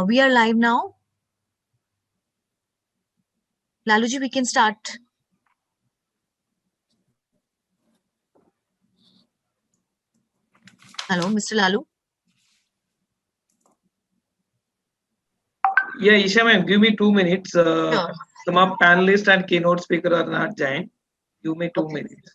We are live now. Laluji, we can start. Hello, Mr. Lalu. Yeah, Isha ma'am, give me 2 minutes. Sure. Some of panelists and keynote speaker are not joined. Give me 2 minutes.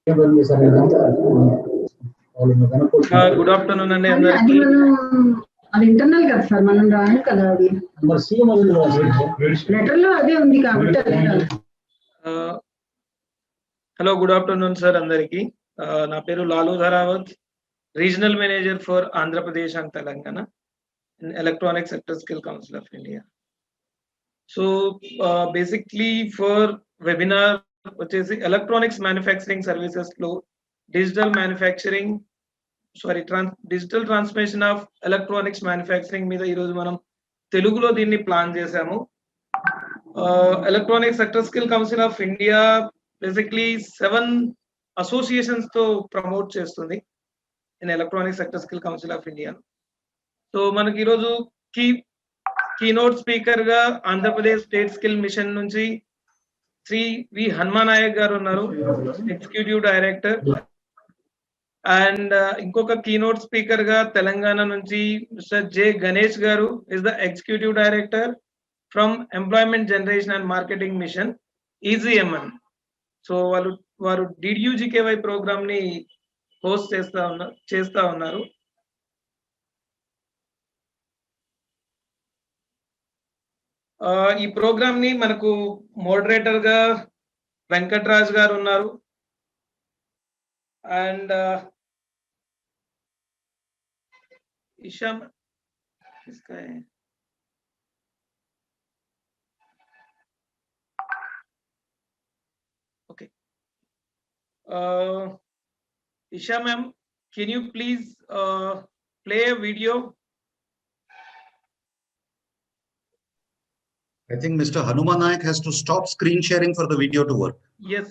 Good afternoon and అది internal కదా sir, మనం రాను కదా అది. Letter లో అదే ఉంది కాబట్టి. Hello, good afternoon sir andariki. Na peru Lalu Dharawat, Regional Manager for Andhra Pradesh and Telangana in Electronic Sector Skill Council of India. So basically for webinar which is electronics manufacturing services flow, digital manufacturing digital transformation of electronics manufacturing మీద ఈ రోజు మనం తెలుగులో దీన్ని plan చేశాము. Electronic sector skill council of India basically 7 associations తో promote చేస్తుంది in electronic sector skill council of India. So మనకి ఈరోజు కీనోట్ స్పీకర్ గా ఆంధ్రప్రదేశ్ స్టేట్ స్కిల్ మిషన్ నుంచి శ్రీ వి హనుమానాయక్ గారు ఉన్నారు, ఎగ్జిక్యూటివ్ డైరెక్టర్. అండ్ ఇంకొక కీనోట్ స్పీకర్ గా తెలంగాణ నుంచి మిస్టర్ జె గణేష్ గారు is the executive director from employment generation and marketing mission EGMN. So వారు డిడ్యూజికేవై ప్రోగ్రామ్ ని హోస్ట్ చేస్తా ఉన్నారు. ఈ ప్రోగ్రామ్ ని మనకు మోడరేటర్ గా వెంకట్రాజ్ గారు ఉన్నారు. అండ్ Isham, इसका है okay. Isha ma'am, can you please play a video? I think Mr. Hanumanayak has to stop screen sharing for the video to work. Yes.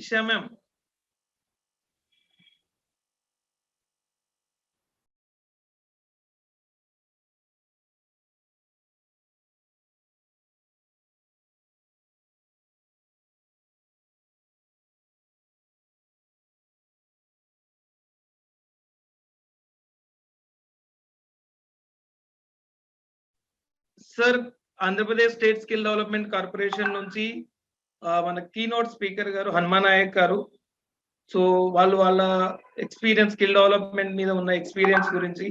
Isha ma'am. Sir Andhra Pradesh state skill development corporation నుంచి మన keynote speaker గారు హనుమానాయక్ గారు. So వాళ్ళ experience, skill development మీద ఉన్న experience గురించి,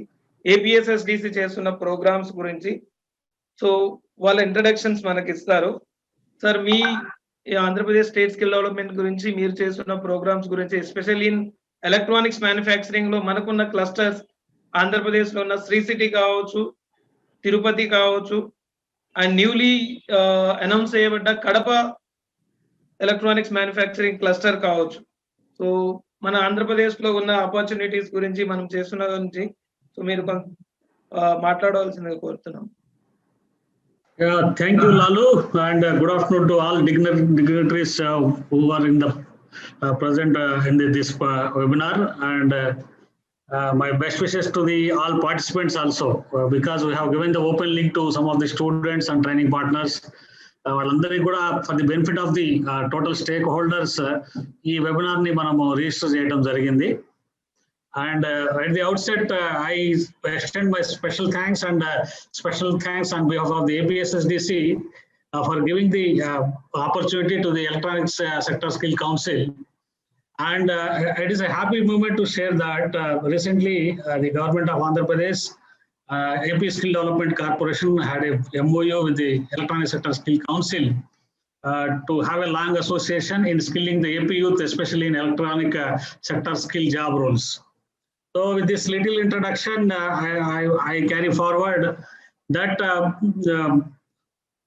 APSSDC చేస్తున్న programmes గురించి సో వాళ్ళ ఇంట్రడక్షన్స్ మనకి ఇస్తారు. సార్ మీ ఆంధ్రప్రదేశ్ స్టేట్ స్కిల్ డెవలప్మెంట్ గురించి, మీరు చేస్తున్న ప్రోగ్రామ్స్ గురించి, ఎస్పెషల్లీ ఇన్ ఎలక్ట్రానిక్స్ మ్యానుఫ్యాక్చరింగ్ లో మనకున్న క్లస్టర్స్ ఆంధ్రప్రదేశ్ లో ఉన్న శ్రీ సిటీ కావచ్చు, తిరుపతి కావచ్చు, అండ్ న్యూలీ అనౌన్స్ చేయబడ్డ కడప ఎలక్ట్రానిక్స్ మ్యానుఫ్యాక్చరింగ్ క్లస్టర్ కావచ్చు. సో మన ఆంధ్రప్రదేశ్లో ఉన్న ఆపర్చునిటీస్ గురించి మనం చేస్తున్న గురించి సో మీరు మాట్లాడవలసిందిగా కోరుతున్నాం. Yeah, thank you, Lalu, and good afternoon to all dignitaries who are in the present in this webinar, and my best wishes to all participants also, because we have given the open link to some of the students and training partners. వాళ్ళందరికీ కూడా for the benefit of the total stakeholders ఈ webinar ని మనము register చేయడం జరిగింది. And at the outset, I extend my special thanks on behalf of the APSSDC for giving the opportunity to the Electronics Sector Skill Council. And it is a happy moment to share that recently the government of Andhra Pradesh, AP Skill Development Corporation had a MOU with the Electronics Sector Skill Council to have a long association in skilling the AP youth, especially in electronic sector skill job roles. So with this little introduction, I carry forward that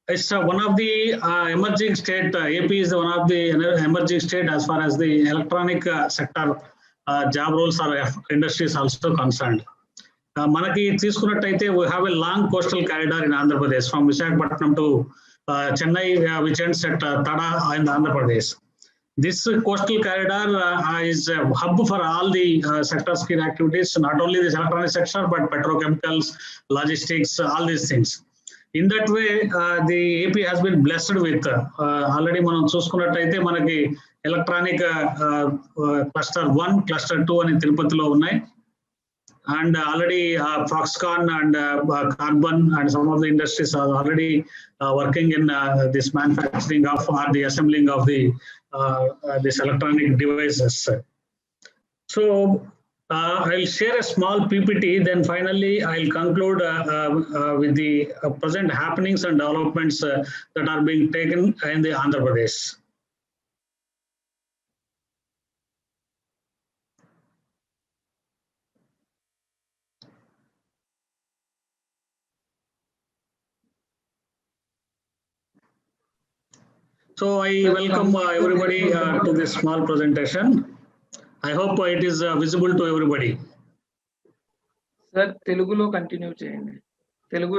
it's one of the emerging state. AP is one of the emerging state as far as the electronic sector job roles or industries also concerned. Manaki తీసుకున్నట్టయితే we have a long coastal corridor in Andhra Pradesh from Visakhapatnam to Chennai, which ends at Tada in Andhra Pradesh. This coastal corridor is a hub for all the sector skill activities, not only the electronic sector, but petrochemicals, logistics, all these things. In that way, the AP has been blessed with already మనం చూసుకున్నట్టయితే మనకి electronic cluster 1, cluster 2 అని తిరుపతిలో ఉన్నాయి. And already Foxconn and Carbon and some of the industries are already working in this manufacturing of or the assembling of the this electronic devices. So I'll share a small PPT, then finally I'll conclude with the present happenings and developments that are being taken in the Andhra Pradesh. So I welcome everybody to this small presentation. I hope it is visible to everybody. Sir, Telugulo continue చేయండి. Telugu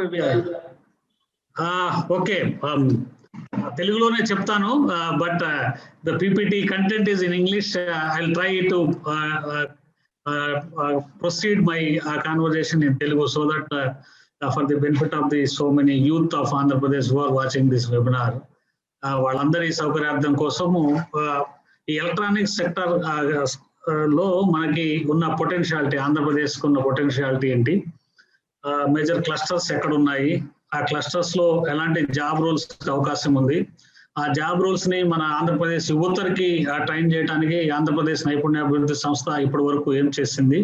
Okay. తెలుగులోనే చెప్తాను, but the PPT content is in English. I'll try to proceed my conversation in Telugu so that for the benefit of the so many youth of Andhra Pradesh who are watching this webinar. వాళ్ళందరి సౌకర్యార్థం కోసము ఈ electronics sector లో మనకి ఉన్న potentiality, ఆంధ్రప్రదేశ్కి ఉన్న potentiality ఏంటి, మేజర్ క్లస్టర్స్ ఎక్కడ ఉన్నాయి, ఆ క్లస్టర్స్ లో ఎలాంటి జాబ్ రోల్స్ అవకాశం ఉంది, ఆ జాబ్ రోల్స్ ని మన ఆంధ్రప్రదేశ్ యువతరికి ట్రైన్ చేయడానికి ఆంధ్రప్రదేశ్ నైపుణ్యాభివృద్ధి సంస్థ ఇప్పటి వరకు ఏం చేసింది,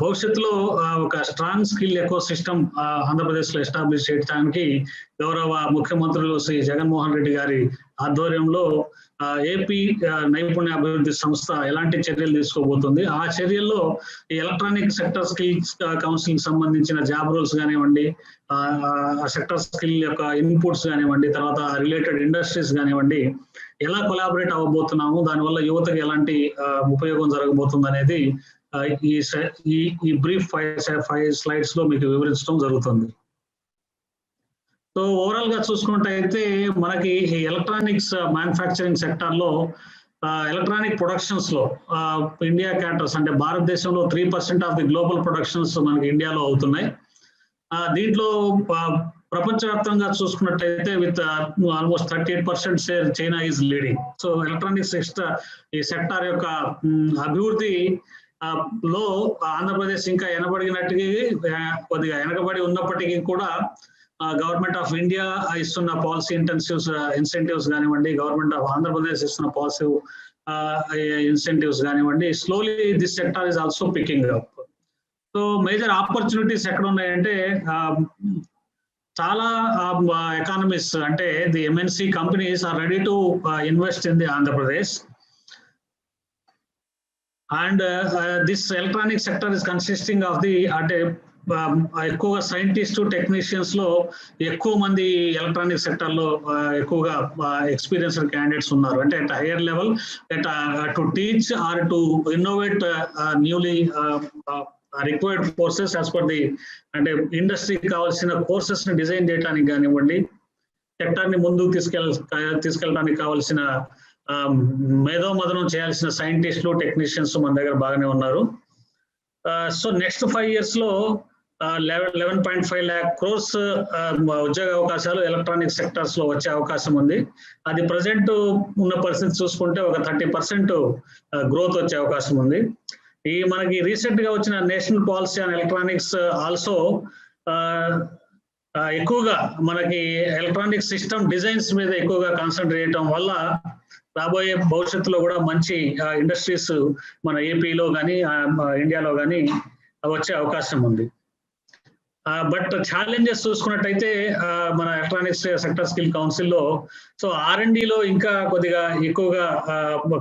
భవిష్యత్తులో ఒక strong skill eco system Andhra Pradesh లో ఎస్టాబ్లిష్ చేయడానికి గౌరవ ముఖ్యమంత్రులు శ్రీ జగన్మోహన్ రెడ్డి గారి ఆధ్వర్యంలో ఏపీ నైపుణ్య అభివృద్ధి సంస్థ ఎలాంటి చర్యలు తీసుకోబోతుంది, ఆ చర్యల్లో ఈ ఎలక్ట్రానిక్ సెక్టర్ స్కిల్స్ కౌన్సిలింగ్ సంబంధించిన జాబ్ రోల్స్ కానివ్వండి, ఆ సెక్టర్ స్కిల్ యొక్క ఇన్పుట్స్ కానివ్వండి, తర్వాత రిలేటెడ్ ఇండస్ట్రీస్ కానివ్వండి, ఎలా కొలాబరేట్ అవ్వబోతున్నాము, దానివల్ల యువతకి ఎలాంటి ఉపయోగం జరగబోతుంది అనేది ఈ బ్రీఫ్ 5 స్లైడ్స్ లో మీకు వివరించడం జరుగుతుంది. సో ఓవరాల్ గా చూసుకున్నట్టయితే మనకి ఎలక్ట్రానిక్స్ మ్యానుఫ్యాక్చరింగ్ సెక్టర్ లో ఎలక్ట్రానిక్ ప్రొడక్షన్స్ లో ఇండియా క్యాటర్స్ అంటే భారతదేశంలో 3% ఆఫ్ ది గ్లోబల్ ప్రొడక్షన్స్ మనకి ఇండియాలో అవుతున్నాయి. దీంట్లో ప్రపంచవ్యాప్తంగా చూసుకున్నట్టయితే with almost 38% share China is leading. So electronics ఈ సెక్టార్ యొక్క అభివృద్ధి లో ఆంధ్రప్రదేశ్ ఇంకా కొద్దిగా వెనకబడి ఉన్నప్పటికీ కూడా గవర్నమెంట్ ఆఫ్ ఇండియా ఇస్తున్న పాలసీ ఇన్సెంటివ్స్ కానివ్వండి, గవర్నమెంట్ ఆఫ్ ఆంధ్రప్రదేశ్ ఇస్తున్న పాలసీ ఇన్సెంటివ్స్ కానివ్వండి, slowly this sector is also picking up. So major opportunities ఎక్కడ ఉన్నాయంటే చాలా ఎకానమీస్ అంటే the MNC companies are ready to invest in the Andhra Pradesh. And this electronic sector is consisting of the ఎక్కువగా scientist technicians లో ఎక్కువ మంది electronic sector లో ఎక్కువగా ఎక్స్పీరియన్స్డ్ క్యాండిడేట్స్ ఉన్నారు. అంటే at higher level to teach are to innovate newly required courses as per the, అంటే ఇండస్ట్రీకి కావాల్సిన కోర్సెస్ ని డిజైన్ చేయడానికి కానివ్వండి, సెక్టర్ ని ముందుకు తీసుకెళ్ళడానికి కావాల్సిన మేధోమదనం చేయాల్సిన సైంటిస్టులు టెక్నీషియన్స్ మన దగ్గర బాగానే ఉన్నారు. సో నెక్స్ట్ 5 years లో 11.5 lakh crores ఉద్యోగ అవకాశాలు ఎలక్ట్రానిక్ సెక్టర్స్ లో వచ్చే అవకాశం ఉంది. అది ప్రజెంట్ ఉన్న పరిస్థితి చూసుకుంటే ఒక 30% గ్రోత్ వచ్చే అవకాశం ఉంది. ఈ మనకి రీసెంట్ గా వచ్చిన national policy on electronics also ఎక్కువగా మనకి ఎలక్ట్రానిక్ సిస్టమ్ డిజైన్స్ మీద ఎక్కువగా కాన్సన్ట్రేట్ చేయడం వల్ల రాబోయే భవిష్యత్తులో కూడా మంచి ఇండస్ట్రీస్ మన ఏపీలో కానీ ఇండియాలో కానీ వచ్చే అవకాశం ఉంది. బట్ ఛాలెంజెస్ చూసుకున్నట్టయితే మన ఎలక్ట్రానిక్స్ సెక్టర్ స్కిల్ కౌన్సిల్లో సో R&Dలో ఇంకా కొద్దిగా ఎక్కువగా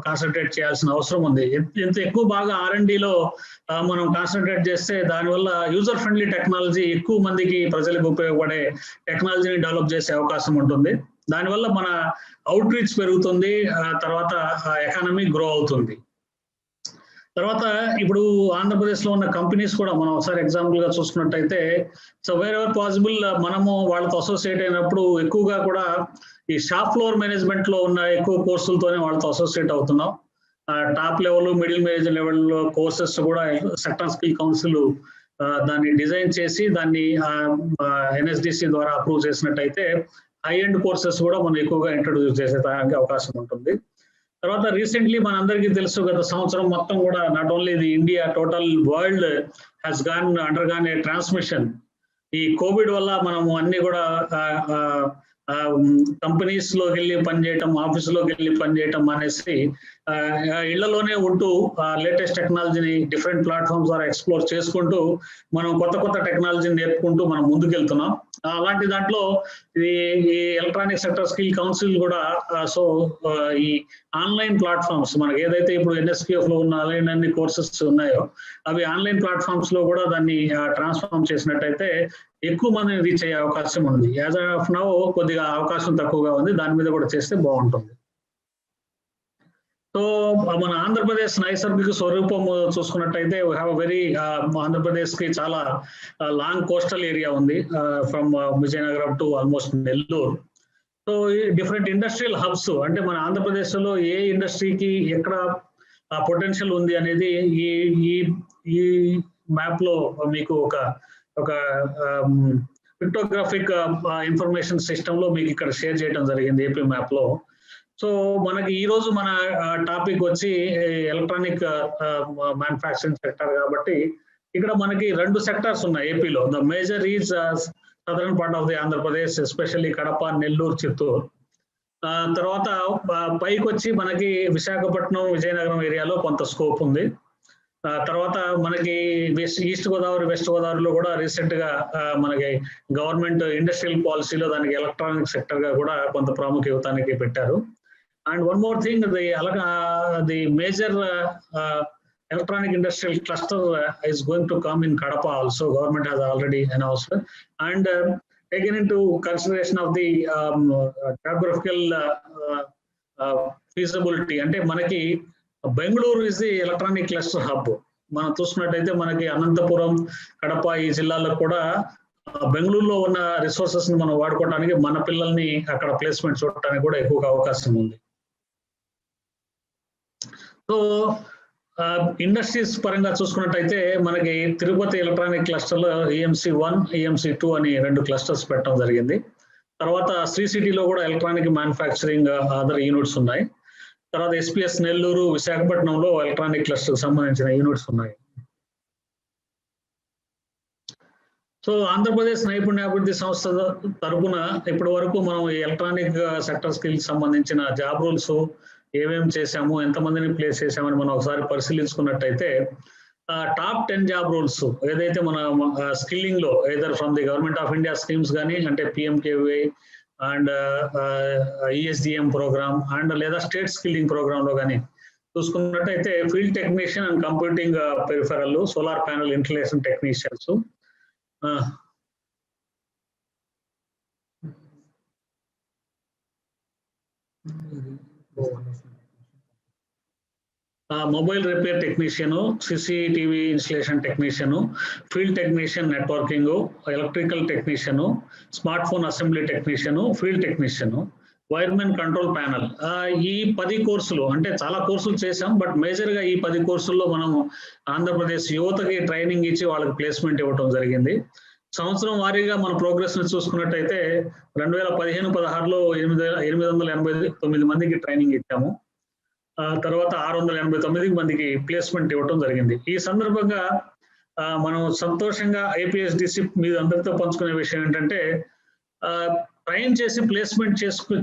కాన్సన్ట్రేట్ చేయాల్సిన అవసరం ఉంది. ఎంత ఎక్కువ బాగా R&Dలో మనం కాన్సన్ట్రేట్ చేస్తే దానివల్ల యూజర్ ఫ్రెండ్లీ టెక్నాలజీ ఎక్కువ మందికి ప్రజలకు ఉపయోగపడే టెక్నాలజీని డెవలప్ చేసే అవకాశం ఉంటుంది. దానివల్ల మన అవుట్ రీచ్ పెరుగుతుంది, తర్వాత ఎకానమీ గ్రో అవుతుంది. తర్వాత ఇప్పుడు ఆంధ్రప్రదేశ్ లో ఉన్న కంపెనీస్ కూడా మనం ఒకసారి ఎగ్జాంపుల్ గా చూసుకున్నట్టయితే సో వేర్ ఎవర్ పాసిబుల్ మనము వాళ్ళతో అసోసియేట్ అయినప్పుడు ఎక్కువగా కూడా ఈ షాప్ ఫ్లోర్ మేనేజ్మెంట్ లో ఉన్న ఎక్కువ కోర్సులతోనే వాళ్ళతో అసోసియేట్ అవుతున్నాం. Top level middle manage level courses కూడా సెక్టర్ స్కిల్ కౌన్సిల్ దాన్ని డిజైన్ చేసి దాన్ని NSDC ద్వారా అప్రూవ్ చేసినట్టయితే హై ఎండ్ కోర్సెస్ కూడా మనం ఎక్కువగా ఇంట్రొడ్యూస్ చేసేదానికి అవకాశం ఉంటుంది. తర్వాత రీసెంట్లీ మనందరికీ తెలుసు గత సంవత్సరం మొత్తం కూడా not only the India, total world has undergone A transmission. ఈ కోవిడ్ వల్ల మనము అన్ని కూడా కంపెనీస్ లోకి వెళ్ళి పనిచేయటం, ఆఫీసులోకి వెళ్ళి పనిచేయటం అనేసి ఇళ్లలోనే ఉంటూ లేటెస్ట్ టెక్నాలజీని డిఫరెంట్ ప్లాట్ఫామ్స్ ద్వారా ఎక్స్ప్లోర్ చేసుకుంటూ మనం కొత్త టెక్నాలజీని నేర్పుకుంటూ మనం ముందుకెళ్తున్నాం. అలాంటి దాంట్లో ఈ ఎలక్ట్రానిక్ సెక్టర్ స్కిల్ కౌన్సిల్ కూడా సో ఈ ఆన్లైన్ ప్లాట్ఫామ్స్ మనకి ఏదైతే ఇప్పుడు NSPF లో ఉన్న అన్ని కోర్సెస్ ఉన్నాయో అవి ఆన్లైన్ ప్లాట్ఫామ్స్ లో కూడా దాన్ని ట్రాన్స్ఫార్మ్ చేసినట్టయితే ఎక్కువ మందిని రీచ్ అయ్యే అవకాశం ఉంది. యాజ్ ఆఫ్ నౌ కొద్దిగా అవకాశం తక్కువగా ఉంది, దాని మీద కూడా చేస్తే బాగుంటుంది. సో మన ఆంధ్రప్రదేశ్ నైసర్గిక స్వరూపం చూసుకున్నట్టయితే వీ హ్యావ్ వెరీ ఆంధ్రప్రదేశ్ కి చాలా లాంగ్ కోస్టల్ ఏరియా ఉంది, from Vizianagaram to almost Nellore. So different industrial hubs, అంటే మన ఆంధ్రప్రదేశ్ లో ఏ ఇండస్ట్రీకి ఎక్కడ పొటెన్షియల్ ఉంది అనేది ఈ మ్యాప్ లో మీకు ఒక పిక్టోగ్రాఫిక్ ఇన్ఫర్మేషన్ సిస్టమ్ లో మీకు ఇక్కడ షేర్ చేయడం జరిగింది ఏపీ మ్యాప్ లో. సో మనకి ఈ రోజు మన టాపిక్ వచ్చి ఎలక్ట్రానిక్ మ్యానుఫ్యాక్చరింగ్ సెక్టర్ కాబట్టి ఇక్కడ మనకి 2 సెక్టార్స్ ఉన్నాయి ఏపీలో. The major is southern part of the Andhra Pradesh, especially Kadapa, Nellore, Chittoor. తర్వాత పైకి వచ్చి మనకి విశాఖపట్నం, విజయనగరం ఏరియాలో కొంత స్కోప్ ఉంది. తర్వాత మనకి ఈస్ట్ గోదావరి, వెస్ట్ గోదావరిలో కూడా రీసెంట్ గా మనకి గవర్నమెంట్ ఇండస్ట్రియల్ పాలసీలో దానికి ఎలక్ట్రానిక్ సెక్టర్ గా కూడా కొంత ప్రాముఖ్యతానికి పెట్టారు. And one more thing, the major electronic industrial cluster is going to come in Kadapa also. Government has already announced, and taken into consideration of the geographical feasibility. Ante manaki Bangalore is the electronic cluster hub. మనం చూసుకున్నట్టయితే మనకి అనంతపురం, కడప ఈ జిల్లాలో కూడా బెంగళూరులో ఉన్న resources ని మనం వాడుకోవడానికి, మన పిల్లల్ని అక్కడ ప్లేస్మెంట్ చూడటానికి కూడా ఎక్కువగా అవకాశం ఉంది. సో ఇండస్ట్రీస్ పరంగా చూసుకున్నట్టయితే మనకి తిరుపతి ఎలక్ట్రానిక్ క్లస్టర్ లో EMC1, EMC2 అని 2 క్లస్టర్స్ పెట్టడం జరిగింది. తర్వాత శ్రీ సిటీలో కూడా ఎలక్ట్రానిక్ మ్యానుఫ్యాక్చరింగ్ అదర్ యూనిట్స్ ఉన్నాయి. తర్వాత SPS నెల్లూరు, విశాఖపట్నంలో ఎలక్ట్రానిక్ క్లస్టర్ సంబంధించిన యూనిట్స్ ఉన్నాయి. సో ఆంధ్రప్రదేశ్ నైపుణ్యాభివృద్ధి సంస్థ తరపున ఇప్పటి వరకు మనం ఈ ఎలక్ట్రానిక్ సెక్టర్ స్కిల్స్ సంబంధించిన జాబ్ రూల్స్ ఏమేమి చేశాము, ఎంతమందిని ప్లేస్ చేశామని మనం ఒకసారి పరిశీలించుకున్నట్టయితే టాప్ 10 జాబ్ రూల్స్ ఏదైతే మన స్కిల్లింగ్ లో either from the government of India schemes కానీ, అంటే PMKVY and ESDM programme and లేదా స్టేట్ స్కిల్లింగ్ ప్రోగ్రామ్ లో కానీ చూసుకున్నట్టయితే field technician and computing peripheral, solar panel installation technicians, mobile repair technician, CCTV installation technician, field technician networking, electrical technician, smart phone assembly technician, field technician, wiremen control panel. ఈ 10 కోర్సులు అంటే చాలా కోర్సులు చేశాం, but major గా ఈ 10 కోర్సుల్లో మనం ఆంధ్రప్రదేశ్ యువతకి ట్రైనింగ్ ఇచ్చి వాళ్ళకి ప్లేస్మెంట్ ఇవ్వడం జరిగింది. సంవత్సరం వారీగా మన ప్రోగ్రెస్ ని చూసుకున్నట్టయితే 2015-16లో 889 మందికి ట్రైనింగ్ ఇచ్చాము. తర్వాత 689 మందికి ప్లేస్మెంట్ ఇవ్వడం జరిగింది. ఈ సందర్భంగా మనం సంతోషంగా ఐపీఎస్డిసి మీద అందరితో పంచుకునే విషయం ఏంటంటే, ట్రైన్ చేసి ప్లేస్మెంట్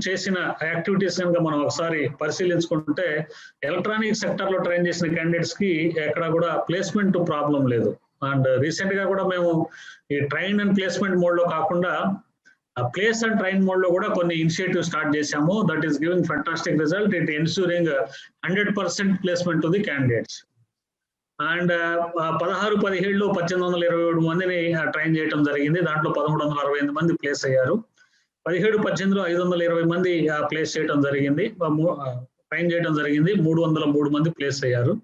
చేసిన యాక్టివిటీస్ కనుక మనం ఒకసారి పరిశీలించుకుంటే ఎలక్ట్రానిక్ సెక్టర్ లో ట్రైన్ చేసిన క్యాండిడేట్స్ కి ఎక్కడ కూడా ప్లేస్మెంట్ ప్రాబ్లం లేదు. అండ్ రీసెంట్ గా కూడా మేము ఈ ట్రైన్ అండ్ ప్లేస్మెంట్ మోడ్ లో కాకుండా ప్లేస్ అండ్ ట్రైన్ మోడ్ లో కూడా కొన్ని ఇనిషియేటివ్ స్టార్ట్ చేశాము. That is giving fantastic result. It ensuring 100% placement to the candidates. And 16-17లో 1827 మందిని ట్రైన్ చేయడం జరిగింది. దాంట్లో 1368 మంది ప్లేస్ అయ్యారు. 17-18లో 520 మంది ప్లేస్ చేయడం జరిగింది, ట్రైన్ చేయడం జరిగింది. 303 మంది ప్లేస్ అయ్యారు.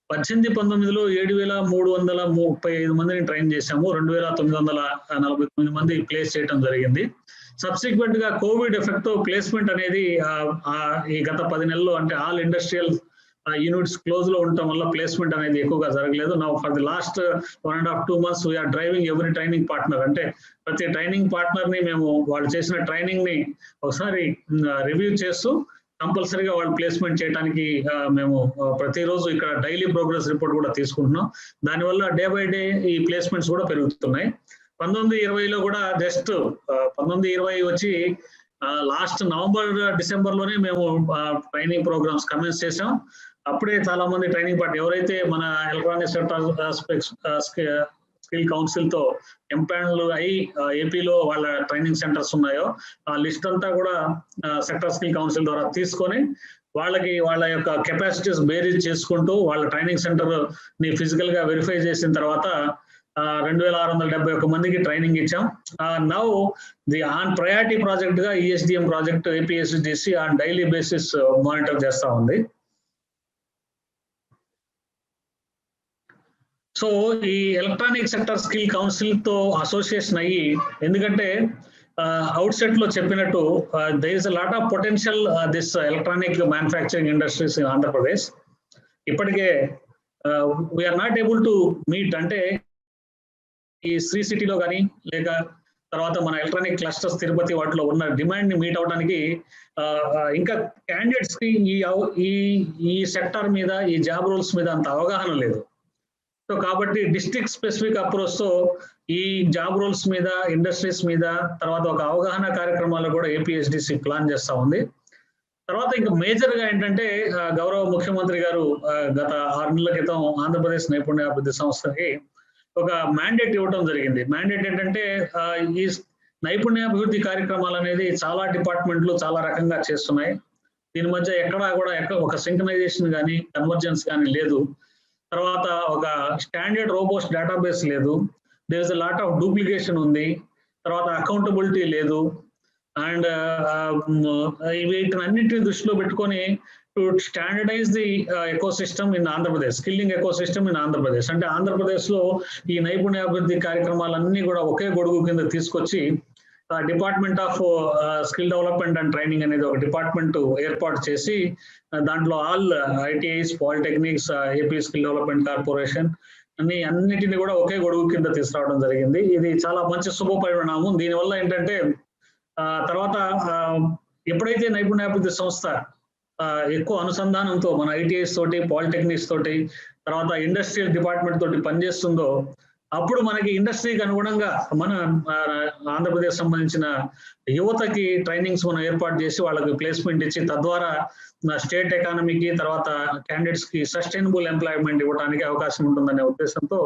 18-19లో 7335 మందిని ట్రైన్ చేశాము. 2949 మంది ప్లేస్ చేయడం జరిగింది. సబ్సిక్వెంట్ గా కోవిడ్ ఎఫెక్ట్ తో ప్లేస్మెంట్ అనేది ఈ గత 10 నెలల్లో అంటే ఆల్ ఇండస్ట్రియల్ యూనిట్స్ క్లోజ్ లో ఉండటం వల్ల ప్లేస్మెంట్ అనేది ఎక్కువగా జరగలేదు. Now for the last 1.5-2 months we are driving every training partner. అంటే ప్రతి ట్రైనింగ్ పార్ట్నర్ ని మేము వాళ్ళు చేసిన ట్రైనింగ్ ని ఒకసారి రివ్యూ చేస్తూ కంపల్సరీగా వాళ్ళు ప్లేస్మెంట్ చేయడానికి మేము ప్రతిరోజు ఇక్కడ డైలీ ప్రోగ్రెస్ రిపోర్ట్ కూడా తీసుకుంటున్నాం. దానివల్ల డే బై డే ఈ ప్లేస్మెంట్స్ కూడా పెరుగుతున్నాయి. 19-20లో కూడా జస్ట్ 19-20 వచ్చి లాస్ట్ November-December లోనే మేము ట్రైనింగ్ ప్రోగ్రామ్స్ కమెన్స్ చేసాం. అప్పుడే చాలా మంది ట్రైనింగ్ పార్టీ ఎవరైతే మన ఎలక్ట్రానిక్ సెక్టర్ స్కిల్ కౌన్సిల్ తో ఎంపానల్ అయి ఏపీలో వాళ్ళ ట్రైనింగ్ సెంటర్స్ ఉన్నాయో ఆ లిస్ట్ అంతా కూడా సెక్టర్ స్కిల్ కౌన్సిల్ ద్వారా తీసుకొని వాళ్ళకి వాళ్ళ యొక్క కెపాసిటీస్ బేరీజ్ చేసుకుంటూ వాళ్ళ ట్రైనింగ్ సెంటర్ ని ఫిజికల్ గా వెరిఫై చేసిన తర్వాత 2671 మందికి ట్రైనింగ్ ఇచ్చాం. Now the on priority project గా ESDM project APSDC on daily basis monitor చేస్తా ఉంది. సో ఈ ఎలక్ట్రానిక్ సెక్టర్ స్కిల్ కౌన్సిల్ తో అసోసియేషన్ అయ్యి, ఎందుకంటే అవుట్ సెట్ లో చెప్పినట్టు there is a lot of potential this electronic manufacturing industries in Andhra Pradesh. ఇప్పటికే we are not able to meet, అంటే ఈ శ్రీ సిటీలో కానీ లేక తర్వాత మన ఎలక్ట్రానిక్ క్లస్టర్స్ తిరుపతి వాటిలో ఉన్న డిమాండ్ ని మీట్ అవడానికి ఇంకా క్యాండిడేట్స్ కి ఈ సెక్టర్ మీద ఈ జాబ్ రోల్స్ మీద అంత అవగాహన లేదు. సో కాబట్టి డిస్ట్రిక్ట్ స్పెసిఫిక్ అప్రోచ్ తో ఈ జాబ్ రోల్స్ మీద ఇండస్ట్రీస్ మీద తర్వాత ఒక అవగాహన కార్యక్రమాలు కూడా ఏపీఎస్డిసి ప్లాన్ చేస్తా ఉంది. తర్వాత ఇంకా మేజర్ గా ఏంటంటే గౌరవ ముఖ్యమంత్రి గారు గత 6 నెలల క్రితం ఆంధ్రప్రదేశ్ నైపుణ్యాభివృద్ధి సంస్థకి ఒక మ్యాండేట్ ఇవ్వడం జరిగింది. మ్యాండేట్ ఏంటంటే ఈ నైపుణ్యాభివృద్ధి కార్యక్రమాలు అనేది చాలా డిపార్ట్మెంట్లు చాలా రకంగా చేస్తున్నాయి. దీని మధ్య ఎక్కడా కూడా ఒక సింక్రనైజేషన్ కానీ కన్వర్జెన్స్ కానీ లేదు. తర్వాత ఒక స్టాండర్డ్ రోబోస్ట్ డేటాబేస్ లేదు. There is a lot of duplication ఉంది. తర్వాత అకౌంటబిలిటీ లేదు. అండ్ వీటన్నింటిని దృష్టిలో పెట్టుకొని to standardise the ecosystem in Andhra Pradesh, skilling ecosystem in Andhra Pradesh. అంటే ఆంధ్రప్రదేశ్ లో ఈ నైపుణ్యాభివృద్ధి కార్యక్రమాలన్నీ కూడా ఒకే గొడుగు కింద తీసుకొచ్చి department of skill development and training అనేది ఒక డిపార్ట్మెంట్ ఏర్పాటు చేసి దాంట్లో all ITIs, polytechnics, AP skill development corporation అన్నిటిని కూడా ఒకే గొడుగు కింద తీసుకురావడం జరిగింది. ఇది చాలా మంచి శుభ పరిణామం. దీనివల్ల ఏంటంటే తర్వాత ఎప్పుడైతే నైపుణ్యాభివృద్ధి సంస్థ ఎక్కువ అనుసంధానంతో మన ఐటీఐస్ తోటి, పాలిటెక్నిక్స్ తోటి, తర్వాత ఇండస్ట్రియల్ డిపార్ట్మెంట్ తోటి పనిచేస్తుందో అప్పుడు మనకి ఇండస్ట్రీకి అనుగుణంగా మన ఆంధ్రప్రదేశ్ సంబంధించిన యువతకి ట్రైనింగ్స్ మనం ఏర్పాటు చేసి వాళ్ళకి ప్లేస్మెంట్ ఇచ్చి తద్వారా స్టేట్ ఎకానమీకి తర్వాత క్యాండిడేట్స్ కి సస్టైనబుల్ ఎంప్లాయ్మెంట్ ఇవ్వడానికి అవకాశం ఉంటుందనే ఉద్దేశంతో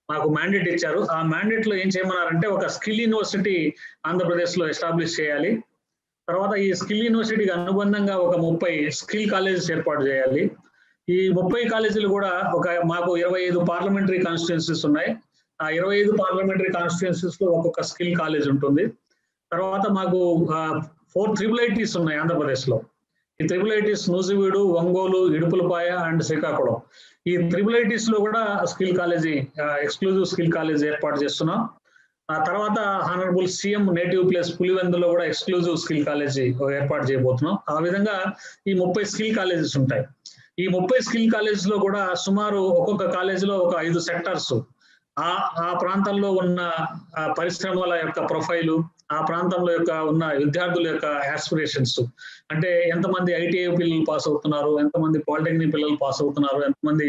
మాకు మ్యాండేట్ ఇచ్చారు. ఆ మ్యాండేట్ లో ఏం చేయమన్నారంటే ఒక స్కిల్ యూనివర్సిటీ ఆంధ్రప్రదేశ్ లో ఎస్టాబ్లిష్ చేయాలి. తర్వాత ఈ స్కిల్ యూనివర్సిటీకి అనుబంధంగా ఒక 30 స్కిల్ కాలేజెస్ ఏర్పాటు చేయాలి. ఈ 30 కాలేజీలు కూడా మాకు 25 పార్లమెంటరీ కాన్స్టిట్యున్సీస్ ఉన్నాయి. 25 పార్లమెంటరీ కాన్స్టిట్యుయెన్సీస్ లో ఒక్కొక్క స్కిల్ కాలేజ్ ఉంటుంది. తర్వాత మాకు 4 ట్రిపుల్ ఐటీస్ ఉన్నాయి ఆంధ్రప్రదేశ్ లో. ఈ triple ITs Nuzvid, Ongole, Idupulapaya and Srikakulam. ఈ ట్రిపుల్ ఐటీస్ లో కూడా skill college, exclusive skill college ఏర్పాటు చేస్తున్నాం. ఆ తర్వాత హానరబుల్ సీఎం నేటివ్ ప్లేస్ పులివెందులో కూడా ఎక్స్క్లూజివ్ స్కిల్ కాలేజీ ఏర్పాటు చేయబోతున్నాం. ఆ విధంగా ఈ 30 స్కిల్ కాలేజెస్ ఉంటాయి. ఈ 30 స్కిల్ కాలేజ్ లో కూడా సుమారు ఒక్కొక్క కాలేజీలో ఒక 5 సెక్టర్స్, ఆ ప్రాంతంలో ఉన్న పరిశ్రమల యొక్క ప్రొఫైలు, ఆ ప్రాంతంలో యొక్క ఉన్న విద్యార్థుల యొక్క ఆస్పిరేషన్స్, అంటే ఎంతమంది ఐటీఐ పిల్లలు పాస్ అవుతున్నారు, ఎంతమంది పాలిటెక్నిక్ పిల్లలు పాస్ అవుతున్నారు, ఎంతమంది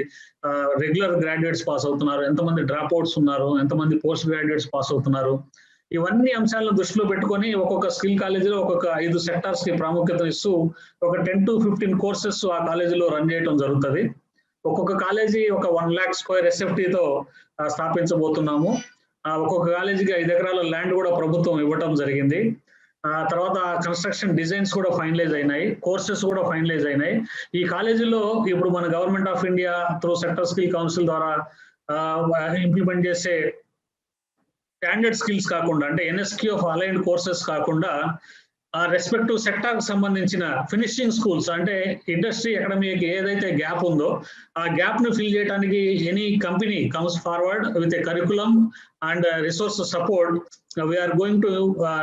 రెగ్యులర్ గ్రాడ్యుయేట్స్ పాస్ అవుతున్నారు, ఎంతమంది డ్రాప్ అవుట్స్ ఉన్నారు, ఎంతమంది పోస్ట్ గ్రాడ్యుయేట్స్ పాస్ అవుతున్నారు. ఇవన్నీ అంశాలను దృష్టిలో పెట్టుకొని ఒక్కొక్క స్కిల్ కాలేజీలో ఒక్కొక్క 5 సెక్టార్స్ కి ప్రాముఖ్యత ఇస్తూ ఒక 10 to 15 కోర్సెస్ ఆ కాలేజీలో రన్ చేయడం జరుగుతుంది. ఒక్కొక్క కాలేజీ ఒక 1 lakh స్క్వేర్ ఎస్ఎఫ్టీతో స్థాపించబోతున్నాము. ఒక్కొక్క కాలేజీకి 5 ఎకరాల ల్యాండ్ కూడా ప్రభుత్వం ఇవ్వటం జరిగింది. తర్వాత కన్స్ట్రక్షన్ డిజైన్స్ కూడా ఫైనలైజ్ అయినాయి, కోర్సెస్ కూడా ఫైనలైజ్ అయినాయి. ఈ కాలేజీలో ఇప్పుడు మన government of India through sector skill council ద్వారా ఇంప్లిమెంట్ చేసే స్టాండర్డ్ స్కిల్స్ కాకుండా, అంటే ఎన్ఎస్క్యూ ఆఫ్ అలైన్డ్ కోర్సెస్ కాకుండా, ఆ రెస్పెక్టివ్ సెక్టార్ సంబంధించిన ఫినిషింగ్ స్కూల్స్, అంటే ఇండస్ట్రీ అకాడమీకి ఏదైతే గ్యాప్ ఉందో ఆ గ్యాప్ ను ఫిల్ చేయడానికి any company comes forward with a curriculum and resource support, we are going to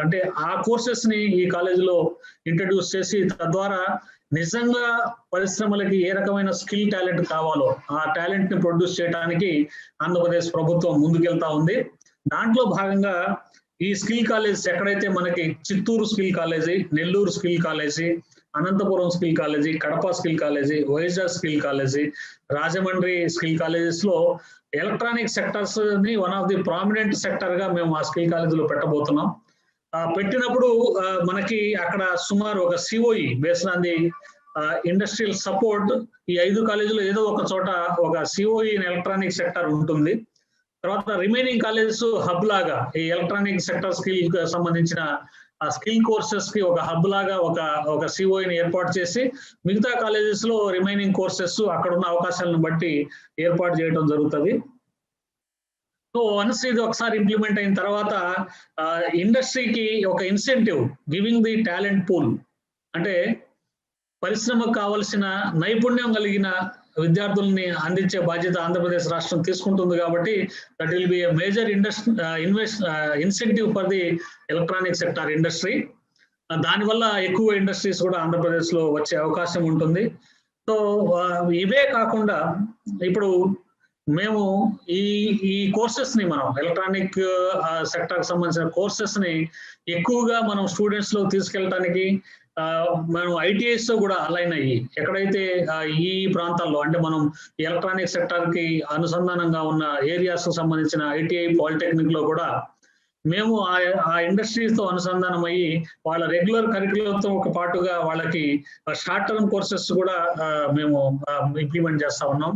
అంటే ఆ కోర్సెస్ ని ఈ కాలేజీలో ఇంట్రడ్యూస్ చేసి తద్వారా నిజంగా పరిశ్రమలకి ఏ రకమైన స్కిల్ టాలెంట్ కావాలో ఆ టాలెంట్ ని ప్రొడ్యూస్ చేయడానికి ఆంధ్రప్రదేశ్ ప్రభుత్వం ముందుకెళ్తా ఉంది. దాంట్లో భాగంగా ఈ స్కిల్ కాలేజ్ ఎక్కడైతే మనకి Chittoor skill college, Nellore skill college, Anantapuram skill college, Kadapa skill college, Vizag skill college, Rajahmundry skill colleges లో ఎలక్ట్రానిక్ సెక్టర్స్ ని one of the prominent sector గా మేము ఆ స్కిల్ కాలేజీలో పెట్టబోతున్నాం. పెట్టినప్పుడు మనకి అక్కడ సుమారు ఒక COE based on the industrial support ఈ 5 కాలేజీలో ఏదో ఒక చోట ఒక సిఓఈ ఇన్ ఎలక్ట్రానిక్ సెక్టర్ ఉంటుంది. తర్వాత రిమైనింగ్ కాలేజెస్ హబ్ లాగా ఈ ఎలక్ట్రానిక్ సెక్టర్ స్కిల్ సంబంధించిన స్కిల్ కోర్సెస్ కి ఒక హబ్ లాగా ఒక సిఓని ఏర్పాటు చేసి మిగతా కాలేజెస్ లో రిమైనింగ్ కోర్సెస్ అక్కడ ఉన్న అవకాశాలను బట్టి ఏర్పాటు చేయడం జరుగుతుంది. సో వన్స్ ఇది ఒకసారి ఇంప్లిమెంట్ అయిన తర్వాత ఇండస్ట్రీకి ఒక incentive giving the talent pool, అంటే పరిశ్రమకు కావలసిన నైపుణ్యం కలిగిన విద్యార్థుల్ని అందించే బాధ్యత ఆంధ్రప్రదేశ్ రాష్ట్రం తీసుకుంటుంది. కాబట్టి that will be a major incentive for the electronic sector industry. దానివల్ల ఎక్కువ ఇండస్ట్రీస్ కూడా ఆంధ్రప్రదేశ్ లో వచ్చే అవకాశం ఉంటుంది. సో ఇవే కాకుండా ఇప్పుడు మేము ఈ కోర్సెస్ ని మనం ఎలక్ట్రానిక్ సెక్టర్ సంబంధించిన కోర్సెస్ ని ఎక్కువగా మనం స్టూడెంట్స్ లో తీసుకెళ్ళడానికి మనం ఐటీఐస్ తో కూడా అలైన్ అయ్యి ఎక్కడైతే ఈ ప్రాంతాల్లో, అంటే మనం ఎలక్ట్రానిక్ సెక్టర్ కి అనుసంధానంగా ఉన్న ఏరియాస్ కు సంబంధించిన ఐటీఐ, పాలిటెక్నిక్ లో కూడా మేము ఆ ఇండస్ట్రీస్ తో అనుసంధానం అయ్యి వాళ్ళ రెగ్యులర్ కరికులంతో ఒక పాటుగా వాళ్ళకి షార్ట్ టర్మ్ కోర్సెస్ కూడా మేము ఇంప్లిమెంట్ చేస్తా ఉన్నాం.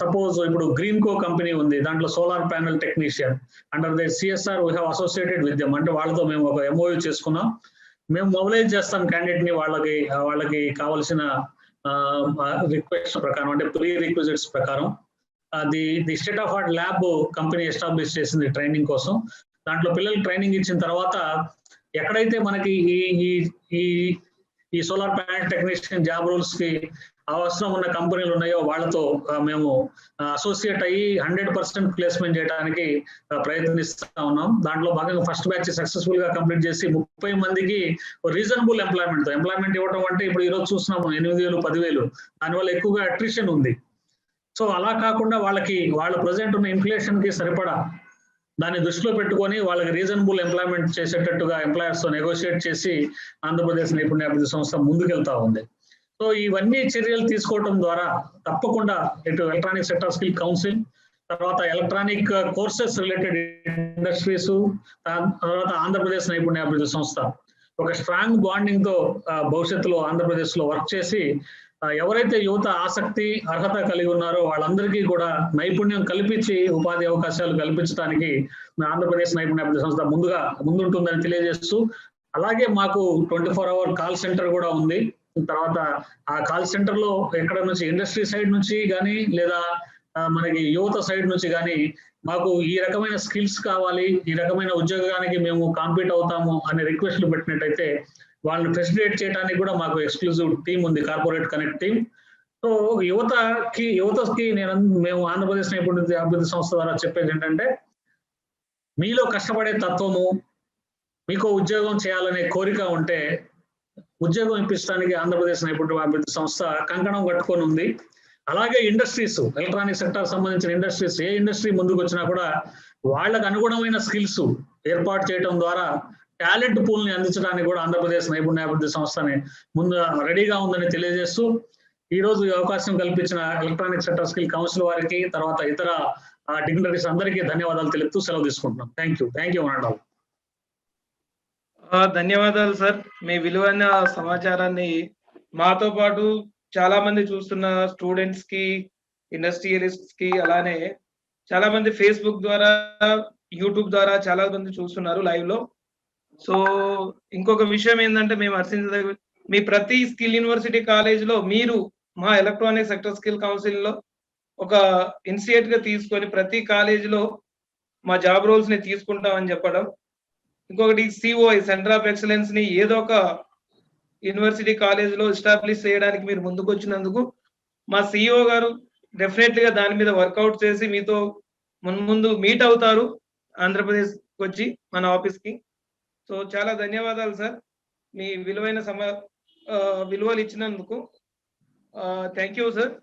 సపోజ్ ఇప్పుడు గ్రీన్కో కంపెనీ ఉంది, దాంట్లో solar panel technician under the CSR we have associated with them, అంటే వాళ్ళతో మేము ఒక ఎంఓయూ చేసుకున్నాం. మేము మొబిలైజ్ చేస్తాం క్యాండిడేట్ ని వాళ్ళకి కావాల్సిన రిక్వెస్ట్ ప్రకారం, అంటే ప్రీ రిక్విజిట్స్ ప్రకారం. The state of art lab company establish చేసింది ట్రైనింగ్ కోసం. దాంట్లో పిల్లలకి ట్రైనింగ్ ఇచ్చిన తర్వాత ఎక్కడైతే మనకి ఈ solar panel technician job roles కి అవసరం ఉన్న కంపెనీలు ఉన్నాయో వాళ్ళతో మేము అసోసియేట్ అయ్యి 100% ప్లేస్మెంట్ చేయడానికి ప్రయత్నిస్తా ఉన్నాం. దాంట్లో భాగంగా ఫస్ట్ బ్యాచ్ సక్సెస్ఫుల్ గా కంప్లీట్ చేసి 30 మందికి రీజనబుల్ ఎంప్లాయ్మెంట్ ఇవ్వడం, అంటే ఇప్పుడు ఈరోజు చూస్తున్నాము 8,000, 10,000, దానివల్ల ఎక్కువగా అట్రిషన్ ఉంది. సో అలా కాకుండా వాళ్ళ ప్రజెంట్ ఉన్న ఇన్ఫ్లేషన్ కి సరిపడా దాన్ని దృష్టిలో పెట్టుకొని వాళ్ళకి రీజనబుల్ ఎంప్లాయ్మెంట్ చేసేటట్టుగా ఎంప్లాయర్స్ తో నెగోషియేట్ చేసి ఆంధ్రప్రదేశ్ నైపుణ్యాభివృద్ధి సంస్థ ముందుకెళ్తా ఉంది. సో ఇవన్నీ చర్యలు తీసుకోవడం ద్వారా తప్పకుండా ఇటు ఎలక్ట్రానిక్ సెక్టర్ స్కిల్ కౌన్సిల్, తర్వాత ఎలక్ట్రానిక్ కోర్సెస్ రిలేటెడ్ ఇండస్ట్రీస్, తర్వాత ఆంధ్రప్రదేశ్ నైపుణ్యాభివృద్ధి సంస్థ ఒక స్ట్రాంగ్ బాండింగ్ తో భవిష్యత్తులో ఆంధ్రప్రదేశ్ లో వర్క్ చేసి ఎవరైతే యువత ఆసక్తి, అర్హత కలిగి ఉన్నారో వాళ్ళందరికీ కూడా నైపుణ్యం కల్పించి ఉపాధి అవకాశాలు కల్పించడానికి ఆంధ్రప్రదేశ్ నైపుణ్యాభివృద్ధి సంస్థ ముందుంటుందని తెలియజేస్తూ, అలాగే మాకు 24 hour కాల్ సెంటర్ కూడా ఉంది. తర్వాత ఆ కాల్ సెంటర్ లో ఎక్కడ నుంచి ఇండస్ట్రీ సైడ్ నుంచి కానీ లేదా మనకి యువత సైడ్ నుంచి కానీ మాకు ఈ రకమైన స్కిల్స్ కావాలి, ఈ రకమైన ఉద్యోగానికి మేము కాంపీట్ అవుతాము అనే రిక్వెస్ట్లు పెట్టినట్టయితే వాళ్ళని ఫెసిలిటేట్ చేయడానికి కూడా మాకు ఎక్స్క్లూజివ్ టీమ్ ఉంది, కార్పొరేట్ కనెక్ట్ టీమ్. సో యువతకి మేము ఆంధ్రప్రదేశ్ నైపుణ్య అభివృద్ధి సంస్థ ద్వారా చెప్పేది ఏంటంటే, మీలో కష్టపడే తత్వము, మీకు ఉద్యోగం చేయాలనే కోరిక ఉంటే ఉద్యోగం ఇప్పించడానికి ఆంధ్రప్రదేశ్ నైపుణ్య అభివృద్ధి సంస్థ కంకణం కట్టుకొని ఉంది. అలాగే ఇండస్ట్రీస్, ఎలక్ట్రానిక్ సెక్టర్ సంబంధించిన ఇండస్ట్రీస్, ఏ ఇండస్ట్రీ ముందుకు వచ్చినా కూడా వాళ్ళకు అనుగుణమైన స్కిల్స్ ఏర్పాటు చేయడం ద్వారా టాలెంట్ పూల్ ని అందించడానికి కూడా ఆంధ్రప్రదేశ్ నైపుణ్యాభివృద్ధి సంస్థని ముందు రెడీగా ఉందని తెలియజేస్తూ, ఈ రోజు ఈ అవకాశం కల్పించిన ఎలక్ట్రానిక్ సెక్టర్ స్కిల్ కౌన్సిల్ వారికి, తర్వాత ఇతర డిగ్నరీస్ అందరికీ ధన్యవాదాలు తెలుపుతూ సెలవు తీసుకుంటున్నాం. థ్యాంక్ యూ అనండి. ధన్యవాదాలు సార్. మీ విలువైన సమాచారాన్ని మాతో పాటు చాలా మంది చూస్తున్న స్టూడెంట్స్ కి, ఇండస్ట్రియలిస్ట్స్ కి, అలానే చాలా మంది ఫేస్బుక్ ద్వారా, యూట్యూబ్ ద్వారా చాలా మంది చూస్తున్నారు లైవ్ లో. సో ఇంకొక విషయం ఏంటంటే, మేము హర్షించదగ్గ మీ ప్రతి స్కిల్ యూనివర్సిటీ కాలేజ్ లో మీరు మా ఎలక్ట్రానిక్ సెక్టర్ స్కిల్ కౌన్సిల్ లో ఒక ఇనిషియేట్ గా తీసుకొని ప్రతి కాలేజ్ లో మా జాబ్ రోల్స్ ని తీసుకుంటామని చెప్పడం. ఇంకొకటి సిఓఐ, సెంటర్ ఆఫ్ ఎక్సలెన్స్ ని ఏదో ఒక యూనివర్సిటీ కాలేజ్ లో ఎస్టాబ్లిష్ చేయడానికి మీరు ముందుకు వచ్చినందుకు మా సిఇఓ గారు డెఫినెట్లీగా దాని మీద వర్కౌట్ చేసి మీతో ముందు మీట్ అవుతారు ఆంధ్రప్రదేశ్ వచ్చి మన ఆఫీస్ కి. సో చాలా ధన్యవాదాలు సార్, మీ విలువైన విలువలు ఇచ్చినందుకు. Thank you sir.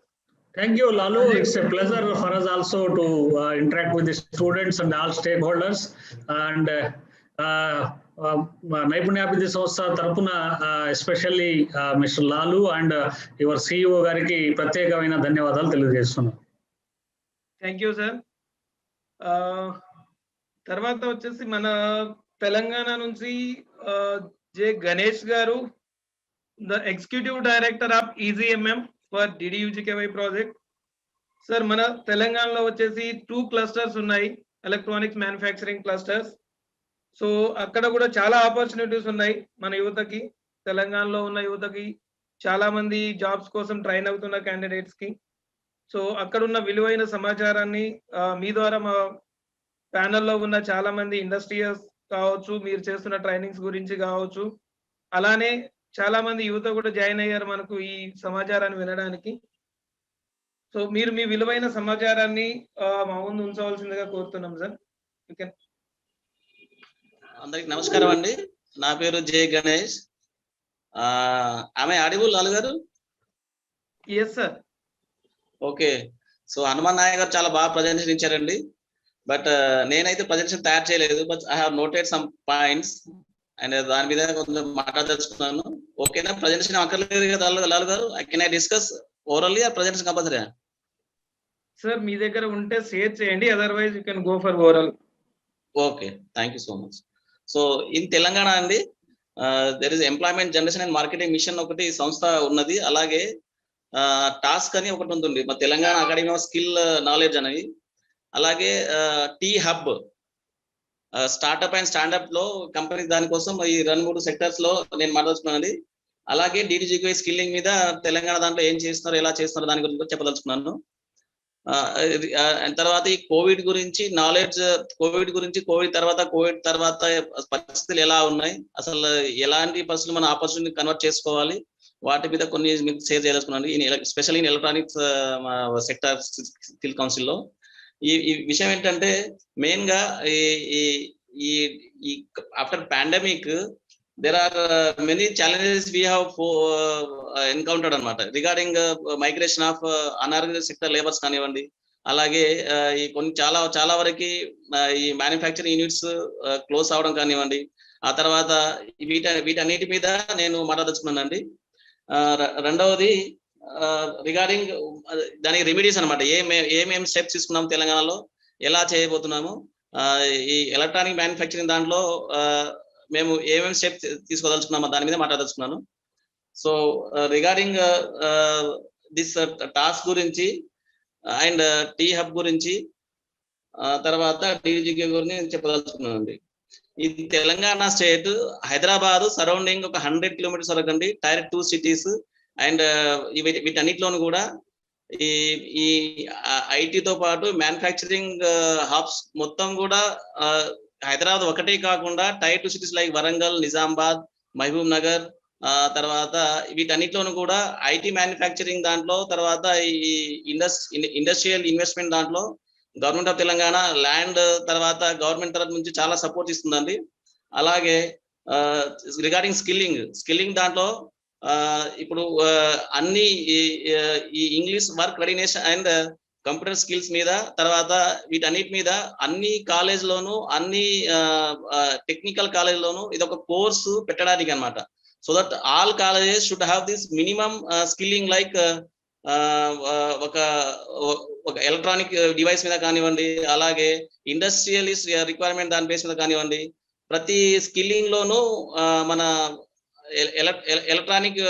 Thank you, Lalu. It's a pleasure for us also to interact with the students and all stakeholders. And నైపుణ్యాభివృద్ధి సంస్థ తరపున especially mister Lalu and your CEO గారికి ప్రత్యేకమైన ధన్యవాదాలు తెలియజేస్తున్నాను. Thank you sir. తర్వాత వచ్చేసి మన తెలంగాణ నుంచి J Ganesh garu, the executive director of EGMM for DDUGKY project. Sir, మన తెలంగాణలో వచ్చేసి 2 క్లస్టర్స్ ఉన్నాయి, ఎలక్ట్రానిక్స్ మ్యానుఫ్యాక్చరింగ్ క్లస్టర్స్. సో అక్కడ కూడా చాలా ఆపర్చునిటీస్ ఉన్నాయి మన యువతకి. తెలంగాణలో ఉన్న యువతకి చాలా మంది జాబ్స్ కోసం ట్రైన్ అవుతున్న క్యాండిడేట్స్ కి. సో అక్కడ ఉన్న విలువైన సమాచారాన్ని మీ ద్వారా మా ప్యానెల్లో ఉన్న చాలా మంది ఇండస్ట్రియల్స్ కావచ్చు, మీరు చేస్తున్న ట్రైనింగ్స్ గురించి కావచ్చు, అలానే చాలా మంది యువత కూడా జాయిన్ అయ్యారు మనకు ఈ సమాచారాన్ని వినడానికి. సో మీరు మీ విలువైన సమాచారాన్ని మా ముందు ఉంచవలసిందిగా కోరుతున్నాం సార్. అందరికి నమస్కారం అండి. నా పేరు జె గణేష్. ఆమె ఆడిబుల్ లాలు గారు? Yes sir. Okay. So Hanuman Nayak గారు చాలా బాగా ప్రజెంటేషన్ ఇచ్చారండి. బట్ నేనైతే ప్రజెంటేషన్ తయారు చేయలేదు. But I have noted some points and దాని మీద కొంచెం మాట్లాడదలుచుకున్నాను. ఓకేనా? ప్రజెంటేషన్ అక్కర్లేదు కదా Lalu garu? Can I discuss orally or presentation compulsory? Sir మీ దగ్గర ఉంటే షేర్ చేయండి, otherwise you can go for oral. Okay, thank you so much. So in Telangana అండి, there is employment generation and marketing mission ఒకటి సంస్థ ఉన్నది. అలాగే టాస్క్ అని ఒకటి ఉంటుంది, మా Telangana academy of skill knowledge అనేది. అలాగే T hub, startup and standup లో కంపెనీ దానికోసం ఈ 2-3 సెక్టర్స్ లో నేను మాట్లాడుతున్నానండి. అలాగే డిడిజికేవై స్కిల్లింగ్ మీద తెలంగాణ దాంట్లో ఏం చేస్తున్నారు, ఎలా చేస్తున్నారు దాని గురించి చెప్పదలుచుకున్నాను. తర్వాత ఈ కోవిడ్ గురించి నాలెడ్జ్, కోవిడ్ తర్వాత పరిస్థితులు ఎలా ఉన్నాయి, అసలు ఎలాంటి పరిస్థితులు మన ఆపర్చునిటీ కన్వర్ట్ చేసుకోవాలి, వాటి మీద కొన్ని మీకు షేర్ చేయదలుచుకున్నాను. Especially in electronics sector skill council లో ఈ విషయం ఏంటంటే, మెయిన్ గా ఈ after pandemic there are many challenges we have encountered అన్నమాట regarding migration of unorganised sector labours కానివ్వండి. అలాగే ఈ కొన్ని చాలా వరకు ఈ మ్యానుఫ్యాక్చరింగ్ యూనిట్స్ క్లోజ్ అవడం కానివ్వండి. ఆ తర్వాత వీటన్నిటి మీద నేను మాట్లాడదలుచుకున్నానండి. రెండవది రిగార్డింగ్ దానికి రెమెడీస్ అనమాట, ఏమేం స్టెప్స్ తీసుకున్నాము తెలంగాణలో, ఎలా చేయబోతున్నాము, ఈ ఎలక్ట్రానిక్ మ్యానుఫ్యాక్చరింగ్ దాంట్లో మేము ఏమేమి స్టెప్ తీసుకోదలుచుకున్నామో దాని మీద మాట్లాడదలుచుకున్నాను. సో రిగార్డింగ్ దిస్ టాస్క్ గురించి అండ్ టీ హబ్ గురించి, తర్వాత డిజికే గురించి చెప్పదలుచుకున్నానండి. ఇది తెలంగాణ స్టేట్, హైదరాబాద్ సరౌండింగ్ ఒక 100 కిలోమీటర్స్ వరకు అండి, Tier 2 సిటీస్. అండ్ వీటన్నిటిలోనూ కూడా ఈ ఈ ఐటీతో పాటు మ్యానుఫ్యాక్చరింగ్ హబ్స్ మొత్తం కూడా హైదరాబాద్ ఒకటే కాకుండా tier 2 cities like Warangal, Nizamabad, Mahabubnagar, తర్వాత వీటన్నిటిలోనూ కూడా ఐటీ మ్యానుఫ్యాక్చరింగ్ దాంట్లో, తర్వాత ఈ ఇండస్ట్రియల్ ఇన్వెస్ట్మెంట్ దాంట్లో గవర్నమెంట్ ఆఫ్ తెలంగాణ ల్యాండ్ తర్వాత గవర్నమెంట్ తరఫు నుంచి చాలా సపోర్ట్ ఇస్తుందండి. అలాగే రిగార్డింగ్ స్కిల్లింగ్ దాంట్లో ఇప్పుడు అన్ని ఈ English work readiness and computer skills మీద, తర్వాత వీటన్నిటి మీద అన్ని కాలేజ్లోను అన్ని టెక్నికల్ కాలేజ్లోను ఇది ఒక కోర్సు పెట్టడానికి అన్నమాట. So that all colleges should have this minimum skilling like ఒక ఎలక్ట్రానిక్ డివైస్ మీద కానివ్వండి, అలాగే ఇండస్ట్రియలిస్ట్ రిక్వైర్మెంట్ దాని బేస్ మీద కానివ్వండి, ప్రతి స్కిల్లింగ్ లోను మన ఎలక్ట్రానిక్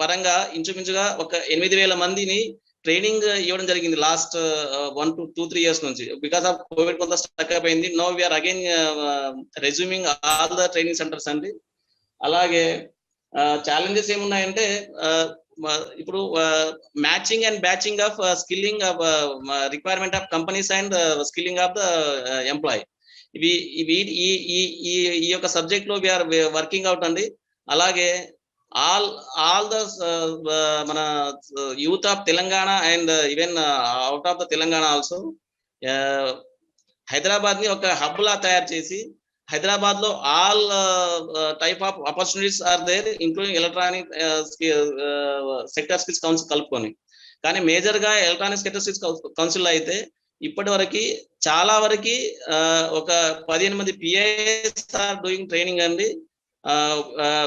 పరంగా ఇంచుమించుగా ఒక 8,000 మందిని ట్రైనింగ్ ఇవ్వడం జరిగింది లాస్ట్ 1 to 2-3 years నుంచి. బికాస్ ఆఫ్ కోవిడ్ కొంత స్టక్ అయిపోయింది. Now we are again resuming all the training centres అండి. అలాగే ఛాలెంజెస్ ఏమున్నాయంటే ఇప్పుడు matching and batching of skilling of requirement of companies and skilling of the employ, ఈ యొక్క సబ్జెక్ట్ లో వీఆర్ వర్కింగ్ అవుట్ అండి. అలాగే ఆల్ ద మన youth of Telangana and even out of the Telangana also Hyderabad ని ఒక హబ్ లా తయారు చేసి, హైదరాబాద్ లో all type of opportunities are there including electronic sector skills council కలుపుకొని. కానీ మేజర్ గా ఎలక్ట్రానిక్ సెక్టర్ స్కిల్స్ కౌన్సిల్ అయితే ఇప్పటి వరకు చాలా వరకు ఒక 15 మంది పిఐఎస్ ఆర్ డూయింగ్ ట్రైనింగ్ అండి,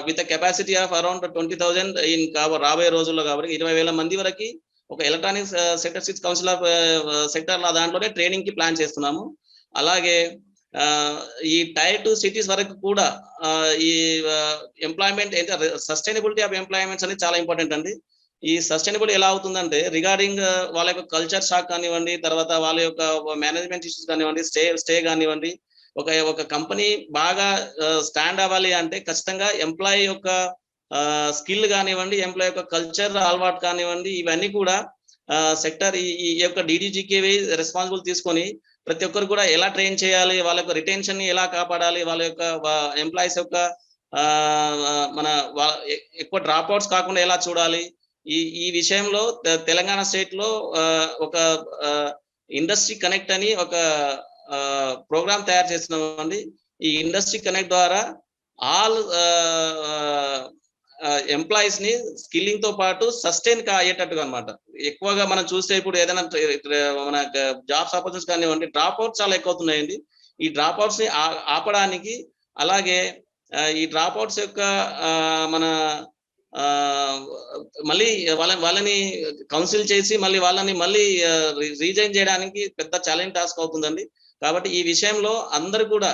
విత్ కెపాసిటీ ఆఫ్ అరౌండ్ 20,000 రాబోయే రోజుల్లో. కాబట్టి 20,000 మంది వరకు ఒక electronic sector skills council of sector దాంట్లోనే ట్రైనింగ్ కి ప్లాన్ చేస్తున్నాము. అలాగే ఈ టైర్ 2 సిటీస్ వరకు కూడా ఈ ఎంప్లాయ్మెంట్ సస్టైనబిలిటీ ఆఫ్ ఎంప్లాయ్మెంట్స్ అనేది చాలా ఇంపార్టెంట్ అండి. ఈ సస్టైనబుల్ ఎలా అవుతుందంటే రిగార్డింగ్ వాళ్ళ యొక్క కల్చర్ షాక్ కానివ్వండి, తర్వాత వాళ్ళ యొక్క మేనేజ్మెంట్ ఇష్యూస్ కానివ్వండి, స్టే కానివ్వండి, ఒక కంపెనీ బాగా స్టాండ్ అవ్వాలి అంటే ఖచ్చితంగా ఎంప్లాయీ యొక్క స్కిల్ కానివ్వండి, ఎంప్లాయీ యొక్క కల్చర్ అలవాటు కానివ్వండి, ఇవన్నీ కూడా సెక్టర్ ఈ యొక్క DDGKV రెస్పాన్సిబుల్ తీసుకొని ప్రతి ఒక్కరు కూడా ఎలా ట్రైన్ చేయాలి, వాళ్ళ యొక్క రిటెన్షన్ ని ఎలా కాపాడాలి, వాళ్ళ యొక్క ఎంప్లాయీస్ యొక్క మన ఎక్కువ డ్రాప్ అవుట్స్ కాకుండా ఎలా చూడాలి, ఈ విషయంలో తెలంగాణ స్టేట్ లో ఒక ఇండస్ట్రీ కనెక్ట్ అని ఒక ప్రోగ్రామ్ తయారు చేస్తున్నామండి. ఈ ఇండస్ట్రీ కనెక్ట్ ద్వారా ఆల్ ఎంప్లాయీస్ ని స్కిల్లింగ్ తో పాటు సస్టైన్ అయ్యేటట్టుగా అనమాట. ఎక్కువగా మనం చూస్తే ఇప్పుడు ఏదైనా మన జాబ్స్ ఆపర్చునిటీస్ కానివ్వండి, డ్రాప్ అవుట్స్ చాలా ఎక్కువ అవుతున్నాయండి. ఈ డ్రాప్ అవుట్స్ ని ఆపడానికి, అలాగే ఈ డ్రాప్ అవుట్స్ యొక్క మన మళ్ళీ వాళ్ళని కౌన్సిల్ చేసి మళ్ళీ రీజైన్ చేయడానికి పెద్ద ఛాలెంజ్ టాస్క్ అవుతుందండి. కాబట్టి ఈ విషయంలో అందరూ కూడా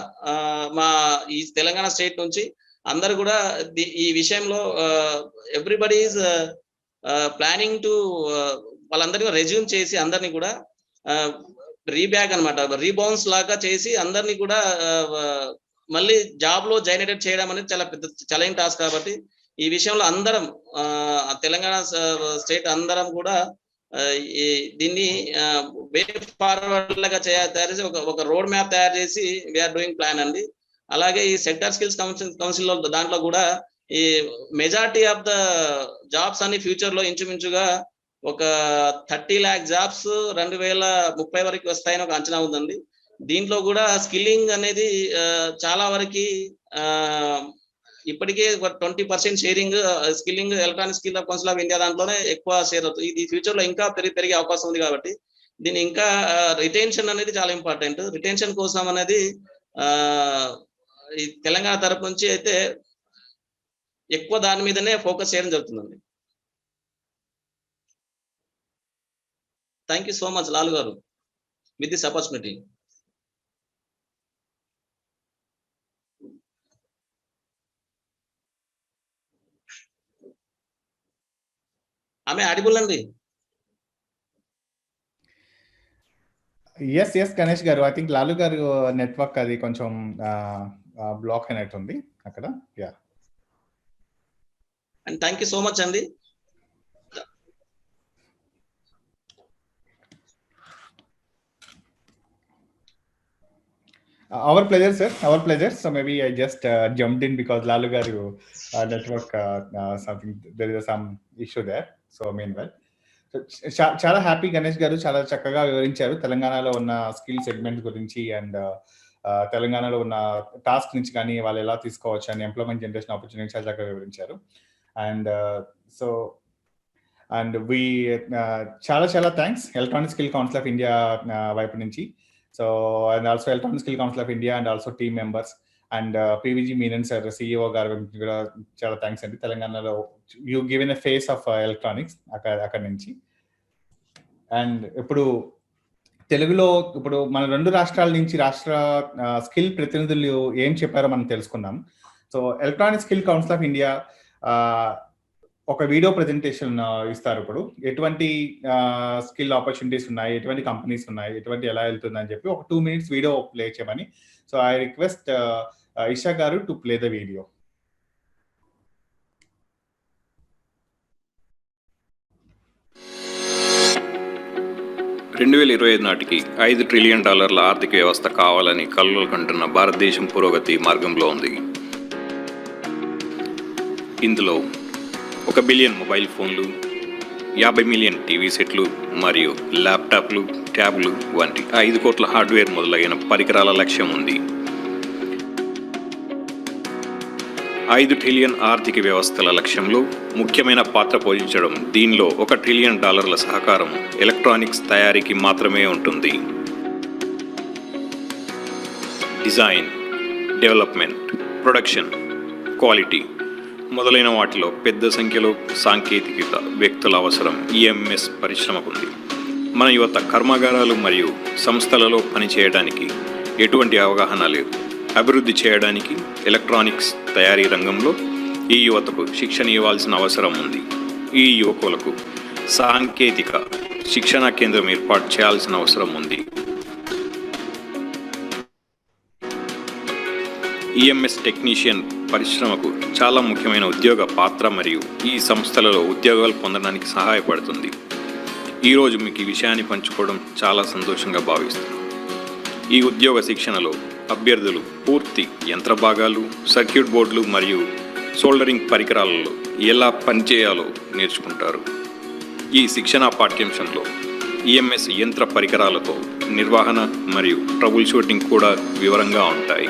మా ఈ తెలంగాణ స్టేట్ నుంచి అందరూ కూడా ఈ విషయంలో ఎవ్రీబడి ఈజ్ ప్లానింగ్ టు వాళ్ళందరినీ రెజ్యూమ్ చేసి అందరినీ కూడా రీబ్యాక్ అనమాట, రీబౌన్స్ లాగా చేసి అందరినీ కూడా మళ్ళీ జాబ్ లో జాయిన్ చేయడం అనేది చాలా పెద్ద ఛాలెంజ్ టాస్క్. కాబట్టి ఈ విషయంలో అందరం తెలంగాణ స్టేట్ అందరం కూడా దీన్ని వే ఫార్వర్డ్ లాగా తయారు చేసి ఒక రోడ్ మ్యాప్ తయారు చేసి వీఆర్ డూయింగ్ ప్లాన్ అండి. అలాగే ఈ సెక్టర్ స్కిల్స్ కౌన్సిల్ లో దాంట్లో కూడా ఈ మెజారిటీ ఆఫ్ ద జాబ్స్ అన్ని ఫ్యూచర్ లో ఇంచుమించుగా ఒక 30 lakh జాబ్స్ 2030 వరకు వస్తాయని ఒక అంచనా ఉందండి. దీంట్లో కూడా స్కిల్లింగ్ అనేది చాలా వరకు ఇప్పటికే 20% sharing skilling electronic skill of council of India దాంట్లోనే ఎక్కువ షేర్ అవుతుంది. ఇది ఫ్యూచర్ లో ఇంకా పెరిగే అవకాశం ఉంది. కాబట్టి దీన్ని ఇంకా రిటెన్షన్ అనేది చాలా ఇంపార్టెంట్. రిటెన్షన్ కోసం అనేది ఈ తెలంగాణ తరపు నుంచి అయితే ఎక్కువ దాని మీదనే ఫోకస్ చేయడం జరుగుతుందండి. Thank you so much Lalu గారు విత్ దిస్ ఆపర్చునిటీ. ఆమె ఆడిబుల్ అండి. ఎస్ గణేష్ గారు, ఐ థింక్ లాలు గారు నెట్వర్క్ అది కొంచెం బ్లాక్ అయినట్టుంది అక్కడ. Yeah, and thank you so much అండి. Our pleasure, sir. Our pleasure. So maybe I just jumped in because Lalu garu network something, there is some issue there. So meanwhile, చాలా happy Ganesh గారు, చాలా చక్కగా వివరించారు తెలంగాణలో ఉన్న స్కిల్ సెగ్మెంట్ గురించి and తెలంగాణలో ఉన్న టాస్క్ నుంచి కానీ వాళ్ళు ఎలా తీసుకోవచ్చు అని ఎంప్లాయ్మెంట్ జనరేషన్ ఆపర్చునిటీ చాలా చక్కగా వివరించారు. అండ్ సో అండ్ వి చాలా thanks electronic skill council of India వైపు నుంచి. So and also electronic skill council of India and also team members and PVG Menon sir CEO గారి కూడా చాలా థ్యాంక్స్ అండి. తెలంగాణలో you given a face of electronics అక్కడి నుంచి. అండ్ ఇప్పుడు తెలుగులో ఇప్పుడు మన 2 రాష్ట్రాల నుంచి రాష్ట్ర స్కిల్ ప్రతినిధులు ఏం చెప్పారో మనం తెలుసుకుందాం. So electronic skill council of India ఒక వీడియో ప్రెజెంటేషన్ ఇస్తారు. ఇప్పుడు ఎటువంటి స్కిల్ ఆపర్చునిటీస్ ఉన్నాయి, ఎటువంటి కంపెనీస్ ఉన్నాయి, ఎటువంటి ఎలా వెళ్తుందని చెప్పి ఒక 2 minutes వీడియో ప్లే చేయమని. సో ఐ రిక్వెస్ట్ ఇషా గారు టు ప్లే ద వీడియో. నాటికి $5 ట్రిలియన్ ఆర్థిక వ్యవస్థ కావాలని కలలు కంటున్న భారతదేశం పురోగతి మార్గంలో ఉంది. ఇందులో 1 బిలియన్ మొబైల్ ఫోన్లు, 50 మిలియన్ టీవీ సెట్లు మరియు ల్యాప్టాప్లు, ట్యాబ్లు వంటి 5 కోట్ల హార్డ్వేర్ మొదలైన పరికరాల లక్ష్యం ఉంది. 5 ట్రిలియన్ ఆర్థిక వ్యవస్థల లక్ష్యంలో ముఖ్యమైన పాత్ర పోషించడం. దీనిలో $1 ట్రిలియన్ సహకారం ఎలక్ట్రానిక్స్ తయారీకి మాత్రమే ఉంటుంది. డిజైన్, డెవలప్మెంట్, ప్రొడక్షన్, క్వాలిటీ మొదలైన వాటిలో పెద్ద సంఖ్యలో సాంకేతికత వ్యక్తుల అవసరం ఈఎంఎస్ పరిశ్రమకుంది. మన యువత కర్మాగారాలు మరియు సంస్థలలో పనిచేయడానికి ఎటువంటి అవగాహన లేదు. అభివృద్ధి చేయడానికి ఎలక్ట్రానిక్స్ తయారీ రంగంలో ఈ యువతకు శిక్షణ ఇవ్వాల్సిన అవసరం ఉంది. ఈ యువకులకు సాంకేతిక శిక్షణా కేంద్రం ఏర్పాటు చేయాల్సిన అవసరం ఉంది. ఈఎంఎస్ టెక్నీషియన్ పరిశ్రమకు చాలా ముఖ్యమైన ఉద్యోగ పాత్ర మరియు ఈ సంస్థలలో ఉద్యోగాలు పొందడానికి సహాయపడుతుంది. ఈరోజు మీకు ఈ విషయాన్ని పంచుకోవడం చాలా సంతోషంగా భావిస్తున్నాను. ఈ ఉద్యోగ శిక్షణలో అభ్యర్థులు పూర్తి యంత్ర భాగాలు, సర్క్యూట్ బోర్డులు మరియు సోల్డరింగ్ పరికరాలలో ఎలా పనిచేయాలో నేర్చుకుంటారు. ఈ శిక్షణా పాఠ్యాంశంలో ఈఎంఎస్ యంత్ర పరికరాలతో నిర్వహణ మరియు ట్రబుల్ షూటింగ్ కూడా వివరంగా ఉంటాయి.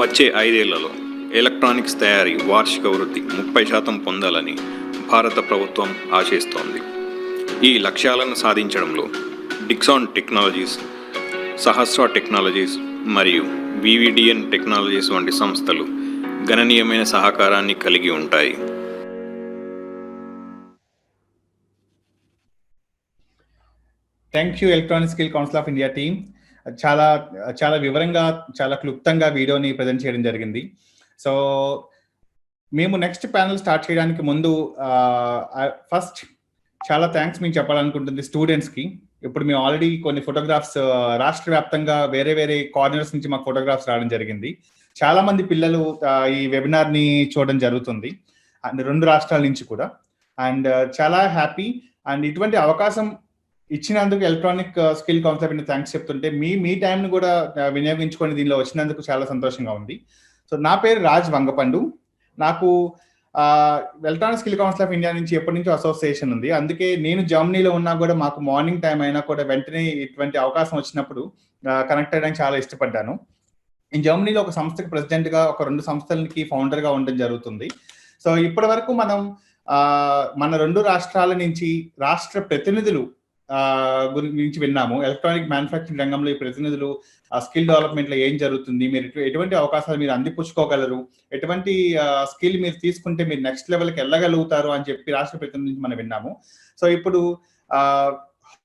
వచ్చే 5 ఏళ్లలో ఎలక్ట్రానిక్స్ తయారీ వార్షిక వృద్ధి 30% పొందాలని భారత ప్రభుత్వం ఆశిస్తోంది. ఈ లక్ష్యాలను సాధించడంలో డిక్సాన్ టెక్నాలజీస్, సహస్ర టెక్నాలజీస్ మరియు వివిడిఎన్ టెక్నాలజీస్ వంటి సంస్థలు గణనీయమైన సహకారాన్ని కలిగి ఉంటాయి. Thank you electronic skill council of India team. చాలా వివరంగా, చాలా క్లుప్తంగా వీడియోని ప్రజెంట్ చేయడం జరిగింది. సో మేము నెక్స్ట్ ప్యానల్ స్టార్ట్ చేయడానికి ముందు ఫస్ట్ చాలా థ్యాంక్స్ మేము చెప్పాలనుకుంటుంది స్టూడెంట్స్కి. ఇప్పుడు మేము ఆల్రెడీ కొన్ని ఫోటోగ్రాఫ్స్ రాష్ట్ర వ్యాప్తంగా వేరే కార్నర్స్ నుంచి మాకు ఫోటోగ్రాఫ్స్ రావడం జరిగింది. చాలా మంది పిల్లలు ఈ వెబినార్ని చూడడం జరుగుతుంది అండ్ 2 రాష్ట్రాల నుంచి కూడా. అండ్ చాలా హ్యాపీ. అండ్ ఇటువంటి అవకాశం ఇచ్చినందుకు electronic skill council of India thanks చెప్తుంటే మీ టైంను కూడా వినియోగించుకొని దీనిలో వచ్చినందుకు చాలా సంతోషంగా ఉంది. సో నా పేరు రాజ్ వంగపండు. నాకు electronic skill council of India నుంచి ఎప్పటి నుంచో అసోసియేషన్ ఉంది. అందుకే నేను జర్మనీలో ఉన్నా కూడా మాకు మార్నింగ్ టైం అయినా కూడా వెంటనే ఇటువంటి అవకాశం వచ్చినప్పుడు కనెక్ట్ అయ్యడానికి చాలా ఇష్టపడ్డాను. జర్మనీలో ఒక సంస్థకి ప్రెసిడెంట్గా, ఒక 2 సంస్థలకి ఫౌండర్గా ఉండడం జరుగుతుంది. సో ఇప్పటి వరకు మనం మన 2 రాష్ట్రాల నుంచి రాష్ట్ర ప్రతినిధులు గురించి విన్నాము. ఎలక్ట్రానిక్ మ్యానుఫ్యాక్చరింగ్ రంగంలో ఈ ప్రతినిధులు స్కిల్ డెవలప్మెంట్ లో ఏం జరుగుతుంది, మీరు ఎటువంటి అవకాశాలు మీరు అందిపుచ్చుకోగలరు, ఎటువంటి స్కిల్ మీరు తీసుకుంటే మీరు నెక్స్ట్ లెవెల్కి వెళ్ళగలుగుతారు అని చెప్పి రాష్ట్ర ప్రతినిధి నుంచి మనం విన్నాము. సో ఇప్పుడు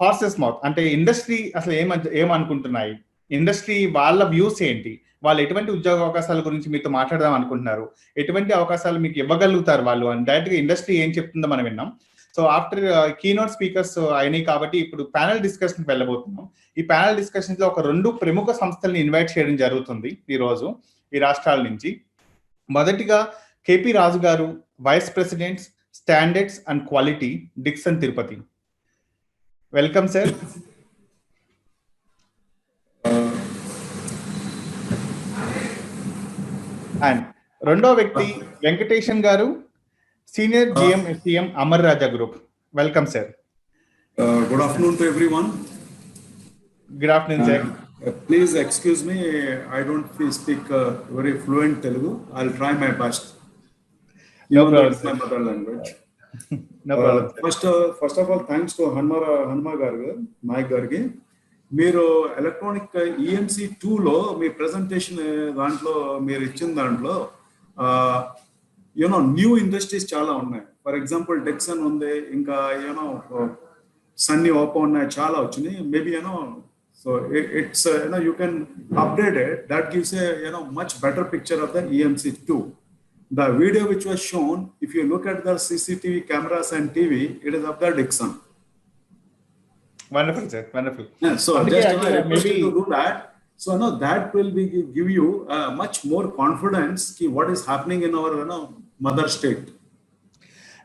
హార్సెస్ మౌత్ అంటే ఇండస్ట్రీ అసలు ఏమనుకుంటున్నాయి, ఇండస్ట్రీ వాళ్ళ వ్యూస్ ఏంటి, వాళ్ళు ఎటువంటి ఉద్యోగ అవకాశాల గురించి మీతో మాట్లాడదాం అనుకుంటున్నారు, ఎటువంటి అవకాశాలు మీకు ఇవ్వగలుగుతారు వాళ్ళు అని డైరెక్ట్ గా ఇండస్ట్రీ ఏం చెప్తుందో మనం విన్నాం. సో ఆఫ్టర్ కీనోట్ స్పీకర్స్ అయినాయి కాబట్టి ఇప్పుడు ప్యానల్ డిస్కషన్ వెళ్ళబోతున్నాం. ఈ ప్యానల్ డిస్కషన్స్ లో ఒక 2 ప్రముఖ సంస్థల్ని ఇన్వైట్ చేయడం జరుగుతుంది ఈ రోజు ఈ రాష్ట్రాల నుంచి. మొదటిగా కేపీ రాజు గారు, vice president standards and quality, Dixon Tirupati. Welcome sir. And రెండో వ్యక్తి వెంకటేశన్ గారు, senior GM SCM Amar Raja group. Welcome sir. Good afternoon to everyone. Good afternoon sir. Please excuse me, I don't speak very fluent Telugu. I'll try my best. No problem, It's my mother language. No problem. First of all, thanks to Hanma Garga, Mike Gargi. మీరు electronic EMC 2లో మీ presentation దాంట్లో మీరు ఇచ్చిన దాంట్లో new industries చాలా ఉన్నాయి. For example Dixon ఉంది, ఇంకా సన్నీ ఓపో ఉన్నాయి, చాలా వచ్చినాయి. Maybe so it's you can update it. That gives a much better picture of the EMC 2. The video which was shown, if you look at the CCTV cameras and TV, it is of the Dixon. Wonderful sir, wonderful. Yeah, so just maybe to do that. So that will give you much more confidence what is happening in our mother state.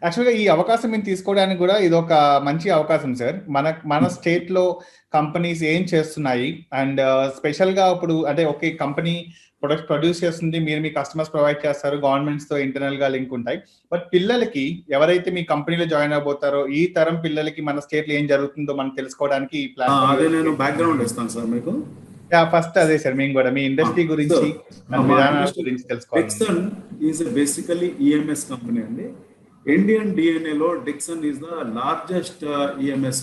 యాక్చువల్గా ఈ అవకాశం మేము తీసుకోవడానికి కూడా ఇది ఒక మంచి అవకాశం సార్. మన స్టేట్ లో కంపెనీస్ ఏం చేస్తున్నాయి, అండ్ స్పెషల్ గా ఇప్పుడు అంటే ఒకే కంపెనీ ప్రొడక్ట్ ప్రొడ్యూస్ చేస్తుంది, మీరు మీ కస్టమర్స్ ప్రొవైడ్ చేస్తారు, గవర్నమెంట్స్ తో ఇంటర్నల్ గా లింక్ ఉంటాయి. బట్ పిల్లలకి ఎవరైతే మీ కంపెనీలో జాయిన్ అవబోతారో ఈ తరం పిల్లలకి మన స్టేట్ లో ఏం జరుగుతుందో మనం తెలుసుకోవడానికి ఈ ప్లాట్ఫామ్. నేను బ్యాక్గ్రౌండ్ ఇస్తాను సార్ మీకు. ఫస్ట్ అదే సార్, మేము కూడా మీ ఇండస్ట్రీ గురించి విధానాల గురించి తెలుసుకోవాలి. Dixon is basically EMS company అండి. Indian DNA లో Dixon is the largest EMS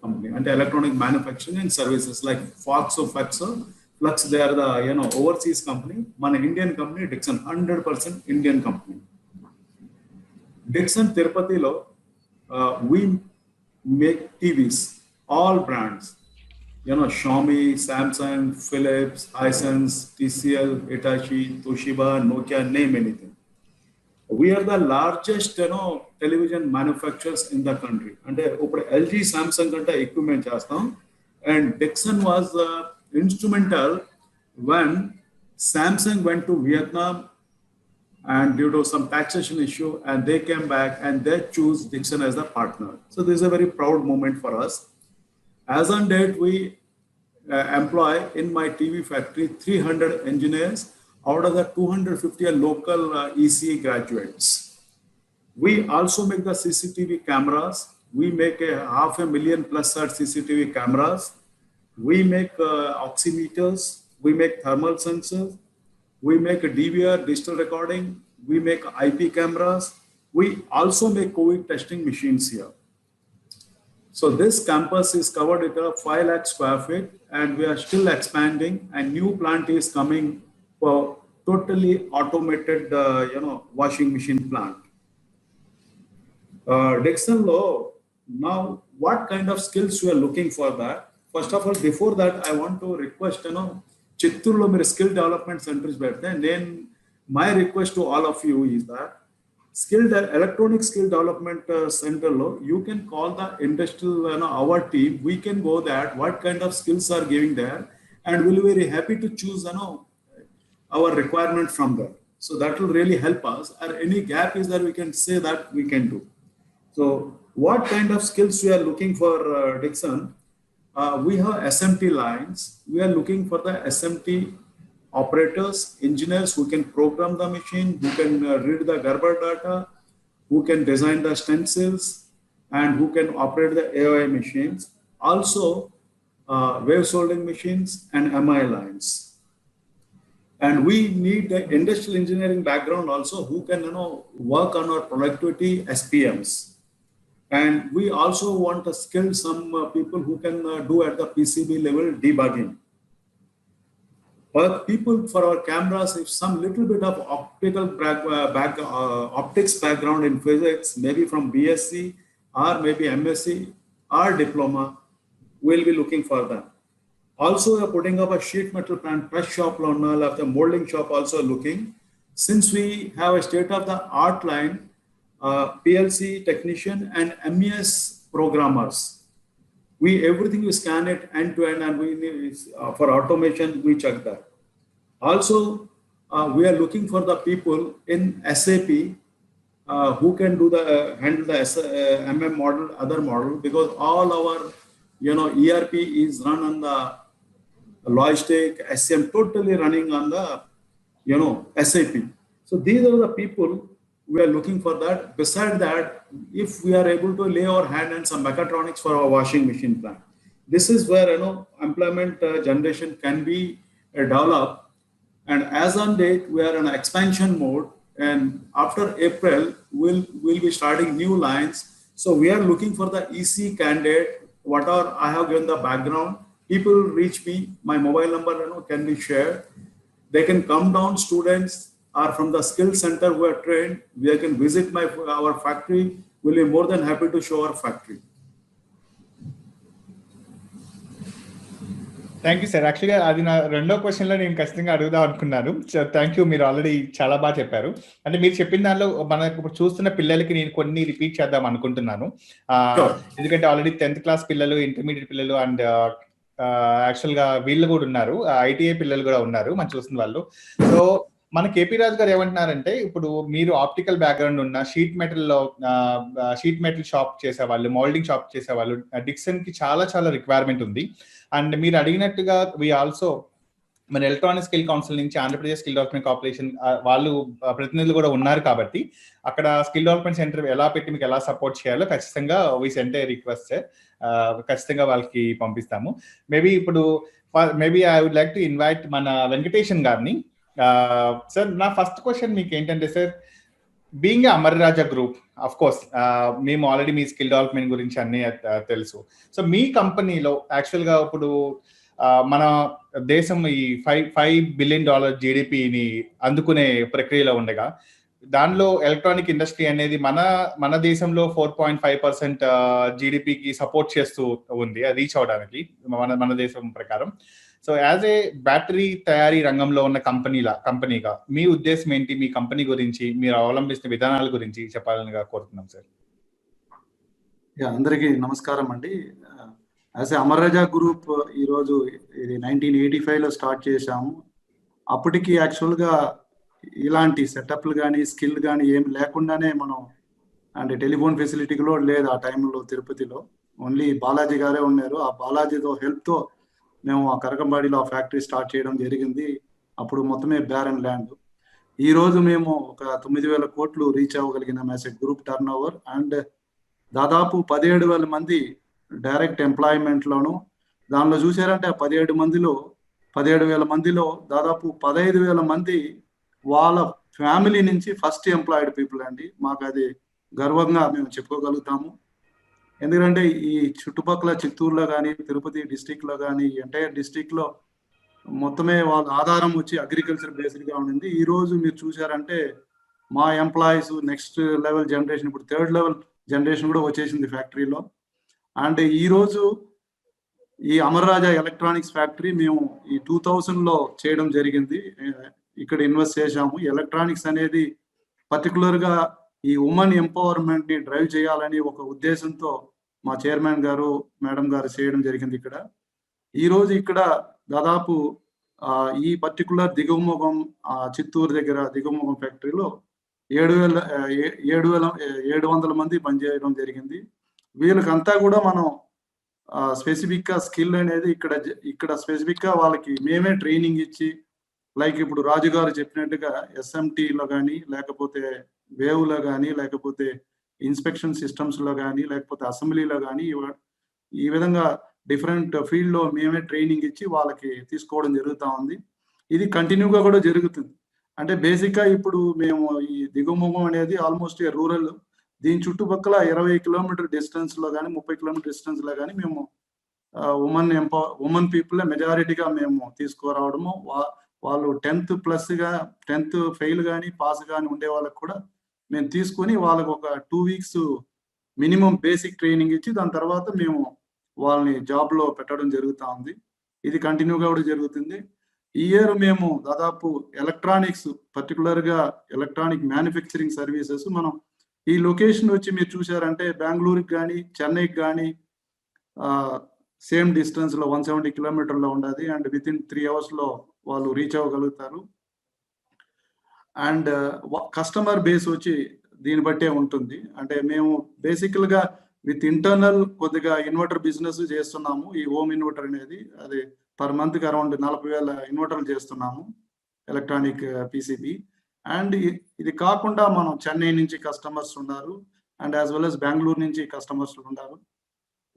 company, and electronic manufacturing and services like Fox, Flux, they are the overseas company. Mana Indian company Dixon 100% Indian company. Dixon Tirupati lo we make TVs, all brands. Xiaomi, Samsung, Philips, Hisense, TCL, Hitachi, Toshiba, Nokia, name anything. We are the largest television manufacturers in the country. And LG, Samsung kanta equipment chestam. And Dixon was instrumental when Samsung went to Vietnam and due to some taxation issue, and they came back and they choose Dixon as the partner. So this is a very proud moment for us. As on date, we employ in my TV factory 300 engineers. Out of the 250 are local ECE graduates. We also make the CCTV cameras. We make 500,000 plus CCTV cameras. We make oximeters. We make thermal sensors. We make a DVR, digital recording. We make IP cameras. We also make COVID testing machines here. So this campus is covered with 5 lakh square feet, and we are still expanding, and new plant is coming for totally automated, washing machine plant. Dixon Law, now what kind of skills you are looking for that? First of all, before that, I want to request, Chittoor lo mere skill development centers bette. And then my request to all of you is that electronic skill development center lo, you can call the industrial, our team. We can go there, what kind of skills are giving there, and we'll be very happy to choose, our requirement from there. So that will really help us. Or any gap is there, we can say that we can do. So what kind of skills we are looking for Dixon? We have SMT lines. We are looking for the SMT operators, engineers who can program the machine, who can read the Gerber data, who can design the stencils, and who can operate the AOI machines. Also, wave soldering machines and MI lines. And we need the industrial engineering background also, who can work on our productivity SPMs. And we also want to skill some people who can do at the PCB level debugging. But people for our cameras, if some little bit of optics background in physics, maybe from BSc or maybe MSc or diploma, we'll be looking for them. Also, we are putting up a sheet metal plant, press shop, the molding shop also looking. Since we have a state-of-the-art line, PLC technician and MES programmers, everything we scan it end to end, and we need, for automation we check that. Also, we are looking for the people in SAP who can do handle the MM model, other model, because all our ERP is run on the Logistic, SCM, totally running on the SAP. So these are the people we are looking for that. Beside that, if we are able to lay our hand on some mechatronics for our washing machine plant, this is where employment generation can be developed. And as on date, we are in an expansion mode. And after April, we'll be starting new lines. So we are looking for the EC candidate. Whatever I have given the background, people reach me. My mobile number can be shared. They can come down. Students are from the skill center who are trained. They can visit our factory. We'll be more than happy to show our factory. Thank you sir. యాక్చువల్గా అది నా రెండో క్వశ్చన్లో నేను ఖచ్చితంగా అడుగుదాం అనుకున్నాను. So thank you, మీరు ఆల్రెడీ చాలా బాగా చెప్పారు. అంటే మీరు చెప్పిన దానిలో మనకు ఇప్పుడు చూస్తున్న పిల్లలకి నేను కొన్ని రిపీట్ చేద్దాం అనుకుంటున్నాను. ఎందుకంటే ఆల్రెడీ 10th క్లాస్ పిల్లలు, ఇంటర్మీడియట్ పిల్లలు అండ్ యాక్చువల్గా వీళ్ళు కూడా ఉన్నారు, ITI పిల్లలు కూడా ఉన్నారు మనం చూస్తున్న వాళ్ళు. సో మన కేపీ రాజు గారు ఏమంటున్నారంటే, ఇప్పుడు మీరు ఆప్టికల్ బ్యాక్గ్రౌండ్ ఉన్న షీట్ మెటల్ షాప్ చేసేవాళ్ళు, మోల్డింగ్ షాప్ చేసేవాళ్ళు, డిక్సన్ కి చాలా చాలా రిక్వైర్మెంట్ ఉంది. అండ్ మీరు అడిగినట్టుగా మన ఎలక్ట్రానిక్ స్కిల్ కౌన్సిల్ నుంచి ఆంధ్రప్రదేశ్ స్కిల్ డెవలప్మెంట్ కార్పొరేషన్ వాళ్ళు ప్రతినిధులు కూడా ఉన్నారు కాబట్టి అక్కడ స్కిల్ డెవలప్మెంట్ సెంటర్ ఎలా పెట్టి మీకు ఎలా సపోర్ట్ చేయాలో ఖచ్చితంగా వి సెంట్ ఏ రిక్వెస్ట్, ఖచ్చితంగా వాళ్ళకి పంపిస్తాము. Maybe I would like to invite మన వెంకటేషన్ గారిని. సార్, నా ఫస్ట్ క్వశ్చన్ మీకు ఏంటంటే, sir being Amara Raja group, of course మేము ఆల్రెడీ మీ స్కిల్ డెవలప్మెంట్ గురించి అన్ని తెలుసు. సో మీ కంపెనీలో యాక్చువల్గా ఇప్పుడు మన దేశం ఈ $5 బిలియన్ జీడిపిని అందుకునే ప్రక్రియలో ఉండగా, దానిలో ఎలక్ట్రానిక్ ఇండస్ట్రీ అనేది మన దేశంలో 4.5% జీడిపికి సపోర్ట్ చేస్తూ ఉంది రీచ్ అవడానికి మన దేశం ప్రకారం. సో యాజ్ ఏ బ్యాటరీ తయారీ రంగంలో ఉన్న కంపెనీగా మీ ఉద్దేశం ఏంటి, మీ కంపెనీ గురించి మీరు అవలంబిస్తున్న విధానాల గురించి చెప్పాలని కోరుతున్నాం సార్. అందరికీ నమస్కారం అండి. యాజ్ ఏ అమరరాజా గ్రూప్ ఈరోజు ఇది 1985లో స్టార్ట్ చేశాము. అప్పటికి యాక్చువల్గా ఇలాంటి సెటప్లు కానీ స్కిల్ కానీ ఏమి లేకుండానే మనం, అంటే టెలిఫోన్ ఫెసిలిటీ కూడా లేదు ఆ టైంలో తిరుపతిలో. ఓన్లీ బాలాజీ గారే ఉన్నారు. ఆ బాలాజీతో హెల్ప్తో మేము ఆ కరకంబాడిలో ఆ ఫ్యాక్టరీ స్టార్ట్ చేయడం జరిగింది. అప్పుడు మొత్తమే బ్యారన్ ల్యాండ్. ఈరోజు మేము ఒక 9,000 కోట్లు రీచ్ అవ్వగలిగినాం as a group turnover. And దాదాపు 17,000 మంది డైరెక్ట్ ఎంప్లాయ్మెంట్లోను. దానిలో చూసారంటే ఆ 17,000 మందిలో దాదాపు 15,000 మంది వాళ్ళ ఫ్యామిలీ నుంచి ఫస్ట్ ఎంప్లాయిడ్ పీపుల్ అండి. మాకు అది గర్వంగా మేము చెప్పుకోగలుగుతాము. ఎందుకంటే ఈ చుట్టుపక్కల చిత్తూరులో కానీ, తిరుపతి డిస్టిక్లో కానీ, ఎంటైర్ డిస్టిక్లో మొత్తమే వాళ్ళ ఆధారం వచ్చి అగ్రికల్చర్ బేస్డ్గా ఉండింది. ఈరోజు మీరు చూసారంటే మా ఎంప్లాయీస్ నెక్స్ట్ లెవెల్ జనరేషన్, ఇప్పుడు 3rd లెవెల్ జనరేషన్ కూడా వచ్చేసింది ఫ్యాక్టరీలో. అండ్ ఈరోజు ఈ అమరరాజా ఎలక్ట్రానిక్స్ ఫ్యాక్టరీ మేము ఈ 2000లో చేయడం జరిగింది. ఇక్కడ ఇన్వెస్ట్ చేశాము. ఎలక్ట్రానిక్స్ అనేది పర్టికులర్గా ఈ ఉమెన్ ఎంపవర్మెంట్ ని డ్రైవ్ చేయాలని ఒక ఉద్దేశంతో మా చైర్మన్ గారు, మేడం గారు చేయడం జరిగింది. ఈరోజు ఇక్కడ దాదాపు ఈ పర్టికులర్ దిగువముఖం చిత్తూరు దగ్గర దిగువముఖం ఫ్యాక్టరీలో 7,700 మంది పనిచేయడం జరిగింది. వీళ్ళకంతా కూడా మనం స్పెసిఫిక్ గా స్కిల్ అనేది ఇక్కడ స్పెసిఫిక్ గా వాళ్ళకి మేమే ట్రైనింగ్ ఇచ్చి, లైక్ ఇప్పుడు రాజు గారు చెప్పినట్టుగా SMTలో కానీ, లేకపోతే వేవ్లో కానీ, లేకపోతే ఇన్స్పెక్షన్ సిస్టమ్స్ లో కానీ, లేకపోతే అసెంబ్లీలో కానీ, ఈ విధంగా డిఫరెంట్ ఫీల్డ్ లో మేమే ట్రైనింగ్ ఇచ్చి వాళ్ళకి తీసుకోవడం జరుగుతూ ఉంది. ఇది కంటిన్యూగా కూడా జరుగుతుంది. అంటే బేసిక్ గా ఇప్పుడు మేము ఈ దిగువముఖం అనేది ఆల్మోస్ట్ రూరల్, దీని చుట్టుపక్కల 20 కిలోమీటర్ డిస్టెన్స్ లో కానీ, 30 కిలోమీటర్ డిస్టెన్స్ లో కానీ మేము ఉమెన్ పీపుల్ మెజారిటీగా మేము తీసుకురావడము. వాళ్ళు 10th ఫెయిల్ కానీ పాస్ కానీ ఉండే వాళ్ళకి కూడా మేము తీసుకొని వాళ్ళకి ఒక 2 వీక్స్ మినిమం బేసిక్ ట్రైనింగ్ ఇచ్చి దాని తర్వాత మేము వాళ్ళని జాబ్ లో పెట్టడం జరుగుతూ ఉంది. ఇది కంటిన్యూగా కూడా జరుగుతుంది. ఈ ఇయర్ మేము దాదాపు ఎలక్ట్రానిక్స్, పర్టికులర్ గా ఎలక్ట్రానిక్ మ్యానుఫ్యాక్చరింగ్ సర్వీసెస్ మనం ఈ లొకేషన్ వచ్చి మీరు చూసారంటే బెంగళూరుకి కానీ, చెన్నైకి కానీ సేమ్ డిస్టెన్స్ లో 170 కిలోమీటర్లో ఉండదు. అండ్ విత్ ఇన్ 3 hours లో వాళ్ళు రీచ్ అవ్వగలుగుతారు. అండ్ కస్టమర్ బేస్ వచ్చి దీన్ని బట్టే ఉంటుంది. అంటే మేము బేసికల్ గా విత్ ఇంటర్నల్ కొద్దిగా ఇన్వర్టర్ బిజినెస్ చేస్తున్నాము. ఈ హోమ్ ఇన్వర్టర్ అనేది అది పర్ మంత్ కి అరౌండ్ 40,000 ఇన్వర్టర్లు చేస్తున్నాము. Electronic PCB. అండ్ ఇది కాకుండా మనం చెన్నై నుంచి కస్టమర్స్ ఉన్నారు, and as well as Bengaluru నుంచి కస్టమర్స్ ఉన్నారు.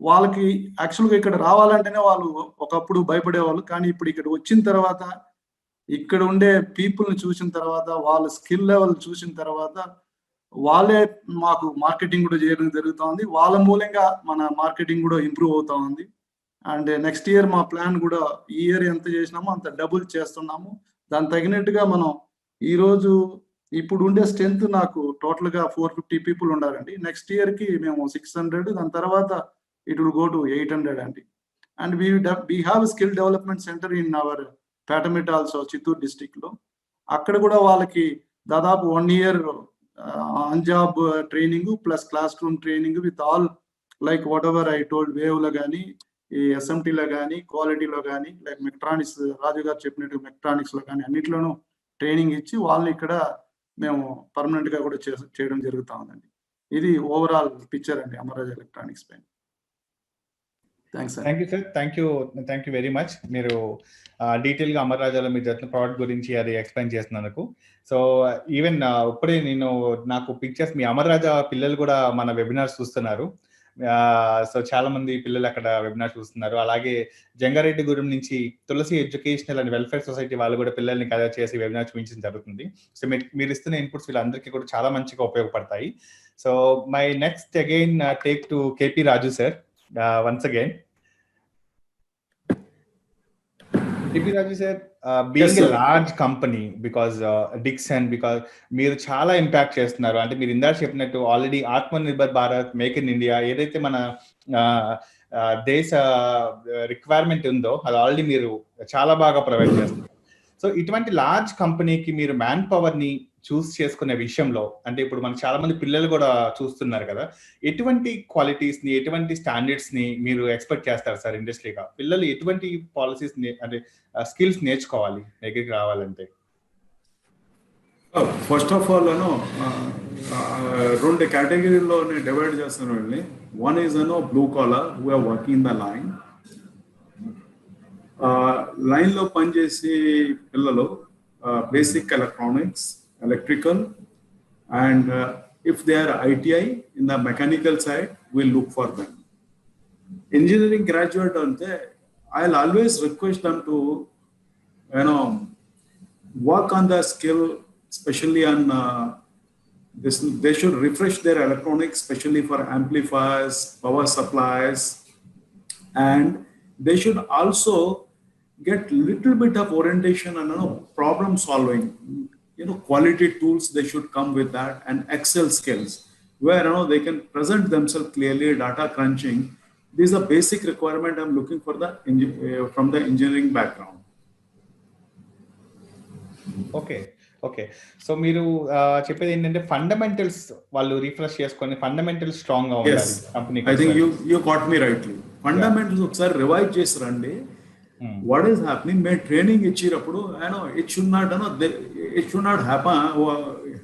వాళ్ళకి యాక్చువల్గా ఇక్కడ రావాలంటేనే వాళ్ళు ఒకప్పుడు భయపడేవాళ్ళు, కానీ ఇప్పుడు ఇక్కడ వచ్చిన తర్వాత ఇక్కడ ఉండే పీపుల్ని చూసిన తర్వాత వాళ్ళ స్కిల్ లెవెల్ చూసిన తర్వాత వాళ్ళే మాకు మార్కెటింగ్ కూడా చేయడం జరుగుతుంది. వాళ్ళ మూలంగా మన మార్కెటింగ్ కూడా ఇంప్రూవ్ అవుతా ఉంది. అండ్ నెక్స్ట్ ఇయర్ మా ప్లాన్ కూడా ఈ ఇయర్ ఎంత చేసినామో అంత డబుల్ చేస్తున్నాము. దానికి తగినట్టుగా మనం ఈరోజు ఇప్పుడు ఉండే స్ట్రెంత్ నాకు టోటల్గా 450 పీపుల్ ఉండాలండి. నెక్స్ట్ ఇయర్కి మేము 600, దాని తర్వాత ఇట్ విల్ గో టు 800 అండి. And we have skill development centre in our పేటమిట్ ఆల్సో, చిత్తూరు డిస్టిక్లో. అక్కడ కూడా వాళ్ళకి దాదాపు 1 year on job training plus classroom training with all like whatever I told, వేవ్లో కానీ, ఈ ఎస్ఎంటీలో కానీ, క్వాలిటీలో కానీ, లైక్ మెక్ట్రానిక్స్, రాజు గారు చెప్పినట్టు మెక్ట్రానిక్స్లో కానీ అన్నిట్లోనూ ట్రైనింగ్ ఇచ్చి వాళ్ళని ఇక్కడ మేము పర్మనెంట్గా కూడా చేయడం జరుగుతూ ఉందండి. ఇది ఓవరాల్ పిక్చర్ అండి అమర్రాజా ఎలక్ట్రానిక్స్ పైన. Thanks sir. Thank you sir, thank you very much. మీరు డీటెయిల్గా అమర్రాజాలో మీరు చేస్తున్న ప్రోడక్ట్ గురించి అది ఎక్స్ప్లెయిన్ చేస్తున్నందుకు. సో ఈవెన్ ఇప్పుడే నాకు పిక్చర్స్, మీ అమర్రాజా పిల్లలు కూడా మన వెబినార్స్ చూస్తున్నారు. సో చాలా మంది పిల్లలు అక్కడ వెబినార్ చూస్తున్నారు. అలాగే జంగారెడ్డిగూడెం నుంచి తులసి ఎడ్యుకేషనల్ అండ్ వెల్ఫేర్ సొసైటీ వాళ్ళు కూడా పిల్లల్ని కలెక్ట్ చేసి వెబినార్ చూపించడం జరుగుతుంది. సో మీరు ఇస్తున్న ఇన్పుట్స్ వీళ్ళందరికీ కూడా చాలా మంచిగా ఉపయోగపడతాయి. So my next again take to KP Raju sir once again. KP Raju sir, being a large company, because Dixon, because మీరు చాలా ఇంపాక్ట్ చేస్తున్నారు. అంటే మీరు ఇందాక చెప్పినట్టు already Atmanirbhar Bharat, make in India ఏదైతే మన దేశ రిక్వైర్మెంట్ ఉందో అది ఆల్రెడీ మీరు చాలా బాగా ప్రొవైడ్ చేస్తున్నారు. సో ఇటువంటి లార్జ్ కంపెనీకి మీరు మ్యాన్ పవర్ ని చూస్ చేసుకునే విషయంలో, అంటే ఇప్పుడు మనకు చాలా మంది పిల్లలు కూడా చూస్తున్నారు కదా, ఎటువంటి క్వాలిటీస్ ని, ఎటువంటి స్టాండర్డ్స్ ని మీరు ఎక్స్పెక్ట్ చేస్తారు సార్ ఇండస్ట్రీగా? పిల్లలు ఎటువంటి పాలసీస్ అంటే స్కిల్స్ నేర్చుకోవాలి దగ్గరికి రావాలంటే? ఫస్ట్ ఆఫ్ ఆల్ రెండు కేటగిరీలో నేను డివైడ్ చేస్తాను వెళ్ళి. One is blue collar who are working in the line. లైన్లో పనిచేసే పిల్లలు basic electronics, electrical, and if they are ITI in the mechanical side, we'll look for them. Engineering graduate ante, I'll always request them to work on the skill, especially on this. They should refresh their electronics, especially for amplifiers, power supplies, and they should also get little bit of orientation and problem solving. Quality tools, they should come with that, and Excel skills where they can present themselves clearly, data crunching. These are basic requirement I'm looking for from the engineering background. Okay so మీరు చెప్పేది ఏంటంటే fundamentals వాళ్ళు refresh చేసుకొని fundamentals strong గా ఉండాలి company. I think you got me rightly. Fundamentals ఒకసారి revise చేసి రండి. What is happening? May training ichirappudu, it should not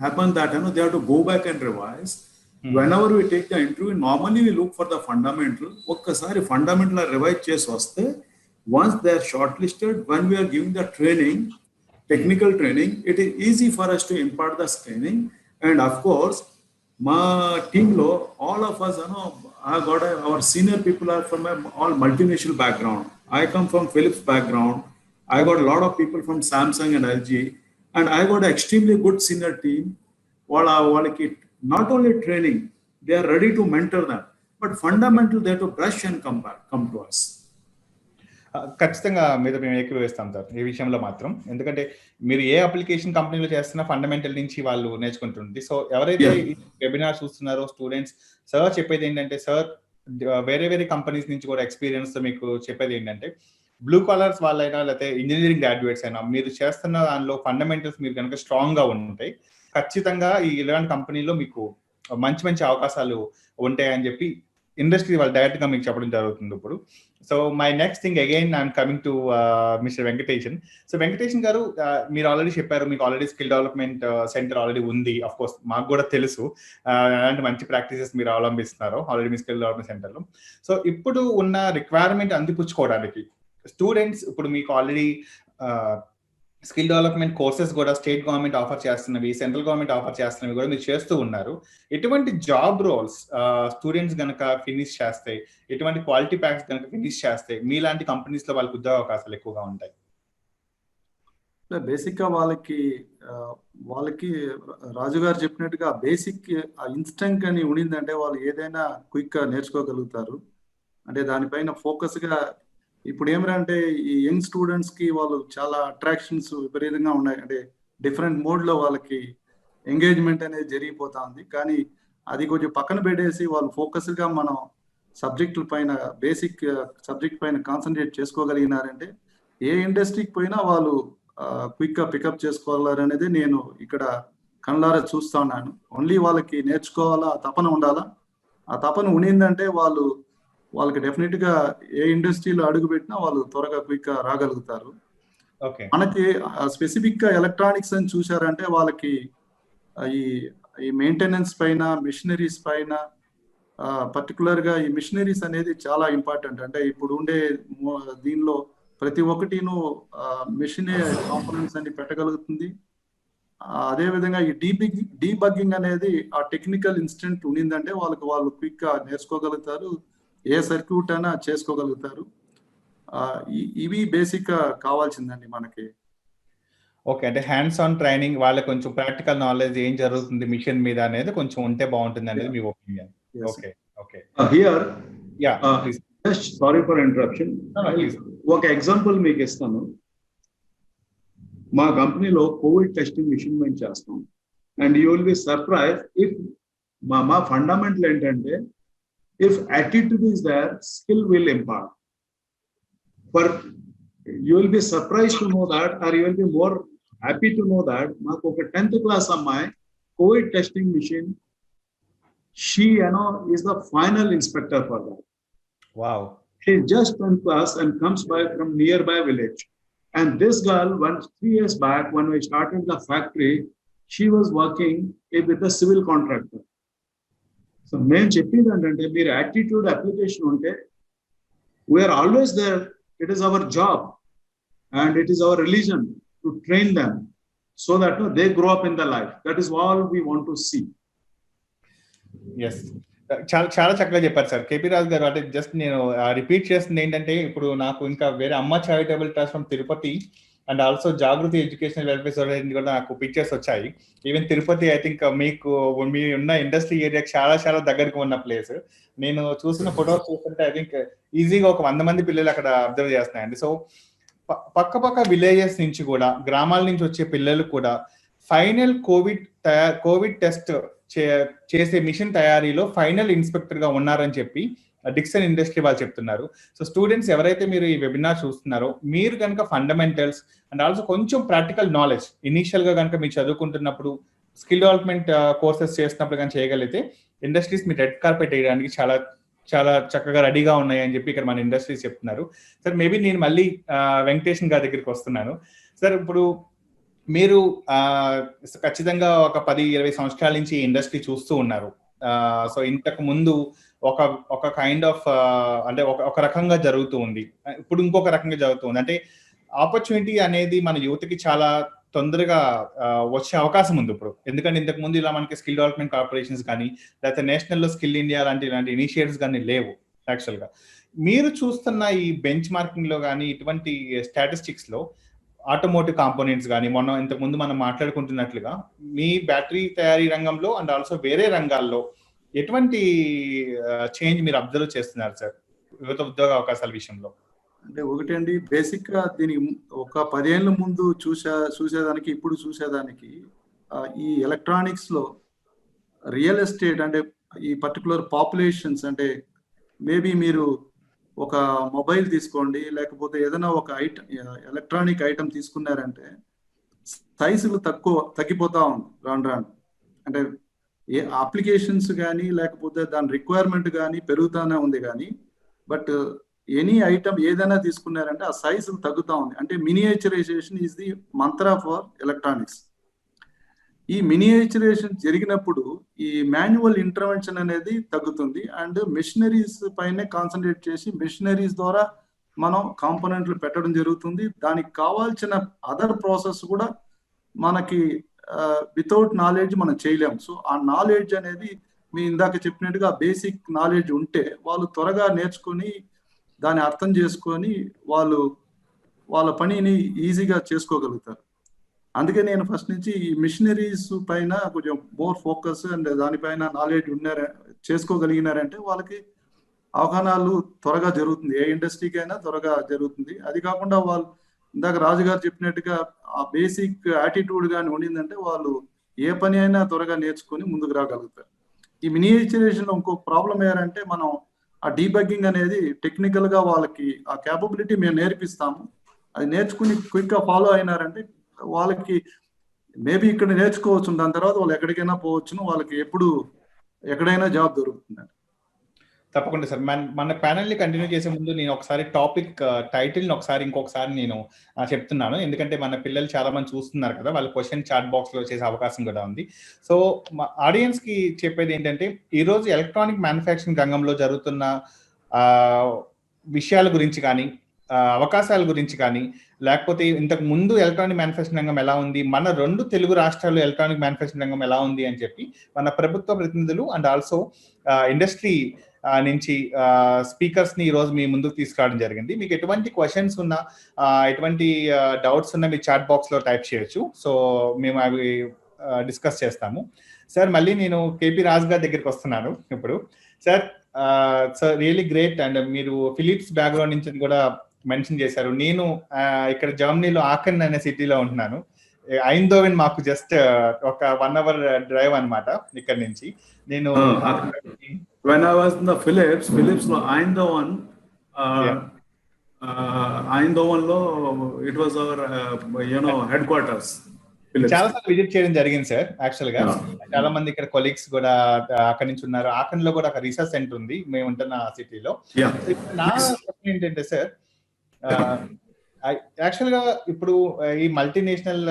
happen that they have to go back and revise. Whenever we take the interview, normally we look for the fundamental. Okkasari fundamental revise chesi vaste, once they are shortlisted, when we are giving the training, technical training, it is easy for us to impart the training. And of course, my team lo all of us, I got our senior people are from all multinational background. I come from Philips background. I got a lot of people from Samsung and LG, and I got an extremely good senior team. వాళ్ళకి not only training, they are ready to mentor them, but fundamental they have to brush and come to us. ఖచ్చితంగా మీద మేము ఏకీభవిస్తాం sir ఈ విషయంలో మాత్రం. ఎందుకంటే మీరు ఏ application కంపెనీలో చేస్తున్నా ఫండమెంటల్ నుంచి వాళ్ళు నేర్చుకుంటుంది. సో ఎవరైతే వెబినార్ చూస్తున్నారో స్టూడెంట్స్, సార్ చెప్పేది ఏంటంటే, సార్ వేరే కంపెనీస్ నుంచి కూడా ఎక్స్పీరియన్స్ మీకు చెప్పేది ఏంటంటే, బ్లూ కాలర్స్ వాళ్ళైనా లేకపోతే ఇంజనీరింగ్ గ్రాడ్యుయేట్స్ అయినా మీరు చేస్తున్న దానిలో ఫండమెంటల్స్ మీరు కనుక స్ట్రాంగ్ గా ఉంటాయి, ఖచ్చితంగా ఇలాంటి కంపెనీలో మీకు మంచి అవకాశాలు ఉంటాయని చెప్పి ఇండస్ట్రీ వాళ్ళు డైరెక్ట్ గా మీకు చెప్పడం జరుగుతుంది ఇప్పుడు. So my next thing again I'm coming to mister Venkatesan. So Venkatesan garu, మీరు ఆల్రెడీ చెప్పారు మీకు already skill development centre already ఉంది. అఫ్ కోర్స్ మాకు కూడా తెలుసు అలాంటి మంచి ప్రాక్టీసెస్ మీరు అవలంబిస్తున్నారు ఆల్రెడీ మీ స్కిల్ డెవలప్మెంట్ సెంటర్లో. సో ఇప్పుడు ఉన్న రిక్వైర్మెంట్ అందిపుచ్చుకోవడానికి స్టూడెంట్స్, ఇప్పుడు మీకు ఆల్రెడీ స్కిల్ డెవలప్మెంట్ కోర్సెస్ కూడా స్టేట్ గవర్నమెంట్ ఆఫర్ చేస్తున్నవి, సెంట్రల్ గవర్నమెంట్ ఆఫర్ చేస్తున్నవి కూడా మీరు చేస్తూ ఉన్నారు. ఎటువంటి జాబ్ రోల్స్ స్టూడెంట్స్ కనుక ఫినిష్ చేస్తే, ఎటువంటి క్వాలిటీ ప్యాక్స్ కనుక ఫినిష్ చేస్తే మీలాంటి కంపెనీస్ లో వాళ్ళకి ఉద్యోగ అవకాశాలు ఎక్కువగా ఉంటాయి? బేసిక్ గా వాళ్ళకి రాజు గారు చెప్పినట్టుగా బేసిక్ ఇన్స్టెంట్ అని ఉండిందంటే వాళ్ళు ఏదైనా క్విక్ గా నేర్చుకోగలుగుతారు. అంటే దానిపైన ఫోకస్ గా ఇప్పుడు ఏమిటంటే ఈ యంగ్ స్టూడెంట్స్ కి వాళ్ళు చాలా అట్రాక్షన్స్ విపరీతంగా ఉన్నాయి. అంటే డిఫరెంట్ మోడ్ లో వాళ్ళకి ఎంగేజ్మెంట్ అనేది జరిగిపోతా ఉంది. కానీ అది కొంచెం పక్కన పెట్టేసి వాళ్ళు ఫోకస్ గా మనం సబ్జెక్టుల పైన బేసిక్ సబ్జెక్ట్ పైన కాన్సన్ట్రేట్ చేసుకోగలిగినారంటే ఏ ఇండస్ట్రీకి పోయినా వాళ్ళు క్విక్ గా పికప్ చేసుకోవాలనేది నేను ఇక్కడ కళ్ళారా చూస్తా ఉన్నాను. ఓన్లీ వాళ్ళకి నేర్చుకోవాలా, తపన ఉండాలా. ఆ తపన ఉండిందంటే వాళ్ళకి డెఫినెట్ గా ఏ ఇండస్ట్రీలో అడుగు పెట్టినా వాళ్ళు త్వరగా క్విక్ గా రాగలుగుతారు. మనకి స్పెసిఫిక్ గా ఎలక్ట్రానిక్స్ అని చూసారంటే వాళ్ళకి ఈ మెయింటెనెన్స్ పైన, మిషనరీస్ పైన, పర్టికులర్ గా ఈ మిషనరీస్ అనేది చాలా ఇంపార్టెంట్. అంటే ఇప్పుడు ఉండే దీనిలో ప్రతి ఒక్కటిను మెషిన్ కాంపోనెంట్స్ అన్ని పెట్టగలుగుతుంది. అదే విధంగా ఈ డీబగ్గింగ్ అనేది ఆ టెక్నికల్ ఇన్స్టెంట్ ఉండిందంటే వాళ్ళు క్విక్ గా నేర్చుకోగలుగుతారు, ఏ సర్క్యూట్ అయినా చేసుకోగలుగుతారు. ఇవి బేసిక్ గా కావాల్సిందండి మనకి. ఓకే, అంటే హ్యాండ్స్ ఆన్ ట్రైనింగ్, వాళ్ళకి కొంచెం ప్రాక్టికల్ నాలెడ్జ్ ఏం జరుగుతుంది మిషన్ మీద అనేది కొంచెం ఉంటే బాగుంటుంది అనేది మీ opinion. Okay okay. Here ya just sorry for interruption. ఒక ఎగ్జాంపుల్ మీకు ఇస్తాను. మా కంపెనీలో కోవిడ్ టెస్టింగ్ మిషన్ మేము చేస్తాం. And you will be surprise if మా ఫండమెంటల్ ఏంటంటే if attitude is there, skill will impart. But you will be surprised to know that, or you will be more happy to know that maaku oka 10th class ammayi COVID testing machine, she is the final inspector for that. Wow. She is just 10th class and comes by from nearby village. And this girl, 3 years back when we started the factory, she was working with a civil contractor. సో మేము చెప్పింది ఏంటంటే మీరు attitude application ఉంటే we are always there. It is our job and it is our religion to train them so that they grow up in the life. That is all we want to see. Yes, చాలా చాలా చక్కగా చెప్పారు sir KP Raju గారు. అంటే just నేను repeat చేస్తుంది ఏంటంటే, ఇప్పుడు నాకు ఇంకా వేరే Amma charitable trust from Tirupati and also Jagruti educational welfare society కూడా నాకు పిక్చర్స్ వచ్చాయి. ఈవెన్ తిరుపతి ఐ థింక్ మీకు మీ ఉన్న ఇండస్ట్రీ ఏరియా చాలా చాలా దగ్గరకు ఉన్న ప్లేస్. నేను చూసిన ఫొటోస్ చూస్తుంటే ఐ థింక్ ఈజీగా ఒక 100 మంది పిల్లలు అక్కడ అబ్జర్వ్ చేస్తున్నాయండి. సో పక్క విలేజెస్ నుంచి కూడా, గ్రామాల నుంచి వచ్చే పిల్లలు కూడా ఫైనల్ కోవిడ్ టెస్ట్ చేసే మిషన్ తయారీలో ఫైనల్ ఇన్స్పెక్టర్ గా ఉన్నారని చెప్పి డిక్సన్ ఇండస్ట్రీ వాళ్ళు చెప్తున్నారు. సో స్టూడెంట్స్ ఎవరైతే మీరు ఈ వెబినార్ చూస్తున్నారో, మీరు కనుక ఫండమెంటల్స్ అండ్ ఆల్సో కొంచెం ప్రాక్టికల్ నాలెడ్జ్ ఇనీషియల్ గా కనుక మీరు చదువుకుంటున్నప్పుడు స్కిల్ డెవలప్మెంట్ కోర్సెస్ చేస్తున్నప్పుడు కానీ చేయగలిగితే ఇండస్ట్రీస్ మీరు రెడ్ కార్పెట్ వేయడానికి చాలా చాలా చక్కగా రెడీగా ఉన్నాయి అని చెప్పి ఇక్కడ మన ఇండస్ట్రీస్ చెప్తున్నారు. సార్ మేబీ నేను మళ్ళీ వెంకటేషన్ గారి దగ్గరికి వస్తున్నాను. సార్ ఇప్పుడు మీరు ఖచ్చితంగా ఒక 10-20 సంవత్సరాల నుంచి ఇండస్ట్రీ చూస్తూ ఉన్నారు. సో ఇంతకు ముందు ఒక కైండ్ ఆఫ్ అంటే ఒక రకంగా జరుగుతూ ఉంది, ఇప్పుడు ఇంకొక రకంగా జరుగుతుంది. అంటే ఆపర్చునిటీ అనేది మన యువతకి చాలా తొందరగా వచ్చే అవకాశం ఉంది ఇప్పుడు. ఎందుకంటే ఇంతకు ముందు ఇలా మనకి స్కిల్ డెవలప్మెంట్ కార్పొరేషన్స్ కానీ లేకపోతే నేషనల్లో స్కిల్ ఇండియా ఇలాంటి ఇనిషియేటివ్స్ కానీ లేవు యాక్చువల్ గా. మీరు చూస్తున్న ఈ బెంచ్ మార్కింగ్ లో కానీ ఇటువంటి స్టాటిస్టిక్స్ లో ఆటోమోటివ్ కాంపోనెంట్స్ కానీ ఇంతకు ముందు మనం మాట్లాడుకుంటున్నట్లుగా మీ బ్యాటరీ తయారీ రంగంలో అండ్ ఆల్సో వేరే రంగాల్లో ఎటువంటి చేంజ్ మీరు అబ్జర్వ్ చేస్తున్నారు సార్ యువత ఉద్యోగ అవకాశాల విషయంలో? అంటే ఒకటండి, బేసిక్ గా దీనికి ఒక 10 ఏళ్ళ ముందు చూసేదానికి ఇప్పుడు చూసేదానికి ఈ ఎలక్ట్రానిక్స్ లో రియల్ ఎస్టేట్ అంటే ఈ పర్టికులర్ పాపులేషన్స్, అంటే మేబీ మీరు ఒక మొబైల్ తీసుకోండి, లేకపోతే ఏదైనా ఒక ఎలక్ట్రానిక్ ఐటమ్ తీసుకున్నారంటే సైజులు తగ్గిపోతా ఉంది రాను. అంటే ఏ అప్లికేషన్స్ కానీ లేకపోతే దాని రిక్వైర్మెంట్ కానీ పెరుగుతానే ఉంది కానీ, బట్ ఎనీ ఐటమ్ ఏదైనా తీసుకున్నారంటే ఆ సైజులు తగ్గుతా ఉంది. అంటే miniaturisation is the Mantra for electronics. ఈ మినియేచరైజేషన్ జరిగినప్పుడు ఈ మాన్యువల్ ఇంటర్వెన్షన్ అనేది తగ్గుతుంది అండ్ మిషనరీస్ పైనే కాన్సన్ట్రేట్ చేసి మిషనరీస్ ద్వారా మనం కాంపోనెంట్లు పెట్టడం జరుగుతుంది. దానికి కావాల్సిన అదర్ ప్రాసెస్ కూడా మనకి వితౌట్ నాలెడ్జ్ మనం చేయలేము. సో ఆ నాలెడ్జ్ అనేది మీ ఇందాక చెప్పినట్టుగా బేసిక్ నాలెడ్జ్ ఉంటే వాళ్ళు త్వరగా నేర్చుకొని దాన్ని అర్థం చేసుకొని వాళ్ళ పనిని ఈజీగా చేసుకోగలుగుతారు. అందుకే నేను ఫస్ట్ నుంచి ఈ మిషనరీస్ పైన కొంచెం మోర్ ఫోకస్ అండ్ దానిపైన నాలెడ్జ్ చేసుకోగలిగినారంటే వాళ్ళకి అవగాహనలు త్వరగా జరుగుతుంది. ఏ ఇండస్ట్రీకి అయినా త్వరగా జరుగుతుంది. అది కాకుండా వాళ్ళు ఇందాక రాజుగారు చెప్పినట్టుగా ఆ బేసిక్ యాటిట్యూడ్ కానీ ఉండిందంటే వాళ్ళు ఏ పని అయినా త్వరగా నేర్చుకొని ముందుకు రాగలుగుతారు. ఈ మినియేచరైజేషన్ లో ఇంకో ప్రాబ్లం ఏంటంటే మనం ఆ డీబగ్గింగ్ అనేది టెక్నికల్ గా వాళ్ళకి ఆ క్యాపబిలిటీ మేము నేర్పిస్తాము. అది నేర్చుకుని క్విక్ గా ఫాలో అయినారంటే వాళ్ళకి మేబీ ఇక్కడ నేర్చుకోవచ్చు, దాని తర్వాత వాళ్ళు ఎక్కడికైనా పోవచ్చును, వాళ్ళకి ఎప్పుడు ఎక్కడైనా జాబ్ దొరుకుతుంది. తప్పకుండా సార్. మన ప్యానల్ ని కంటిన్యూ చేసే ముందు నేను ఒకసారి టాపిక్ టైటిల్ ని ఇంకొకసారి నేను చెప్తున్నాను. ఎందుకంటే మన పిల్లలు చాలా మంది చూస్తున్నారు కదా, వాళ్ళ క్వశ్చన్ చాట్ బాక్స్ లో చేసే అవకాశం కూడా ఉంది. సో ఆడియన్స్ కి చెప్పేది ఏంటంటే, ఈ రోజు ఎలక్ట్రానిక్ మ్యానుఫ్యాక్చరింగ్ రంగంలో జరుగుతున్న విషయాల గురించి కానీ, అవకాశాల గురించి కానీ, లేకపోతే ఇంతకు ముందు ఎలక్ట్రానిక్ మ్యానుఫ్యాక్చరింగ్ రంగం ఎలా ఉంది, మన 2 తెలుగు రాష్ట్రాల్లో ఎలక్ట్రానిక్ మ్యానుఫ్యాక్చరింగ్ రంగం ఎలా ఉంది అని చెప్పి మన ప్రభుత్వ ప్రతినిధులు అండ్ ఆల్సో ఇండస్ట్రీ నుంచి స్పీకర్స్ ని ఈ రోజు మీ ముందుకు తీసుకురావడం జరిగింది. మీకు ఎటువంటి క్వశ్చన్స్ ఉన్నా, ఎటువంటి డౌట్స్ ఉన్నా మీ చాట్ బాక్స్ లో టైప్ చేయొచ్చు. సో మేము అవి డిస్కస్ చేస్తాము. సార్ మళ్ళీ నేను కేపీ రాజు గారి దగ్గరికి వస్తున్నాను ఇప్పుడు. Sir really great. అండ్ మీరు ఫిలిప్స్ బ్యాక్గ్రౌండ్ నుంచి కూడా మెన్షన్ చేశారు. నేను ఇక్కడ జర్మనీలో ఆకన్ అనే సిటీలో ఉంటున్నాను. ఐందోవెన్ మాకు జస్ట్ ఒక 1 hour డ్రైవ్ అన్నమాట ఇక్కడ నుంచి. నేను when I was in the Philips lo Eindhoven లో it was our headquarters. చాలా సార్లు విజిట్ చేయడం జరిగింది సార్. యాక్చువల్ గా చాలా మంది ఇక్కడ కొలీగ్స్ కూడా అక్కడి నుంచి ఉన్నారు. ఆకన్ లో కూడా ఒక రీసెర్చ్ సెంటర్ ఉంది మేము ఉంటున్న సిటీలో. నా క్వశ్చన్ ఏంటంటే సార్, యాక్చువల్ గా ఇప్పుడు ఈ మల్టీనేషనల్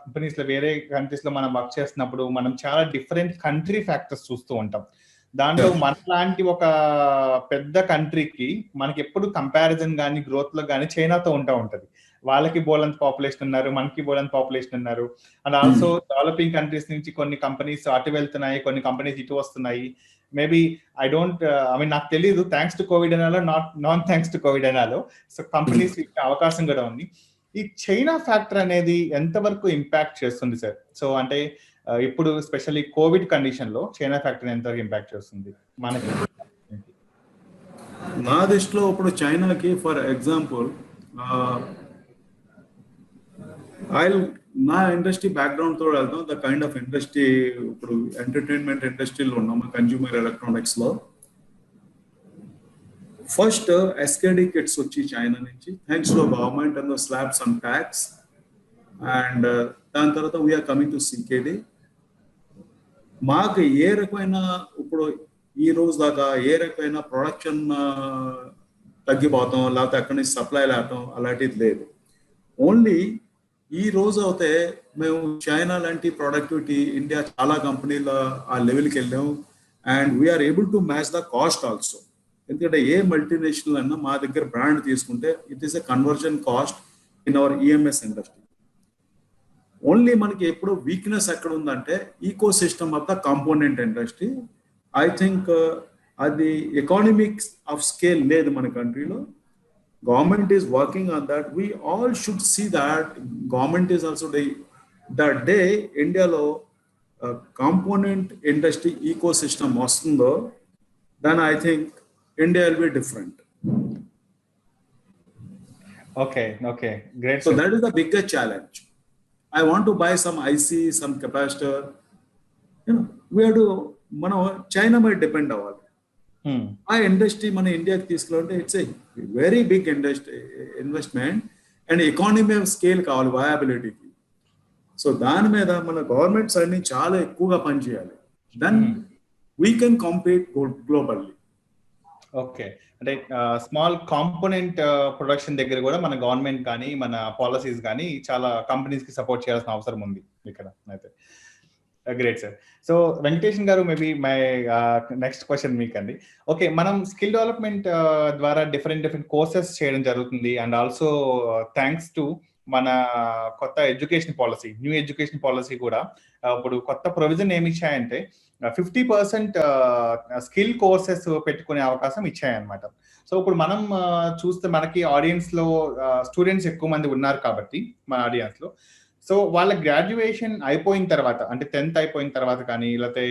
కంపెనీస్ లో వేరే కంట్రీస్ లో మనం వర్క్ చేస్తున్నప్పుడు మనం చాలా డిఫరెంట్ కంట్రీ ఫ్యాక్టర్స్ చూస్తూ ఉంటాం. దాంట్లో మన లాంటి ఒక పెద్ద కంట్రీకి మనకి ఎప్పుడు కంపారిజన్ కానీ గ్రోత్ లో కానీ చైనాతో ఉంటది. వాళ్ళకి బోలంత పాపులేషన్ ఉన్నారు, మనకి బోలంత పాపులేషన్ ఉన్నారు. అండ్ ఆల్సో డెవలపింగ్ కంట్రీస్ నుంచి కొన్ని కంపెనీస్ అటు వెళ్తున్నాయి, కొన్ని కంపెనీస్ ఇటు వస్తున్నాయి. మేబీ నాకు తెలియదు థ్యాంక్స్ టు కోవిడ్ అనాలో నాన్ థ్యాంక్స్ టు కోవిడ్ అనాలో. సో కంపెనీస్ అవకాశం కూడా ఉంది. ఈ చైనా ఫ్యాక్టర్ అనేది ఎంతవరకు ఇంపాక్ట్ చేస్తుంది సార్? సో అంటే ఇప్పుడు స్పెషల్లీ కోవిడ్ కండిషన్ లో చైనా ఫ్యాక్టర్ ఎంతవరకు ఇంపాక్ట్ చేస్తుంది మనకి? నా దృష్టిలో ఇప్పుడు చైనాకి ఫర్ ఎగ్జాంపుల్ నా ఇండస్ట్రీ బ్యాక్గ్రౌండ్ తో వెళ్తాం. ద కైండ్ ఆఫ్ ఇండస్ట్రీ ఇప్పుడు ఎంటర్టైన్మెంట్ ఇండస్ట్రీలో ఉన్నాం, కన్జ్యూమర్ ఎలక్ట్రానిక్స్ లో. ఫస్ట్ ఎస్కేడి కిట్స్ వచ్చి చైనా నుంచి, thanks to government and slab some tax. And దాని తర్వాత వీఆర్ కమింగ్ టు సికేడి. మాకు ఏ రకమైన ఇప్పుడు ఈ రోజు దాకా ఏ రకమైన ప్రొడక్షన్ తగ్గిపోతాం, లేకపోతే అక్కడి నుంచి సప్లై లేవటం అలాంటిది లేదు. ఓన్లీ ఈ రోజు అయితే మేము చైనా లాంటి ప్రొడక్టివిటీ ఇండియా చాలా కంపెనీల ఆ లెవెల్కి వెళ్ళాము. And we are able to match the cost also. ఎందుకంటే ఏ మల్టీనేషనల్ అన్నా మా దగ్గర బ్రాండ్ తీసుకుంటే it is a conversion cost in our EMS industry. Only మనకి ఎప్పుడు వీక్నెస్ ఎక్కడ ఉందంటే ecosystem of the component industry. I think అది ఎకానమిక్స్ ఆఫ్ స్కేల్ లేదు మన కంట్రీలో. Government is working on that. We all should see that government is also the day ఇండియాలో component industry eco system వస్తుందో then I think India will be different. Okay, great. So that is the biggest challenge. I want to buy some IC, some capacitor. We have to, మనం China మీద depend అవ్వాలి. ఆ industry మన ఇండియాకి తీసుకురావాలంటే it's a very big industry investment and economy of scale కావాలి వయబిలిటీకి. So దాని మీద మన గవర్నమెంట్స్ అన్ని చాలా ఎక్కువగా పనిచేయాలి. Then we can compete globally. Okay, అంటే స్మాల్ కాంపోనెంట్ ప్రొడక్షన్ దగ్గర కూడా మన గవర్నమెంట్ కానీ మన పాలసీస్ కానీ చాలా కంపెనీస్ కి సపోర్ట్ చేయాల్సిన అవసరం ఉంది ఇక్కడ అయితే. Great sir. సో వెంకటేషన్ గారు, మేబీ మై నెక్స్ట్ క్వశ్చన్ మీకండి. ఓకే, మనం స్కిల్ డెవలప్మెంట్ ద్వారా డిఫరెంట్ కోర్సెస్ చేయడం జరుగుతుంది. అండ్ ఆల్సో థ్యాంక్స్ టు మన కొత్త education policy, new education policy కూడా ఇప్పుడు కొత్త ప్రొవిజన్ ఏమి ఇచ్చాయంటే 50% స్కిల్ కోర్సెస్ పెట్టుకునే అవకాశం ఇచ్చాయన్నమాట. సో ఇప్పుడు మనం చూస్తే మనకి ఆడియన్స్ లో స్టూడెంట్స్ ఎక్కువ మంది ఉన్నారు కాబట్టి మన ఆడియన్స్ లో, సో వాళ్ళ గ్రాడ్యుయేషన్ అయిపోయిన తర్వాత, అంటే 10th అయిపోయిన తర్వాత కానీ, లేకపోతే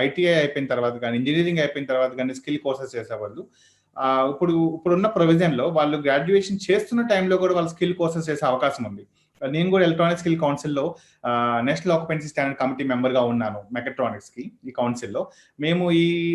ITI అయిపోయిన తర్వాత కానీ, ఇంజనీరింగ్ అయిపోయిన తర్వాత కానీ స్కిల్ కోర్సెస్ చేసేవాళ్ళు ఇప్పుడున్న ప్రొవిజన్ లో వాళ్ళు గ్రాడ్యుయేషన్ చేస్తున్న టైంలో కూడా వాళ్ళు స్కిల్ కోర్సెస్ చేసే అవకాశం ఉంది. నేను కూడా ఎలక్ట్రానిక్ స్కిల్ కౌన్సిల్లో national occupancy standard committee member గా ఉన్నాను మెకట్రానిక్స్ కి. ఈ కౌన్సిల్లో మేము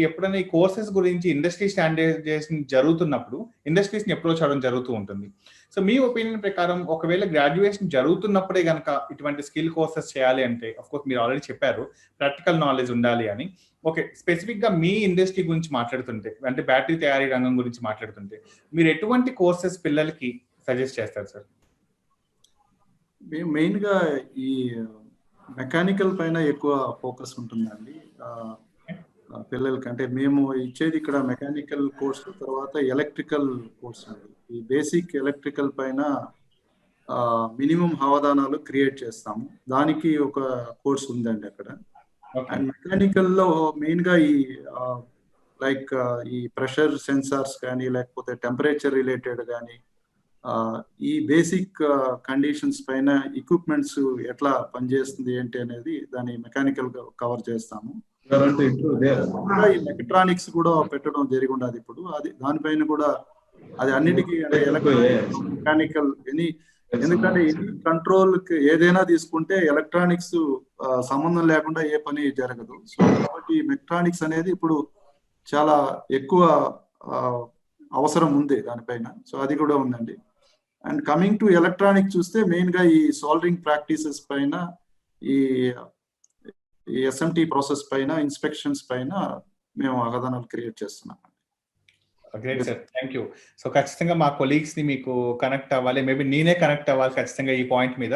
ఎప్పుడైనా ఈ కోర్సెస్ గురించి ఇండస్ట్రీ స్టాండర్డైజేషన్ జరుగుతున్నప్పుడు ఇండస్ట్రీస్ ని అప్రోచ్ అవడం జరుగుతూ ఉంటుంది. సో మీ ఒపీనియన్ ప్రకారం ఒకవేళ గ్రాడ్యుయేషన్ జరుగుతున్నప్పుడే కనుక ఇటువంటి స్కిల్ కోర్సెస్ చేయాలి అంటే, ఆఫ్ కోర్స్ మీరు ఆల్రెడీ చెప్పారు ప్రాక్టికల్ నాలెడ్జ్ ఉండాలి అని. ఓకే, స్పెసిఫిక్ గా మీ ఇండస్ట్రీ గురించి మాట్లాడుతుంటే, అంటే బ్యాటరీ తయారీ రంగం గురించి మాట్లాడుతుంటే మీరు ఎటువంటి కోర్సెస్ పిల్లలకి సజెస్ట్ చేస్తారు సార్? మేము మెయిన్గా ఈ మెకానికల్ పైన ఎక్కువ ఫోకస్ ఉంటుందండి పిల్లలకి. అంటే మేము ఇచ్చేది ఇక్కడ మెకానికల్ కోర్సు, తర్వాత ఎలక్ట్రికల్ కోర్సు అండి. ఈ బేసిక్ ఎలక్ట్రికల్ పైన మినిమం అవధానాలు క్రియేట్ చేస్తాము. దానికి ఒక కోర్స్ ఉందండి అక్కడ. అండ్ మెకానికల్లో మెయిన్గా ఈ లైక్ ఈ ప్రెషర్ సెన్సార్స్ కానీ, లేకపోతే టెంపరేచర్ రిలేటెడ్ కానీ, ఈ బేసిక్ కండిషన్స్ పైన ఎక్విప్మెంట్స్ ఎట్లా పనిచేస్తుంది ఏంటి అనేది దాని మెకానికల్ గా కవర్ చేస్తాము. ఈ మెకట్రానిక్స్ కూడా పెట్టడం జరిగి ఉండదు ఇప్పుడు. అది దానిపైన కూడా అది అన్నిటికీ అంటే ఎలక్ట్రానిక్స్, మెకానికల్ ఎందుకంటే కంట్రోల్ ఏదైనా తీసుకుంటే ఎలక్ట్రానిక్స్ సంబంధం లేకుండా ఏ పని జరగదు. సో కాబట్టి మెకట్రానిక్స్ అనేది ఇప్పుడు చాలా ఎక్కువ అవసరం ఉంది దానిపైన. సో అది కూడా ఉందండి. అండ్ కమింగ్ టు ఎలక్ట్రానిక్ చూస్తే మెయిన్ గా ఈ సోల్డరింగ్ ప్రాక్టీసెస్ పైన, ఈ SMT ప్రాసెస్ పైన, ఇన్స్పెక్షన్స్ పైన మేము అవగాహనలు క్రియేట్ చేస్తున్నాం. Great sir, thank you. So ఖచ్చితంగా మా కొలీగ్స్ ని మీకు కనెక్ట్ అవ్వాలి, మేబీ నేనే కనెక్ట్ అవ్వాలి ఖచ్చితంగా ఈ పాయింట్ మీద.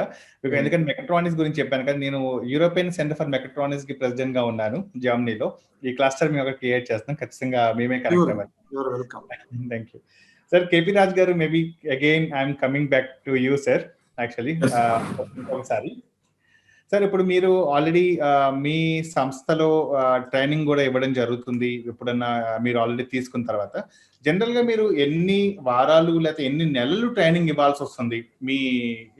ఎందుకంటే మెకట్రానిక్స్ గురించి చెప్పాను కదా, నేను యూరోపియన్ సెంటర్ ఫర్ మెకట్రానిక్స్ కి ప్రెసిడెంట్ గా ఉన్నాను జర్మనీలో. ఈ క్లస్టర్ మేము క్రియేట్ చేస్తాం, ఖచ్చితంగా మేమే కనెక్ట్ అవ్వాలి. Thank you sir. KP Raj garu, maybe again I'm coming back to you sir. Actually ఒకసారి సార్, ఇప్పుడు మీరు ఆల్రెడీ మీ సంస్థలో ట్రైనింగ్ కూడా ఇవ్వడం జరుగుతుంది. ఎప్పుడన్నా మీరు ఆల్రెడీ తీసుకున్న తర్వాత జనరల్ గా మీరు ఎన్ని వారాలు లేకపోతే ఎన్ని నెలలు ట్రైనింగ్ ఇవ్వాల్సి వస్తుంది మీ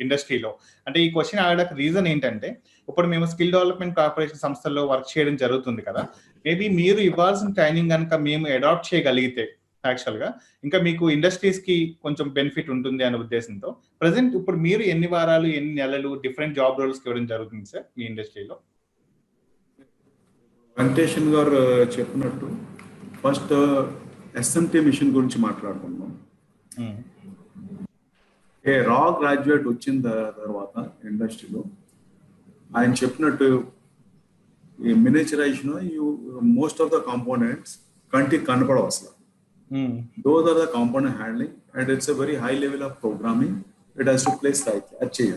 ఇండస్ట్రీలో? అంటే ఈ క్వశ్చన్ అడగడానికి రీజన్ ఏంటంటే, ఇప్పుడు మేము స్కిల్ డెవలప్మెంట్ కార్పొరేషన్ సంస్థల్లో వర్క్ చేయడం జరుగుతుంది కదా, మేబీ మీరు ఇవ్వాల్సిన ట్రైనింగ్ కనుక మేము అడాప్ట్ చేయగలిగితే యాక్చువల్ గా ఇంకా మీకు ఇండస్ట్రీస్ కి కొంచెం బెనిఫిట్ ఉంటుంది అనే ఉద్దేశంతో ప్రెసెంట్ ఇప్పుడు మీరు ఎన్ని వారాలు ఎన్ని నెలలు డిఫరెంట్ జాబ్ రోల్స్ ఇవ్వడం జరుగుతుంది సార్ మీ ఇండస్ట్రీలో? వెంకటేషన్ గారు చెప్పినట్టు ఫస్ట్ SMT మిషన్ గురించి మాట్లాడుకుందాం. ఏ రా గ్రాడ్యుయేట్ వచ్చిన తర్వాత ఇండస్ట్రీలో ఆయన చెప్పినట్టు ఈ మినిచరైజేషన్ మోస్ట్ ఆఫ్ ద కాంపోనెంట్స్ కంటికి కనపడవు అసలు. Those are the component handling, and it's a very high level of programming. It has to place like achieve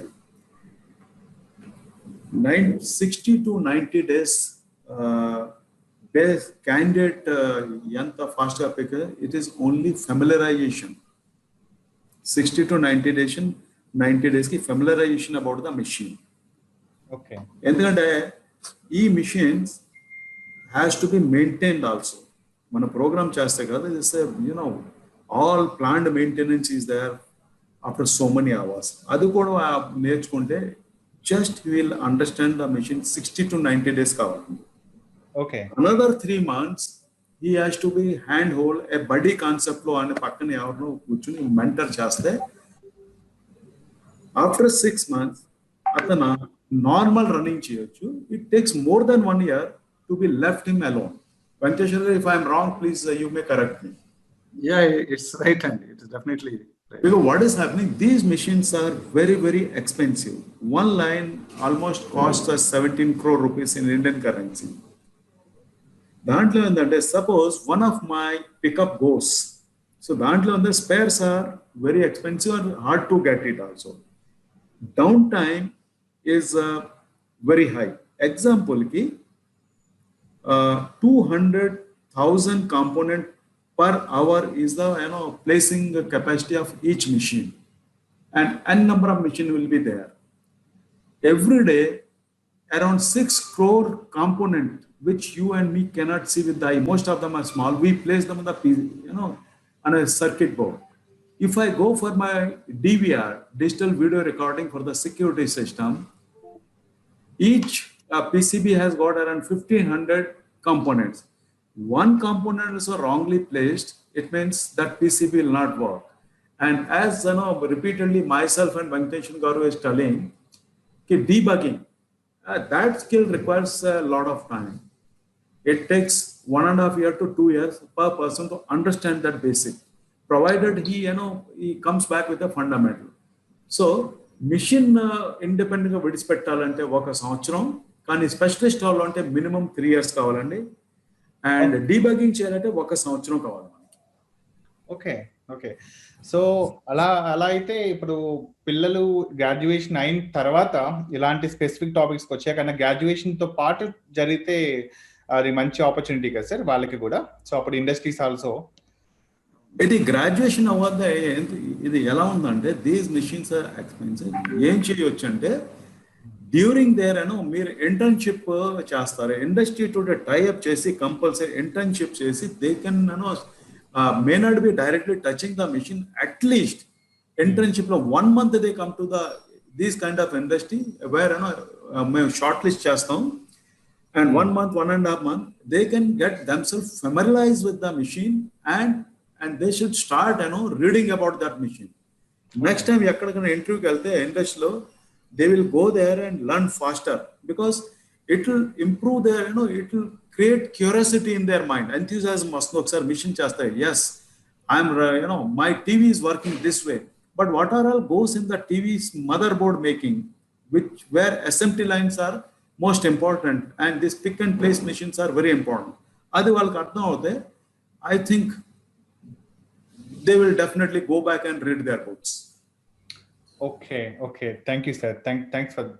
60 to 90 days base candidate yanta fast ga pick. It is only familiarization. 60 to 90 days ki familiarization about the machine. Okay. Endukante ee machines has to be maintained also. మన programme చేస్తే కదా, all plant maintenance is there after so many hours. అది కూడా నేర్చుకుంటే just will understand the machine 60 to 90 days కావాలి. Okay, another 3 months he has to be hand hold a buddy concept లో అని పక్కన ఎవరినో కూర్చుని మెంటర్ చేస్తే ఆఫ్టర్ 6 months అతను నార్మల్ రన్నింగ్ చేయొచ్చు. It takes more than 1 year to be left him alone. Venkateshwar, if I am wrong, please you may correct me. Yeah, it's right, and it is definitely right. Because what is happening? These machines are very, very expensive. One line almost costs us 17 crore rupees in Indian currency. Dantlo endante suppose one of my pickup goes, so dantlo the spares are very expensive and hard to get it also. Downtime is very high. Example ki 200,000 component per hour is the placing capacity of each machine, and n number of machine will be there. Every day, around 6 crore component which you and me cannot see with the eye. Most of them are small. We place them on the on a circuit board. If I go for my DVR, digital video recording for the security system, each PCB has got around 1500 components. One component is wrongly placed, it means that PCB will not work. And as repeatedly myself and Venkateshan Garu is telling, debugging, that skill requires a lot of time. It takes 1.5 years to 2 years per person to understand that basic, provided he comes back with a fundamental. So machine independent గా విడిచిపెట్టాలంటే 1 సంవత్సరం, కానీ specialist అవ్వాలంటే minimum 3 years కావాలండి, and debugging చేయాలంటే 1 సంవత్సరం కావాలి మనకి. Okay okay. So అలా అయితే ఇప్పుడు పిల్లలు గ్రాడ్యుయేషన్ అయిన తర్వాత ఇలాంటి స్పెసిఫిక్ టాపిక్స్ వచ్చాయి, కానీ గ్రాడ్యుయేషన్ తో పాటు జరిగితే అది మంచి ఆపర్చునిటీ కదా సార్ వాళ్ళకి కూడా. సో అప్పుడు ఇండస్ట్రీస్ ఆల్సో ఇది గ్రాడ్యుయేషన్ అవ్వద్దా, ఇది ఎలా ఉందంటే దీస్ మిషన్స్ ఆర్ ఎక్స్పెన్సివ్. ఏం చేయొచ్చు అంటే డ్యూరింగ్ దేర్ మీరు ఇంటర్న్షిప్ చేస్తారు, ఇండస్ట్రీ తో టైఅప్ చేసి కంపల్సరీ ఇంటర్న్షిప్ చేసి they can may not be directly touching the machine. At least internship lo 1 month they come to these kind of industry where మేము short list చేస్తాం, and 1 month 1.5 month they can get themselves familiarized with the machine, and they should start reading about that machine. Next time ఎక్కడికైనా ఇంటర్వ్యూకి వెళ్తే ఇండస్ట్రీలో they will go there and learn faster, because it will improve their it will create curiosity in their mind, enthusiasm వస్తుంది. ఒకసారి machine చేస్తాయి, yes I'm my TV is working this way, but what are all goes in the TV's motherboard making, where SMT lines are most important, and these pick and place machines are very important. అది వాళ్ళకి అర్థం అవుతే I think they will definitely go back and read their books. Okay okay, thank you sir, thanks for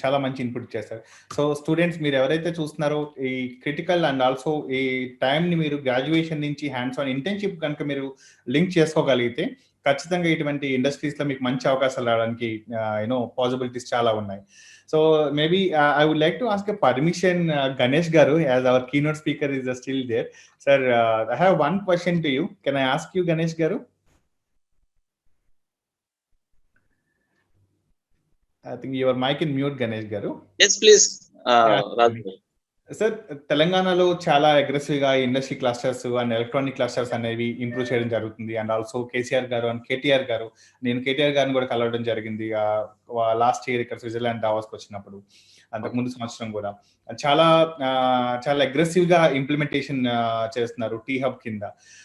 చాలా మంచి input చేశారు. So students మీరు ఎవరైతే చూస్తున్నారో ఈ క్రిటికల్ అండ్ ఆల్సో ఈ టైంని మీరు గ్రాడ్యుయేషన్ నుంచి హ్యాండ్స్ ఆన్ ఇంటర్న్షిప్ కనుక మీరు లింక్ చేసుకోగలిగితే ఖచ్చితంగా ఇటువంటి ఇండస్ట్రీస్లో మీకు మంచి అవకాశాలు రావడానికి పాసిబిలిటీస్ చాలా ఉన్నాయి. So maybe I would like to ask a permission Ganesh garu, as our keynote speaker is still there. Sir I have one question to you, can I ask you Ganesh garu? I think your mic in mute, Ganesh Garu. Yes, please. Sir తెలంగాణలో చాలా aggressive గా industry clusters and electronic clusters అనేవి improve చేయడం జరుగుతుంది. And also KCR గారు and KTR గారు, నేను కేటీఆర్ గారిని కూడా కలవడం జరిగింది లాస్ట్ ఇయర్ ఇక్కడ స్విట్జర్లాండ్ దావోస్కి వచ్చినప్పుడు, అంతకుముందు సంవత్సరం కూడా. చాలా చాలా అగ్రెసివ్ గా ఇంప్లిమెంటేషన్ చేస్తున్నారు టీ హబ్ కింద.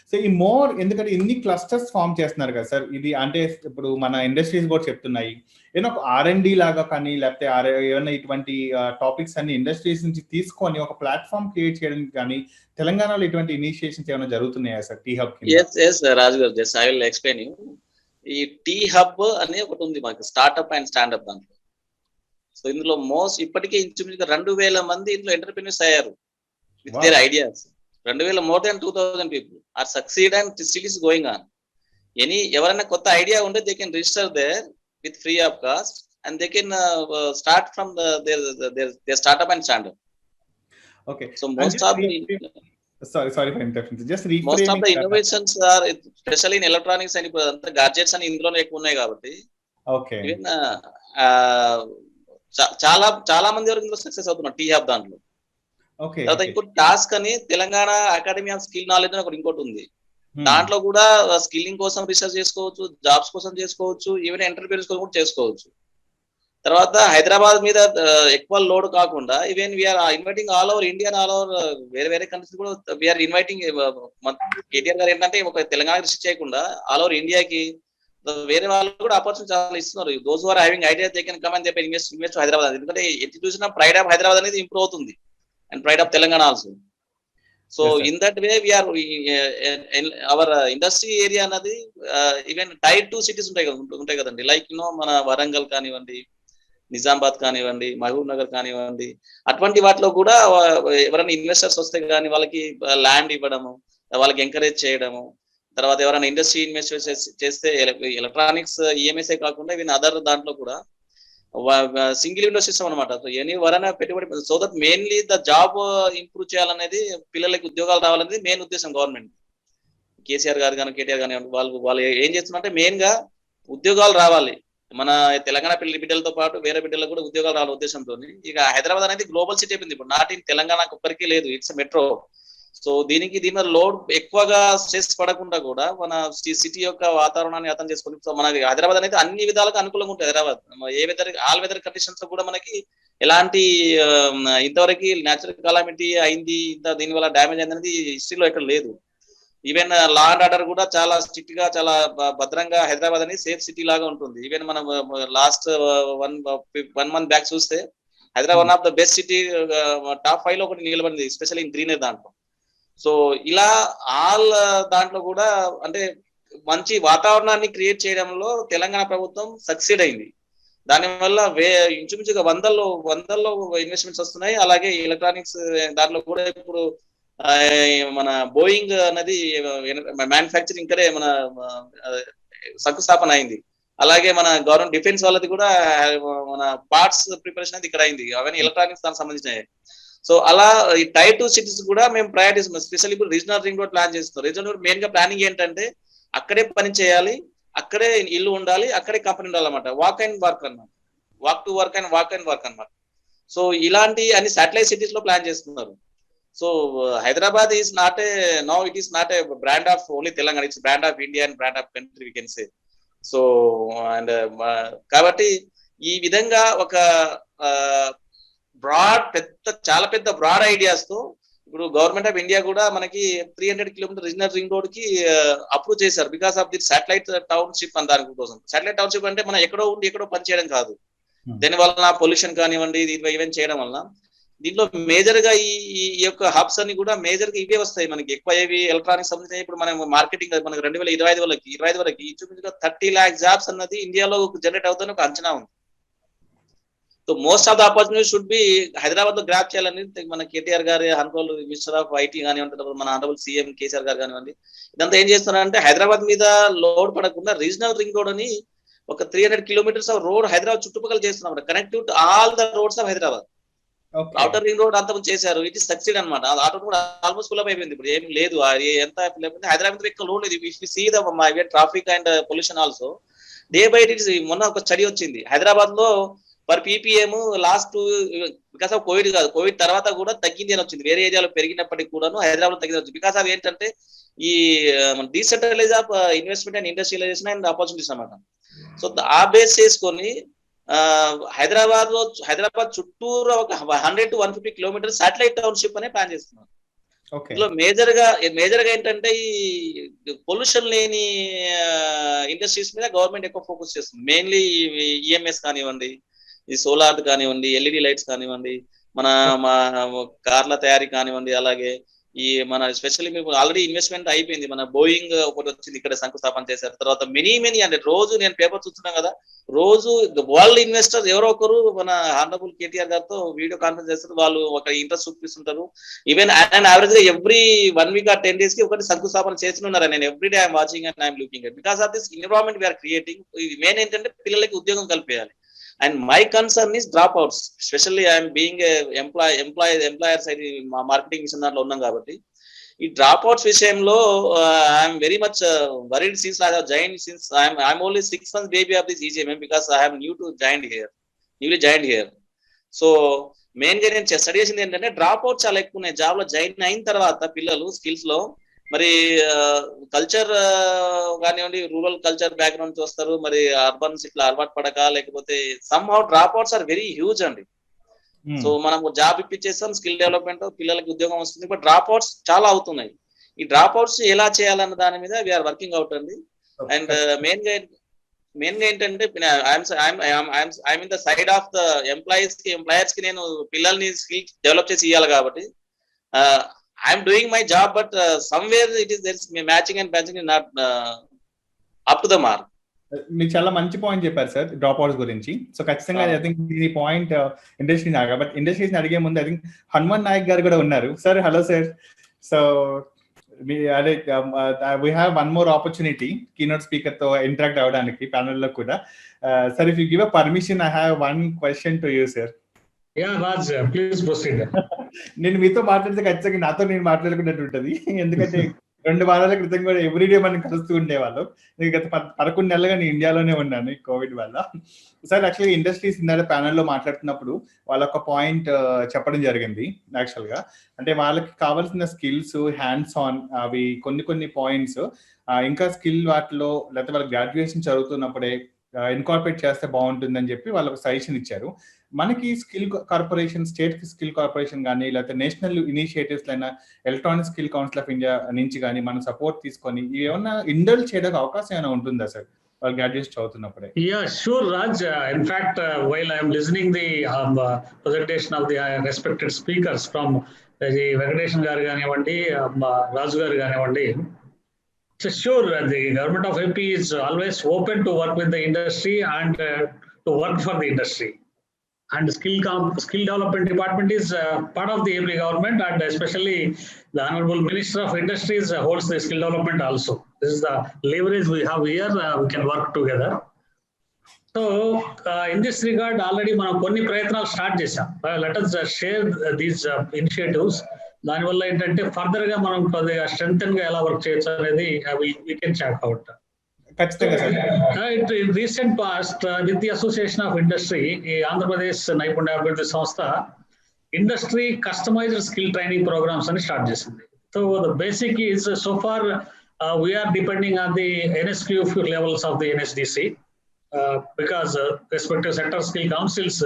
సో ఈ మోర్ ఎందుకంటే ఇన్ని క్లస్టర్స్ ఫామ్ చేస్తున్నారు కదా సార్, ఇది అంటే ఇప్పుడు మన ఇండస్ట్రీస్ కూడా చెప్తున్నాయి ఏదో ఒక R&D లాగా కానీ, లేకపోతే ఏమైనా ఇటువంటి టాపిక్స్ అన్ని ఇండస్ట్రీస్ నుంచి తీసుకొని ఒక ప్లాట్ఫామ్ క్రియేట్ చేయడం కానీ తెలంగాణలో ఇటువంటి ఇనిషియేషన్స్ ఏమైనా జరుగుతున్నాయా సార్ టీ హబ్ కింద? yes రాజు గారు, just I will explain you. ఈ టీ హబ్ అనే ఒకటి ఉంది మనకి, స్టార్ట్అప్ అండ్ స్టాండప్ దాంట్లో. సో ఇందులో ఇప్పటికే ఇంచుమించుగా 2000 మంది ఇందులో ఎంటర్‌ప్రెన్యూర్స్ అయ్యారు with their ideas. 2000 more than 2000 people are succeed and still is going on. ఎవరైనా కొత్త ఐడియా ఉంటే they can register there with free of cost, and they can start from their startup and stand up. Okay, so most of the sorry for interrupting, just most of the innovations are especially in electronics and gadgets and ఇందులోనే ఎక్కువ ఉన్నాయి కాబట్టి okay even చాలా మంది వరకు ఇందులో success అవుతున్నారు tea hub దాంట్లో. ఓకే, తర్వాత ఇంకోటి టాస్క్ అని Telangana academy of skill knowledge అని ఒకటి ఇంకోటి ఉంది. దాంట్లో కూడా స్కిల్లింగ్ కోసం రీసెర్చ్ చేసుకోవచ్చు, జాబ్స్ కోసం చేసుకోవచ్చు, ఈవెన్ ఎంటర్‌ప్రెన్యూర్స్ కోసం కూడా చేసుకోవచ్చు. తర్వాత హైదరాబాద్ మీద ఎక్కువ లోడ్ కాకుండా even we are inviting all over India, all over వేరే కంట్రీస్ కూడా వీఆర్ ఇన్వైటింగ్. కేటీఆర్ గారు ఏంటంటే ఒక తెలంగాణ రిస్ట్రిక్ట్ చేయకుండా ఆల్ ఓవర్ ఇండియాకి వేరే వాళ్ళు కూడా ఆపర్చునిటీ చాలా ఇస్తున్నారు. Those who are having idea they can come and they can invest Hyderabad. ఎందుకంటే ఎట్టి చూసినా ప్రైడ్ ఆఫ్ హైదరాబాద్ అనేది ఇంప్రూవ్ అవుతుంది and pride of Telangana also. So in that way we are our industry area అన్నది ఈవెన్ టైర్ 2 సిటీస్ ఉంటాయి కదండి, లైక్ మన వరంగల్ కానివ్వండి, నిజామాబాద్ కానివ్వండి, మహబూబ్ నగర్ కానివ్వండి, అటువంటి వాటిలో కూడా ఎవరైనా ఇన్వెస్టర్స్ వస్తే కానీ వాళ్ళకి ల్యాండ్ ఇవ్వడము, వాళ్ళకి ఎంకరేజ్ చేయడము, తర్వాత ఎవరైనా ఇండస్ట్రీ ఇన్వెస్ట్ చేస్తే ఎలక్ట్రానిక్స్ ఈఎంఎస్ఏ కాకుండా ఈవెన్ అదర్ దాంట్లో కూడా సింగిల్ విండో సిస్టమ్ అనమాట. సో ఎవరైనా పెట్టుబడి, so that mainly the job improve చేయాలనేది, పిల్లలకి ఉద్యోగాలు రావాలనేది మెయిన్ ఉద్దేశం గవర్నమెంట్. కేసీఆర్ గారు కానీ కేటీఆర్ కానీ వాళ్ళు ఏం చేస్తున్నారంటే మెయిన్ గా ఉద్యోగాలు రావాలి, మన తెలంగాణ బిడ్డలతో పాటు వేరే బిడ్డలకు కూడా ఉద్యోగాలు రావాల ఉద్దేశంతో. ఇక హైదరాబాద్ అనేది గ్లోబల్ సిటీ అయిపోయింది ఇప్పుడు, నాట్ ఇన్ తెలంగాణకు ఒక్కరికి లేదు, ఇట్స్ మెట్రో. సో దీని మీద లోడ్ ఎక్కువగా స్ట్రెస్ పడకుండా కూడా మన సిటీ యొక్క వాతావరణాన్ని అర్థం చేసుకుని, సో మనకి హైదరాబాద్ అనేది అన్ని విధాలుగా అనుకూలంగా ఉంటుంది. హైదరాబాద్ ఏ వెదర్ ఆల్ వెదర్ కండిషన్స్ లో కూడా మనకి ఎలాంటి ఇంతవరకు న్యాచురల్ కాలామిటీ అయింది, దీనివల్ల డ్యామేజ్ అనేది హిస్టరీలో ఎక్కడ లేదు. ఈవెన్ లా అండ్ ఆర్డర్ కూడా చాలా స్ట్రిక్ట్ గా, చాలా భద్రంగా హైదరాబాద్ అనేది సేఫ్ సిటీ లాగా ఉంటుంది. ఈవెన్ మనం లాస్ట్ వన్ మంత్ బ్యాక్ చూస్తే Hyderabad one of the best city top 5 లో ఒకటి నిలబడింది, ఎస్పెషల్లీ ఇన్ గ్రీనరీ దాంట్లో. సో ఇలా ఆల్ దాంట్లో కూడా అంటే మంచి వాతావరణాన్ని క్రియేట్ చేయడంలో తెలంగాణ ప్రభుత్వం సక్సీడ్ అయింది. దానివల్ల ఇంచుమించుగా వందల్లో ఇన్వెస్ట్మెంట్స్ వస్తున్నాయి. అలాగే ఎలక్ట్రానిక్స్ దాంట్లో కూడా ఇప్పుడు మన బోయింగ్ అనేది మ్యానుఫ్యాక్చరింగ్ ఇక్కడే మన శంకుస్థాపన అయింది. అలాగే మన గవర్నమెంట్ డిఫెన్స్ వాళ్ళది కూడా మన పార్ట్స్ ప్రిపరేషన్ అనేది ఇక్కడ అయింది, అవన్నీ ఎలక్ట్రానిక్స్ దానికి సంబంధించినవి. సో అలా ఈ టైర్ 2 సిటీస్ కూడా మేము ప్రయారిటీస్, స్పెషల్ ఇప్పుడు రీజనల్ రింగ్ రోడ్ ప్లాన్ చేస్తున్నాం. రీజనల్ మెయిన్ గా ప్లానింగ్ ఏంటంటే అక్కడే పని చేయాలి, అక్కడే ఇల్లు ఉండాలి, అక్కడే కంపెనీ ఉండాలన్నమాట. వాక్ అండ్ వర్క్ అనమాట, walk to work and walk and work అనమాట. సో ఇలాంటి అన్ని సాటిలైట్ సిటీస్ లో ప్లాన్ చేస్తున్నారు. So Hyderabad is not it is not a brand of only Telangana, it's brand of India and brand of country we can say. So and కాబట్టి ఈ విధంగా ఒక చాలా పెద్ద బ్రాడ్ ఐడియాస్ తో ఇప్పుడు గవర్నమెంట్ ఆఫ్ ఇండియా కూడా మనకి 300 కిలోమీటర్ రీజనల్ రింగ్ రోడ్ కి అప్రూవ్ చేశారు, because of the satellite township అని. దానికోసం శాటిలైట్ టౌన్షిప్ అంటే మనం ఎక్కడో ఉండి ఎక్కడో పనిచేయడం కాదు, దీని వలన పొల్యూషన్ కానివ్వండి, ఈవెంట్ చేయడం వలన దీంట్లో మేజర్ గా ఈ యొక్క హబ్స్ అన్ని కూడా మేజర్ గా ఇవే వస్తాయి మనకి. ఎక్కువ ఏవి ఎలక్ట్రానిక్స్ సంబంధించి ఇప్పుడు మనం మార్కెటింగ్ మనకి 2025 వరకు ఇంచుమించుగా 30 lakhs జాబ్స్ అన్నది ఇండియాలో జనరేట్ అవుతుందని ఒక అంచనా ఉంది. So most of the opportunity should be Hyderabad లో గ్రాప్ చేయాలని మన కేటీఆర్ గారి హన్కోల్ మినిస్టర్ ఆఫ్ ఐటీ కానివ్వండి, మన ఆనరబుల్ సీఎం కేసీఆర్ గారు కానివ్వండి, ఇదంతా ఏం చేస్తున్నారంటే హైదరాబాద్ మీద లోడ్ పడకుండా రీజనల్ రింగ్ రోడ్ అని ఒక 300 kilometers ఆఫ్ రోడ్ హైదరాబాద్ చుట్టుపక్కల చేస్తున్నారు, connective to all the roads of Hyderabad. Outer ring road అంతా చేశారు, ఇట్ ఇస్ సక్సీడ్ అనమాట. ఆటో కూడా ఆల్మోస్ట్ ఫుల్ అప్ అయిపోయింది, ఇప్పుడు ఏం లేదు, ఎంత హైదరాబాద్ ఎక్కువ లోడ్ లేదు. See the traffic and pollution also day by day. మొన్న ఒక స్టడీ వచ్చింది, హైదరాబాద్ లో per PPM last because of covid కాదు, కోవిడ్ తర్వాత కూడా తగ్గింది అని వచ్చింది. వేరే ఏరియాలో పెరిగినప్పటికీ కూడాను హైదరాబాద్ తగ్గింది వచ్చింది, బికాస్ ఆఫ్ ఏంటంటే ఈ decentralize of investment and industrialization and opportunities అనమాట. సో ఆ బేస్ చేసుకొని హైదరాబాద్ చుట్టూరు ఒక 100 to 150 kilometers శాటిలైట్ టౌన్షిప్ అనే ప్లాన్ చేస్తున్నారు. ఇందులో మేజర్ గా ఏంటంటే ఈ పొల్యూషన్ లేని ఇండస్ట్రీస్ మీద గవర్నమెంట్ ఎక్కువ ఫోకస్ చేస్తుంది. మెయిన్లీ ఈఎంఎస్ కానివ్వండి, ఈ సోలార్ కానివ్వండి, ఎల్ఈడి లైట్స్ కానివ్వండి, మన కార్ల తయారీ కానివ్వండి, అలాగే ఈ మన స్పెషల్లీ మీకు ఆల్రెడీ ఇన్వెస్ట్మెంట్ అయిపోయింది, మన బోయింగ్ ఒకటి వచ్చింది, ఇక్కడ శంకుస్థాపన చేశారు. తర్వాత మెనీ అంటే రోజు నేను పేపర్ చూస్తున్నాను కదా, రోజు వరల్డ్ ఇన్వెస్టర్ ఎవరో ఒకరు మన హానరబుల్ కేటీఆర్ గారితో వీడియో కాన్ఫరెన్స్ చేస్తారు, వాళ్ళు ఒక ఇంట్రెస్ట్ చూపిస్తుంటారు. ఈవెన్ అండ్ యావరేజ్ గా ఎవ్రీ 1 week or 10 days కి ఒకటి శంకుస్థాపన చేస్తున్నారు. నేను every day I'm watching and I'm looking at, because of this environment we're creating. ఇది మెయిన్ ఏంటంటే పిల్లలకి ఉద్యోగం కల్పించాలి. And my concern is drop outs, specially I'm being employer side marketing mission దాంట్లో ఉన్నాం కాబట్టి ఈ డ్రాప్ అవుట్స్ విషయంలో I'm very much worried since I have joined since I'm only 6 months baby of this EGMM because I am newly joined here. So main గా నేను study చేసింది ఏంటంటే drop outs చాలా ఎక్కువ ఉన్నాయి. జాబ్ లో జాయిన్ అయిన తర్వాత పిల్లలు స్కిల్స్ లో మరి కల్చర్ కానివ్వండి, రూరల్ కల్చర్ బ్యాక్గ్రౌండ్ నుంచి వస్తారు, మరి అర్బన్స్ ఇట్లా అలవాటు పడక, లేకపోతే somehow drop outs are very huge అండి. సో మనం జాబ్ ఇప్పించేస్తాం, స్కిల్ డెవలప్మెంట్, పిల్లలకి ఉద్యోగం వస్తుంది, బట్ డ్రాప్ అవుట్స్ చాలా అవుతున్నాయి. ఈ డ్రాప్ అవుట్స్ ఎలా చేయాలన్న దాని మీద వీఆర్ వర్కింగ్ అవుట్ అండి. అండ్ మెయిన్ గా ఏంటంటే I'm in the side of the employers కి నేను పిల్లల్ని స్కిల్ డెవలప్ చేసి ఇవ్వాలి కాబట్టి I'm doing my job, but somewhere there is matching and patching is not up to the mark. మీరు చాలా మంచి పాయింట్ చెప్పారు సార్ డ్రాప్ అవుట్స్ గురించి. సో ఖచ్చితంగా ఐ థింక్ ఈ పాయింట్ ఇండస్ట్రీని ఆగా, బట్ ఇండస్ట్రీస్ని అడిగే ముందు ఐ థింక్ హనుమాన్ నాయక్ గారు కూడా ఉన్నారు. Sir hello sir. సో అదే we have one more opportunity keynote speaker తో ఇంటరాక్ట్ అవ్వడానికి ప్యానెల్ లో కూడా. Sir if you give a permission I have one question to you sir. Raj please proceed. నేను మీతో మాట్లాడితే ఖచ్చితంగా నాతో నేను మాట్లాడుకున్నట్టు ఉంటుంది. ఎందుకంటే 2 వారాల క్రితం కూడా ఎవ్రీడే మనం కలుస్తూ ఉండేవాళ్ళం. నేను గత 11 నెలలుగా నేను ఇండియాలోనే ఉన్నాను ఈ కోవిడ్ వల్ల. సార్ యాక్చువల్గా ఇండస్ట్రీస్ ఇందాక ప్యానెల్లో మాట్లాడుతున్నప్పుడు వాళ్ళ ఒక పాయింట్ చెప్పడం జరిగింది. యాక్చువల్గా అంటే వాళ్ళకి కావాల్సిన స్కిల్స్ హ్యాండ్స్ ఆన్ అవి కొన్ని పాయింట్స్ ఇంకా స్కిల్ వాటిలో లేకపోతే వాళ్ళ గ్రాడ్యుయేషన్ చదువుతున్నప్పుడే ఇన్కార్పొరేట్ చేస్తే బాగుంటుందని చెప్పి వాళ్ళకు సజెషన్ ఇచ్చారు. మనకి skill corporation, state skill corporation కానీ లేకపోతే నేషనల్ ఇనిషియేటివ్స్ అయినా electronic skill council of India నుంచి కానీ మనం సపోర్ట్ తీసుకొని ఏమన్నా ఇండల్జ్ చేయడానికి అవకాశం ఏమైనా ఉంటుందా సార్ వాళ్ళు graduate చదువుతున్నప్పుడే? Sure, Raj. In fact, while I am listening the presentation of the respected speakers from Venkateshan garu ganivandi, Raju garu ganivandi, so sure, the government of AP is always open to work with the industry and to work for the industry. And skill development department is part of the AP government, and especially the Honorable Minister of Industries holds the skill development also. This is the leverage we have here. We can work together. So in this regard, already మనం కొన్ని ప్రయత్నాలు start చేశాం. Let us share these initiatives. దానివల్ల ఏంటంటే further గా మనం కొద్దిగా strengthen గా ఎలా వర్క్ చేయొచ్చు అనేది we can check out. In recent past, with the Association of Industry, Andhra Pradesh నైపుణ్య అభివృద్ధి సంస్థ industry customized skill training programs అని స్టార్ట్ చేసింది. So the basic is so far we are depending on the NSQ levels of the NSDC because respective sector skill councils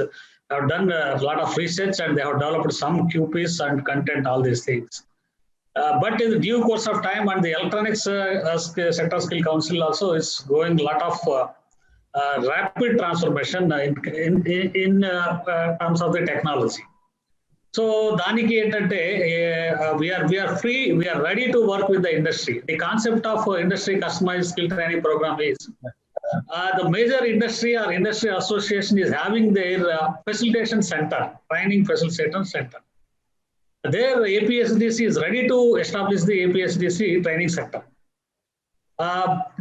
have done a lot of research and they have developed some QPs and content, all these things. But in the due course of time, and the electronics sector skill council also is going a lot of rapid transformation in terms of the technology. So daniki entante we are free, we are ready to work with the industry. The concept of industry customized skill training program is the major industry or industry association is having their facilitation center, training facilitation center. There APSDC is ready to establish the APSDC training center.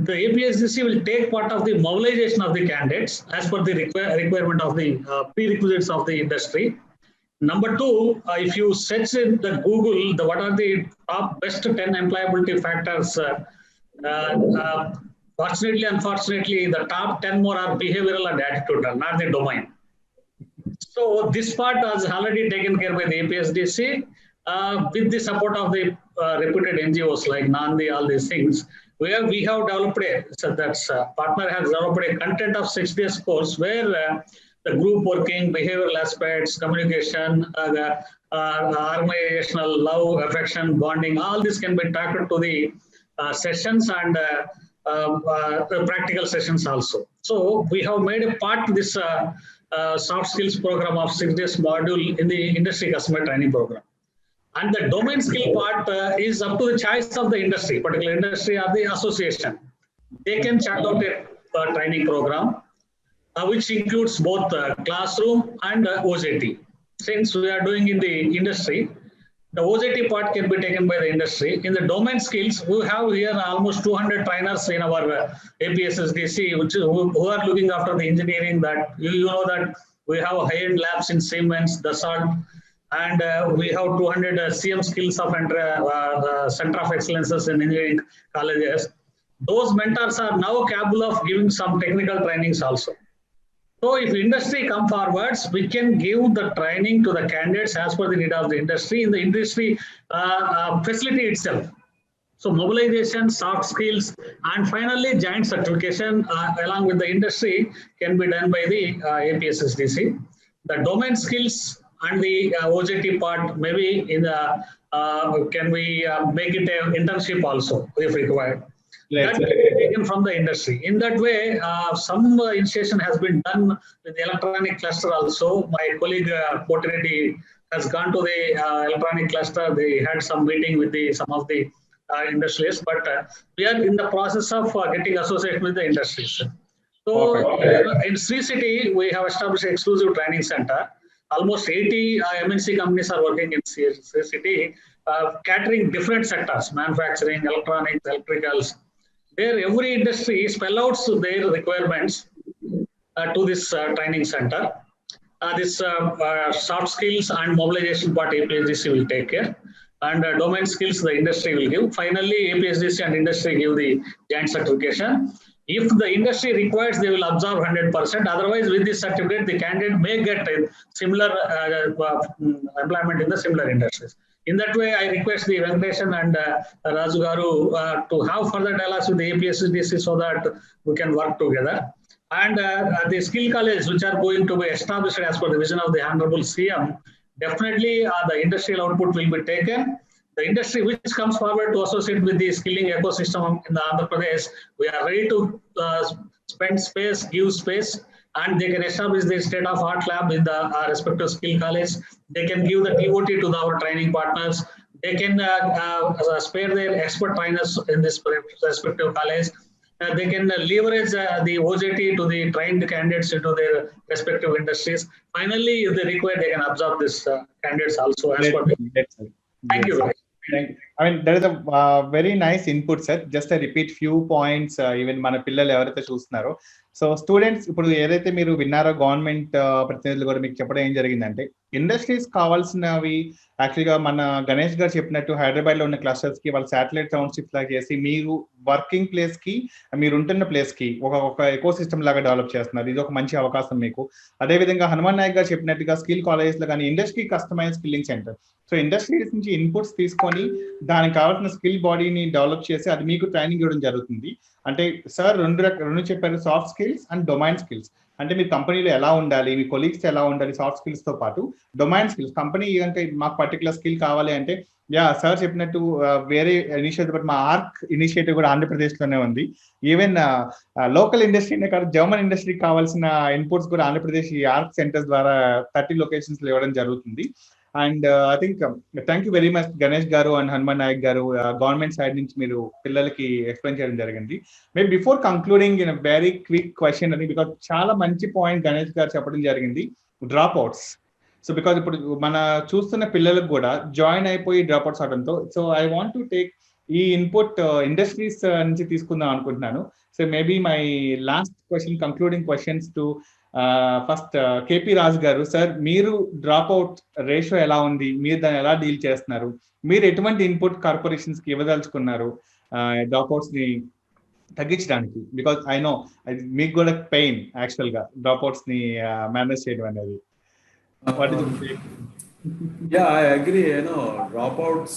The APSDC will take part of the mobilization of the candidates as per the requirement of the prerequisites of the industry. Number 2, if you search in the Google, what are the top best 10 employability factors? Fortunately, unfortunately, the top 10 more are behavioral and attitudinal, not the domain. So this part was already taken care by the APSDC with the support of the reputed NGOs like Nandi, all these things. We have developed partner has developed a content of 6 days course where the group working, behavioral aspects, communication, organizational love, affection, bonding, all this can be tracked to the sessions and practical sessions also. So we have made a part of this soft skills program of 6 days module in the industry customer training program. And the domain skill part is up to the choice of the industry, particular industry or the association. They can chart out a training program, which includes both classroom and OJT. Since we are doing in the industry, the OJT part can be taken by the industry. In the domain skills, we have here almost 200 trainers in our APSSDC, who are looking after the engineering. That you know that we have high-end labs in Siemens, Dassault, and we have 200 CM skills of Center of Excellences in engineering colleges. Those mentors are now capable of giving some technical trainings also. So if industry come forwards, we can give the training to the candidates as per the need of the industry in the industry facility itself. So mobilization, soft skills, and finally joint certification along with the industry can be done by the APSSDC. The domain skills and the OJT part maybe in the can we make it an internship also if required. That can be taken from the industry. In that way, some initiation has been done with the electronic cluster also. My colleague Potireddy has gone to the electronic cluster. They had some meeting with some of the industrialists, but we are in the process of getting associated with the industries. So Perfect. in Sri City, we have established an exclusive training center. Almost 80 MNC companies are working in Sri City, catering different sectors, manufacturing, electronics, electricals. There, every industry spell out their requirements to this training center. This soft skills and mobilization part APSDC will take care, and domain skills the industry will give. Finally, APSDC and industry give the joint certification. If the industry requires, they will absorb 100%. Otherwise, with this certificate, the candidate may get a similar employment in the similar industries. In that way, I request the Venkateshan and Raju Garu to have further dialogues with the APSDC so that we can work together. And the skill college, which are going to be established as per the vision of the Honorable CM, definitely the industrial output will be taken. The industry which comes forward to associate with the skilling ecosystem in the Andhra Pradesh, we are ready to spend space, give space, and they can establish the state-of-art lab in the respective skill college. They can give the TOT to our training partners. They can spare their expert trainers in this respective college. They can leverage the OJT to the trained candidates into their respective industries. Finally, if they require, they can absorb these candidates also. As per Thank you. I mean, there is a very nice input, sir. Just to repeat few points, even మన పిల్లలు ఎవరైతే చూస్తున్నారో, so students ఇప్పుడు ఏదైతే మీరు విన్నారో government ప్రతినిధులు కూడా మీకు చెప్పడం ఏం జరిగిందంటే ఇండస్ట్రీస్ కావాల్సినవి యాక్చువల్గా మన గణేష్ గారు చెప్పినట్టు హైదరాబాద్ లో ఉన్న క్లస్టర్స్ కి వాళ్ళు శాటిలైట్ టౌన్షిప్ లాగా చేసి మీరు వర్కింగ్ ప్లేస్ కి మీరు ఉంటున్న ప్లేస్ కి ఒక ఎకో సిస్టమ్ లాగా డెవలప్ చేస్తున్నారు. ఇది ఒక మంచి అవకాశం మీకు. అదేవిధంగా హనుమాన్ నాయక్ గారు చెప్పినట్టుగా స్కిల్ కాలేజెస్ లో కానీ industry customize skilling center, so industries నుంచి ఇన్పుట్స్ తీసుకొని దానికి కావాల్సిన స్కిల్ బాడీని డెవలప్ చేసి అది మీకు ట్రైనింగ్ ఇవ్వడం జరుగుతుంది. అంటే సార్ రెండు చెప్పారు, soft skills and domain skills. అంటే మీ కంపెనీలో ఎలా ఉండాలి, మీ కొలీగ్స్ ఎలా ఉండాలి, సాఫ్ట్ స్కిల్స్ తో పాటు డొమైన్ స్కిల్స్. కంపెనీ కనుక మాకు పర్టికులర్ స్కిల్ కావాలి అంటే సార్ చెప్పినట్టు వేరే ఇనిషియేటివ్, బట్ మా ఆర్క్ ఇనిషియేటివ్ కూడా ఆంధ్రప్రదేశ్ లోనే ఉంది. ఈవెన్ లోకల్ ఇండస్ట్రీనే కాదు, జర్మన్ ఇండస్ట్రీకి కావాల్సిన ఇన్పుట్స్ కూడా ఆంధ్రప్రదేశ్ ఈ ఆర్క్ సెంటర్స్ ద్వారా 30 లొకేషన్స్ లో ఇవ్వడం జరుగుతుంది. And I think thank you very much Ganesh గారు అండ్ హనుమాన్ నాయక్ గారు, గవర్నమెంట్ సైడ్ నుంచి మీరు పిల్లలకి ఎక్స్ప్లెయిన్ చేయడం జరిగింది. Maybe before concluding in very quick question అని, బికాజ్ చాలా మంచి పాయింట్ గణేష్ గారు చెప్పడం జరిగింది, డ్రాప్ అవుట్స్. సో బికాజ్ ఇప్పుడు మన చూస్తున్న పిల్లలకు కూడా జాయిన్ అయిపోయి డ్రాప్ అవుట్స్ అవడంతో, so I want to take ఈ ఇన్పుట్ ఇండస్ట్రీస్ నుంచి తీసుకుందాం అనుకుంటున్నాను. So maybe my last question, concluding questions to first KP Raju garu. Sir, మీరు డ్రాప్ అవుట్ రేషియో ఎలా ఉంది, మీరు దాన్ని ఎలా డీల్ చేస్తున్నారు, మీరు ఎటువంటి ఇన్పుట్ కార్పొరేషన్స్ కి ఇవ్వదలుచుకున్నారు డ్రాప్ అవుట్స్ ని తగ్గించడానికి? బికాజ్ ఐ నో మీకు కూడా పెయిన్ యాక్చువల్ గా డ్రాప్ అవుట్స్ ని మేనేజ్ చేయడం అనేది. Yeah, I agree. Dropouts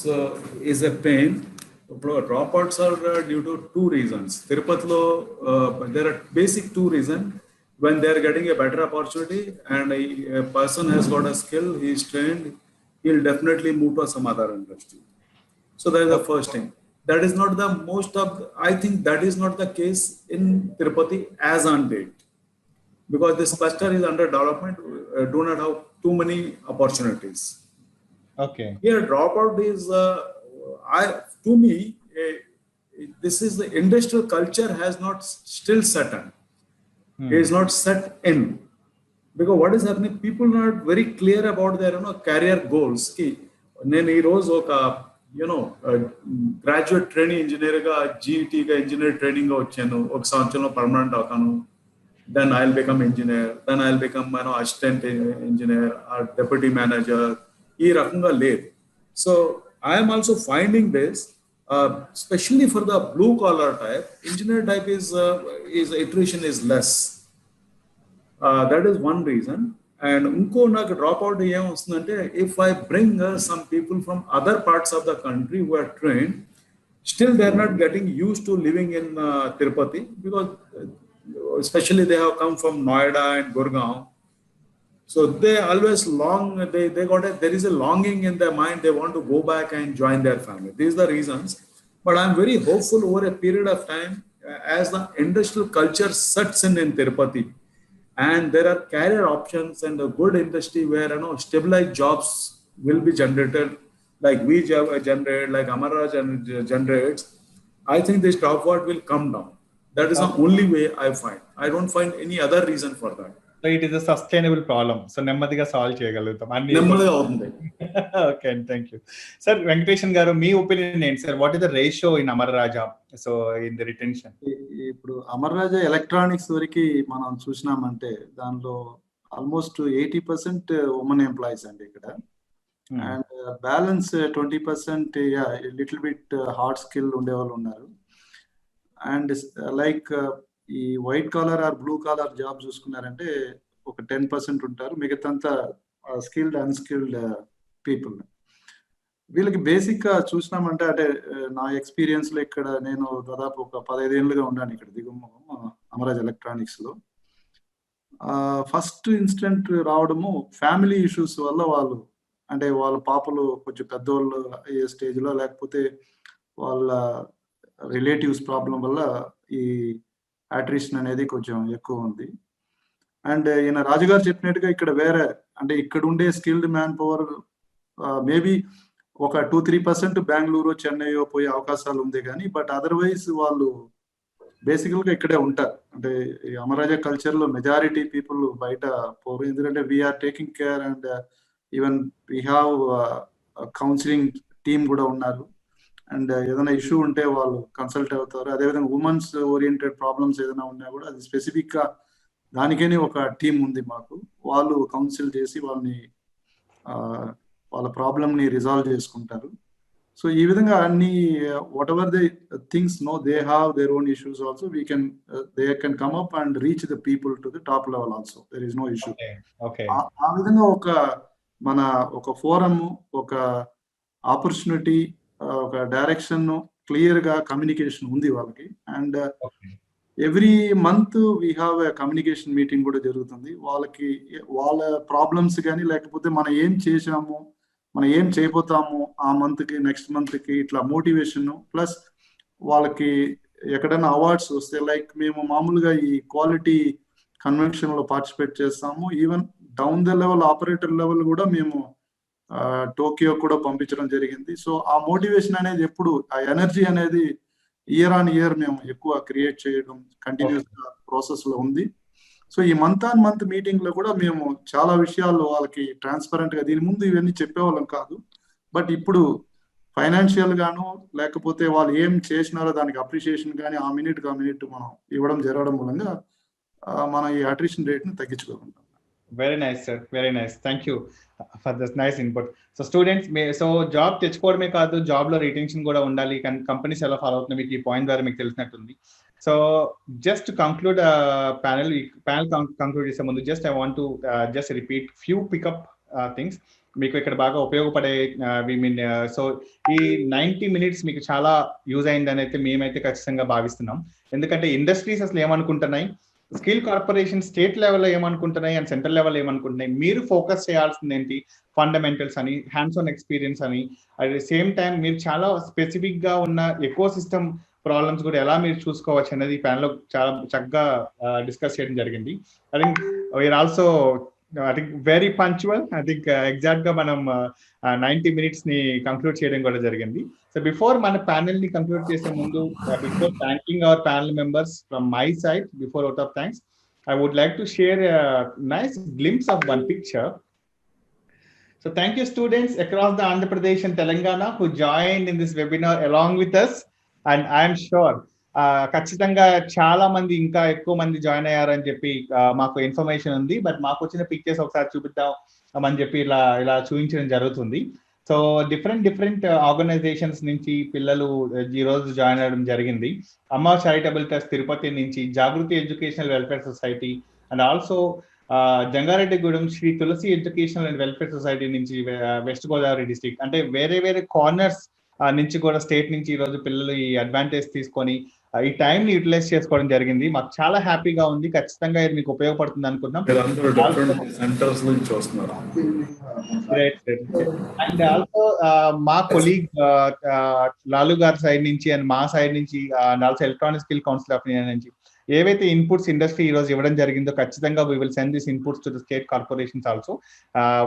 is a pain. Dropouts are due to two reasons. Tirupatilo, there are basic two reasons. When they are getting a better opportunity and a person has got a skill, he is trained, he'll definitely move to some other industry. So that is the first thing. That is not the most of, I think that is not the case in Tirupati as on date. Because this cluster is under development, do not have too many opportunities. Okay. Here dropout is, to me, this is the industrial culture has not still set in. Is not set in, because what is happening, people are not very clear about their career goals. Nenu ee roju oka graduate training engineer ga GET ga engineer training ga vachanu, oka samvatsaranlo permanent avutanu, then I'll become engineer, then I'll become assistant engineer or deputy manager. Ee rakanga లేదు. So I am also finding this, especially for the blue collar type, engineer type is iteration is less. That is one reason. And unko naku dropout em vastundante, if I bring some people from other parts of the country who are trained, still they are not getting used to living in Tirupati, because especially they have come from Noida and Gurgaon. So they always there is a longing in their mind, they want to go back and join their family. These are the reasons. But I'm very hopeful over a period of time, as the industrial culture sets in Tirupati, and there are career options and a good industry where stabilized jobs will be generated, like we generate, like Amara generates. I think this drop out will come down. That is the only way I find. I don't find any other reason for that. So it is a sustainable problem. So నెమ్మదిగా solve చేయగలుగుతాం అన్ని. నెమ్మదిగా అవుతుంది. Okay అండి, thank you sir. Venkatesan garu, మీ opinion ఏంటి sir? What is the ratio in Amar Raja so in the retention? ఇప్పుడు అమర్ రాజా electronics వరకు మనం చూసినామంటే దానిలో ఆల్మోస్ట్ 80% ఉమెన్ ఎంప్లాయీస్ అండి ఇక్కడ. And balance 20% little bit hard skill ఉండేవాళ్ళు ఉన్నారు. అండ్ లైక్ ఈ white collar or blue collar job చూసుకున్నారంటే ఒక 10% ఉంటారు. మిగతాంతా స్కిల్డ్ అన్స్కిల్డ్ పీపుల్. వీళ్ళకి బేసిక్ గా చూసినామంటే అంటే నా ఎక్స్పీరియన్స్ లో ఇక్కడ నేను దాదాపు ఒక 15 ఏళ్ళుగా ఉన్నాను ఇక్కడ దిగుముఖం అమరాజ్ ఎలక్ట్రానిక్స్ లో. ఫస్ట్ ఇన్సిడెంట్ రావడము ఫ్యామిలీ ఇష్యూస్ వల్ల వాళ్ళు అంటే వాళ్ళ పాపలు కొంచెం పెద్దోళ్ళు అయ్యే స్టేజ్ లో, లేకపోతే వాళ్ళ రిలేటివ్స్ ప్రాబ్లం వల్ల ఈ అట్రిషన్ అనేది కొంచెం ఎక్కువ ఉంది. అండ్ ఈయన రాజుగారు చెప్పినట్టుగా ఇక్కడ వేరే అంటే ఇక్కడ ఉండే స్కిల్డ్ మ్యాన్ పవర్ మేబీ ఒక 2-3% బెంగళూరు చెన్నైయో పోయే అవకాశాలు ఉంది కానీ, బట్ అదర్వైజ్ వాళ్ళు బేసికల్ గా ఇక్కడే ఉంటారు. అంటే ఈ అమరాజా కల్చర్ లో మెజారిటీ పీపుల్ బయట పోరు. ఎందుకంటే we're taking care and even we have counselling team కూడా ఉన్నారు. అండ్ ఏదైనా ఇష్యూ ఉంటే వాళ్ళు కన్సల్ట్ అవుతారు. అదేవిధంగా ఉమెన్స్ ఓరియంటెడ్ ప్రాబ్లమ్స్ ఏదైనా ఉన్నా కూడా అది స్పెసిఫిక్ గా దానికనే ఒక టీం ఉంది మాకు. వాళ్ళు కౌన్సిల్ చేసి వాళ్ళని వాళ్ళ ప్రాబ్లమ్ ని రిజాల్వ్ చేసుకుంటారు. సో ఈ విధంగా అన్ని whatever they things know they have their own issues also they can come up and reach the people to the top level also. There is no issue. ఆ విధంగా ఒక forum, ఒక opportunity, ఒక direction, clear గా communication ఉంది వాళ్ళకి. And every month we have a communication meeting కూడా జరుగుతుంది. వాళ్ళకి వాళ్ళ ప్రాబ్లమ్స్ కానీ లేకపోతే మనం ఏం చేసాము, మనం ఏం చేయబోతాము ఆ మంత్ కి, నెక్స్ట్ మంత్ కి, ఇట్లా మోటివేషన్. ప్లస్ వాళ్ళకి ఎక్కడైనా అవార్డ్స్ వస్తే లైక్ మేము మామూలుగా ఈ క్వాలిటీ కన్వెన్షన్ లో పార్టిసిపేట్ చేస్తాము. Even down the level operator level కూడా మేము టోక్యో కూడా పంపించడం జరిగింది. సో ఆ మోటివేషన్ అనేది ఎప్పుడు, ఆ ఎనర్జీ అనేది ఇయర్ ఆన్ ఇయర్ మేము ఎక్కువ క్రియేట్ చేయడం కంటిన్యూస్ ప్రాసెస్ లో ఉంది. సో ఈ మంత్ ఆన్ మంత్ మీటింగ్ లో కూడా మేము చాలా విషయాలు వాళ్ళకి ట్రాన్స్పరెంట్ గా, దీని ముందు ఇవన్నీ చెప్పేవాళ్ళం కాదు, బట్ ఇప్పుడు ఫైనాన్షియల్ గాను లేకపోతే వాళ్ళు ఏం చేసినారో దానికి అప్రిషియేషన్ కానీ ఆ మినిట్ మనం ఇవ్వడం జరగడం మూలంగా మనం ఈ అట్రిషన్ రేట్ ని తగ్గించుకోగలుగుతాం. Very nice sir, very nice. Thank you for this nice input. So students, so job తెచ్చుకోవడమే కాదు, జాబ్ లో రిటెన్షన్ కూడా ఉండాలి. కానీ కంపెనీస్ ఎలా ఫాలో అవుతున్నాయి మీకు ఈ పాయింట్ ద్వారా మీకు తెలిసినట్టుంది. So just conclude panel conclude చేసే ముందు just I want to just repeat few pickup things మీకు ఇక్కడ బాగా ఉపయోగపడే. సో ఈ 90 minutes మీకు చాలా యూజ్ అయిందని అయితే మేమైతే ఖచ్చితంగా భావిస్తున్నాం. ఎందుకంటే ఇండస్ట్రీస్ అసలు ఏమనుకుంటున్నాయి, స్కిల్ కార్పొరేషన్ స్టేట్ లెవెల్లో ఏమనుకుంటున్నాయి అండ్ సెంట్రల్ లెవెల్ ఏమనుకుంటున్నాయి, మీరు ఫోకస్ చేయాల్సింది ఏంటి, ఫండమెంటల్స్ అని, హ్యాండ్స్ ఆన్ ఎక్స్పీరియన్స్ అని. అట్ ది సేమ్ టైం మీరు చాలా స్పెసిఫిక్ గా ఉన్న ఎకో సిస్టమ్ ప్రాబ్లమ్స్ కూడా ఎలా మీరు చూసుకోవచ్చు అనేది ఈ ప్యానెల్లో చాలా చక్కగా డిస్కస్ చేయడం జరిగింది. I think we're also very punctual. I think exact గా మనం 90 minutes ని కంక్లూడ్ చేయడం కూడా జరిగింది. సో బిఫోర్ మన ప్యానెల్ ని కంక్లూడ్ చేసే ముందు, before thanking our panel members from my side, before out of thanks, I would like to share a nice glimpse of one picture. So thank you students across the Andhra Pradesh and Telangana who joined in this webinar along with us, and I am sure ఖచ్చితంగా చాలా మంది ఇంకా ఎక్కువ మంది join అయ్యారని చెప్పి మాకు information ఉంది. బట్ మాకు వచ్చిన పిక్చర్స్ ఒకసారి చూపిద్దాం అని చెప్పి ఇలా చూపించడం జరుగుతుంది. సో డిఫరెంట్ ఆర్గనైజేషన్స్ నుంచి పిల్లలు ఈ రోజు జాయిన్ అవ్వడం జరిగింది. అమ్మ చారిటబుల్ ట్రస్ట్ తిరుపతి నుంచి, Jagruti educational welfare society, and also Jangareddygudem Shri Tulasi educational and welfare society నుంచి, వెస్ట్ గోదావరి డిస్ట్రిక్ట్. అంటే వేరే కార్నర్స్ నుంచి కూడా స్టేట్ నుంచి ఈ రోజు పిల్లలు ఈ అడ్వాంటేజ్ తీసుకొని ఈ టైం ని యూటిలైజ్ చేసుకోవడం జరిగింది. మాకు చాలా హ్యాపీగా ఉంది. ఖచ్చితంగా ఇది మీకు ఉపయోగపడుతుంది అనుకుంటున్నాం. అండ్ ఆల్సో మా కొలీగ్ లాలు గారి సైడ్ నుంచి అండ్ మా సైడ్ నుంచి, and also electronic skill council of India నుంచి ఏవైతే ఇన్పుట్స్ ఇండస్ట్రీ ఈ రోజు ఇవ్వడం జరిగిందో ఖచ్చితంగా we will send these inputs to the state corporations also.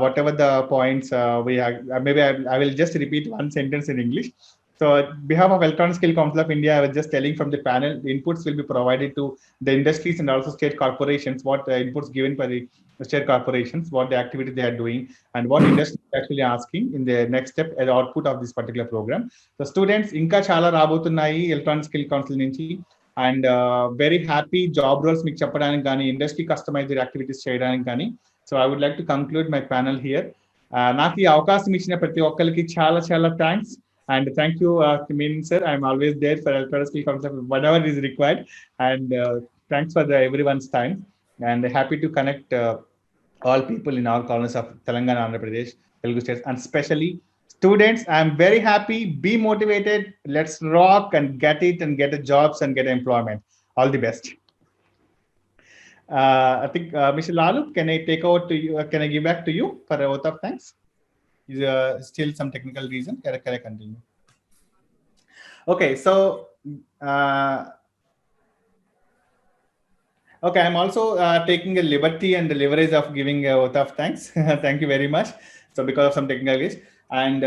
Whatever the points maybe I will just repeat one sentence in English. So on behalf of Electronic Skill Council of India, I was just telling from the panel, the inputs will be provided to the industries and also state corporations, what inputs given by the state corporations, what the activity they are doing, and what industry is actually asking in the next step as output of this particular program. So students, inka chala rabotunnayi Electronic Skill Council nunchi, and very happy job roles మీకు చెప్పడానికి కానీ industry customized activities చేయడానికి కానీ. So I would like to conclude my panel here. నాకు ఈ అవకాశం ఇచ్చిన ప్రతి ఒక్కరికి చాలా చాలా thanks. And thank you, Meaning sir. I'm always there for Electronic Skill Council, whatever is required. And thanks for everyone's time. And happy to connect all people in all corners of Telangana, Andhra Pradesh, Telugu states, and especially students. I'm very happy. Be motivated. Let's rock and get it and get a jobs and get employment. All the best. I think Mr. Lalu, can I take over to you? Can I give back to you for a vote of thanks? Is still some technical reason. Can I continue? Okay, so okay, I'm also taking a liberty and the leverage of giving a vote of thanks. Thank you very much. So because of some technical glitch, and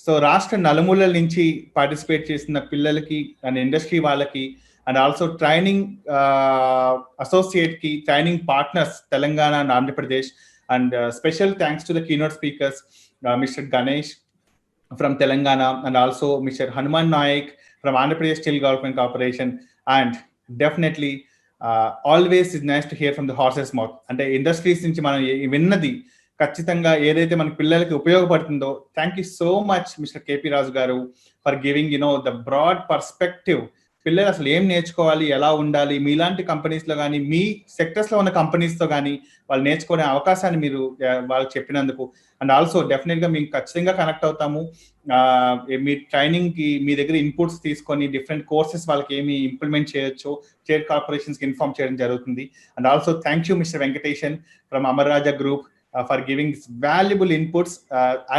so రాష్ట్ర నలుమూలల నుంచి participate చేసిన పిల్లలకి and industry వాళ్ళకి and also training associate ki training partners Telangana and Andhra Pradesh, and special thanks to the keynote speakers, Mr. Ganesh from Telangana and also Mr. Hanuman Naik from Andhra Pradesh Steel Development Corporation. And definitely always is nice to hear from the horse's mouth. అంటే industries నుంచి మనం విన్నది ఖచ్చితంగా ఏదైతే మన పిల్లలకి ఉపయోగపడుతుందో. Thank you so much mister KP Raju garu for giving the broad perspective. పిల్లలు అసలు ఏం నేర్చుకోవాలి, ఎలా ఉండాలి, మీలాంటి కంపెనీస్లో కానీ మీ సెక్టర్స్లో ఉన్న కంపెనీస్తో కానీ వాళ్ళు నేర్చుకునే అవకాశాన్ని మీరు వాళ్ళకి చెప్పినందుకు. అండ్ ఆల్సో డెఫినెట్గా మేము ఖచ్చితంగా కనెక్ట్ అవుతాము. మీ ట్రైనింగ్కి మీ దగ్గర ఇన్పుట్స్ తీసుకొని డిఫరెంట్ కోర్సెస్ వాళ్ళకి ఏమి ఇంప్లిమెంట్ చేయొచ్చు స్టేట్ కార్పొరేషన్స్కి ఇన్ఫార్మ్ చేయడం జరుగుతుంది. And also thank you mister Venkateshan from Amar Raja group for giving valuable inputs.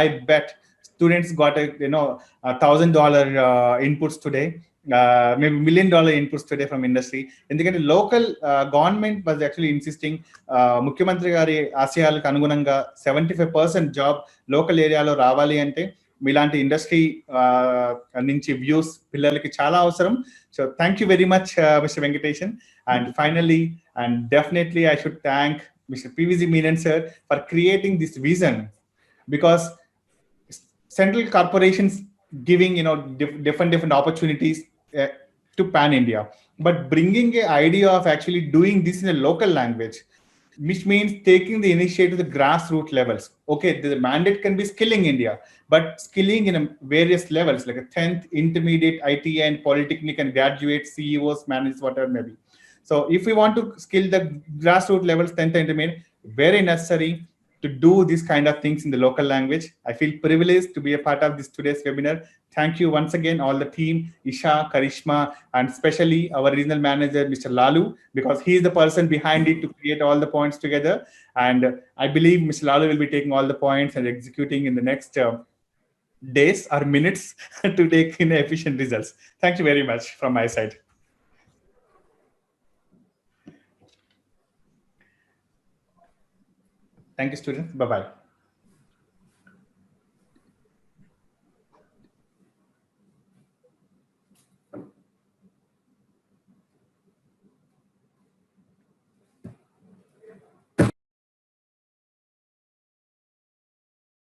I bet students got $1,000 inputs today. Maybe $1 million inputs today from industry. ఎందుకంటే local government was actually insisting ముఖ్యమంత్రి గారి ఆశయాలకు అనుగుణంగా 75% job local ఏరియాలో రావాలి అంటే మీలాంటి ఇండస్ట్రీ నుంచి వ్యూస్ పిల్లలకి చాలా అవసరం. So thank you very much mister Venkatesan. And finally and definitely I should thank Mr. PVZ Menon sir for creating this vision, because central corporations giving different opportunities to pan India, but bringing a idea of actually doing this in a local language, which means taking the initiative to the grassroots levels. Okay, the mandate can be skilling India, but skilling in various levels like a 10th, intermediate, ITA and polytechnic and graduate, CEOs, managers, whatever maybe. So if we want to skill the grassroots levels, 10th, intermediate, very necessary to do these kind of things in the local language. I feel privileged to be a part of this today's webinar. Thank you once again, all the team, Isha, Karishma, and especially our regional manager, Mr. Lalu, because he is the person behind it to create all the points together. And I believe Mr. Lalu will be taking all the points and executing in the next days or minutes to take in efficient results. Thank you very much from my side. Thank you, students. Bye-bye.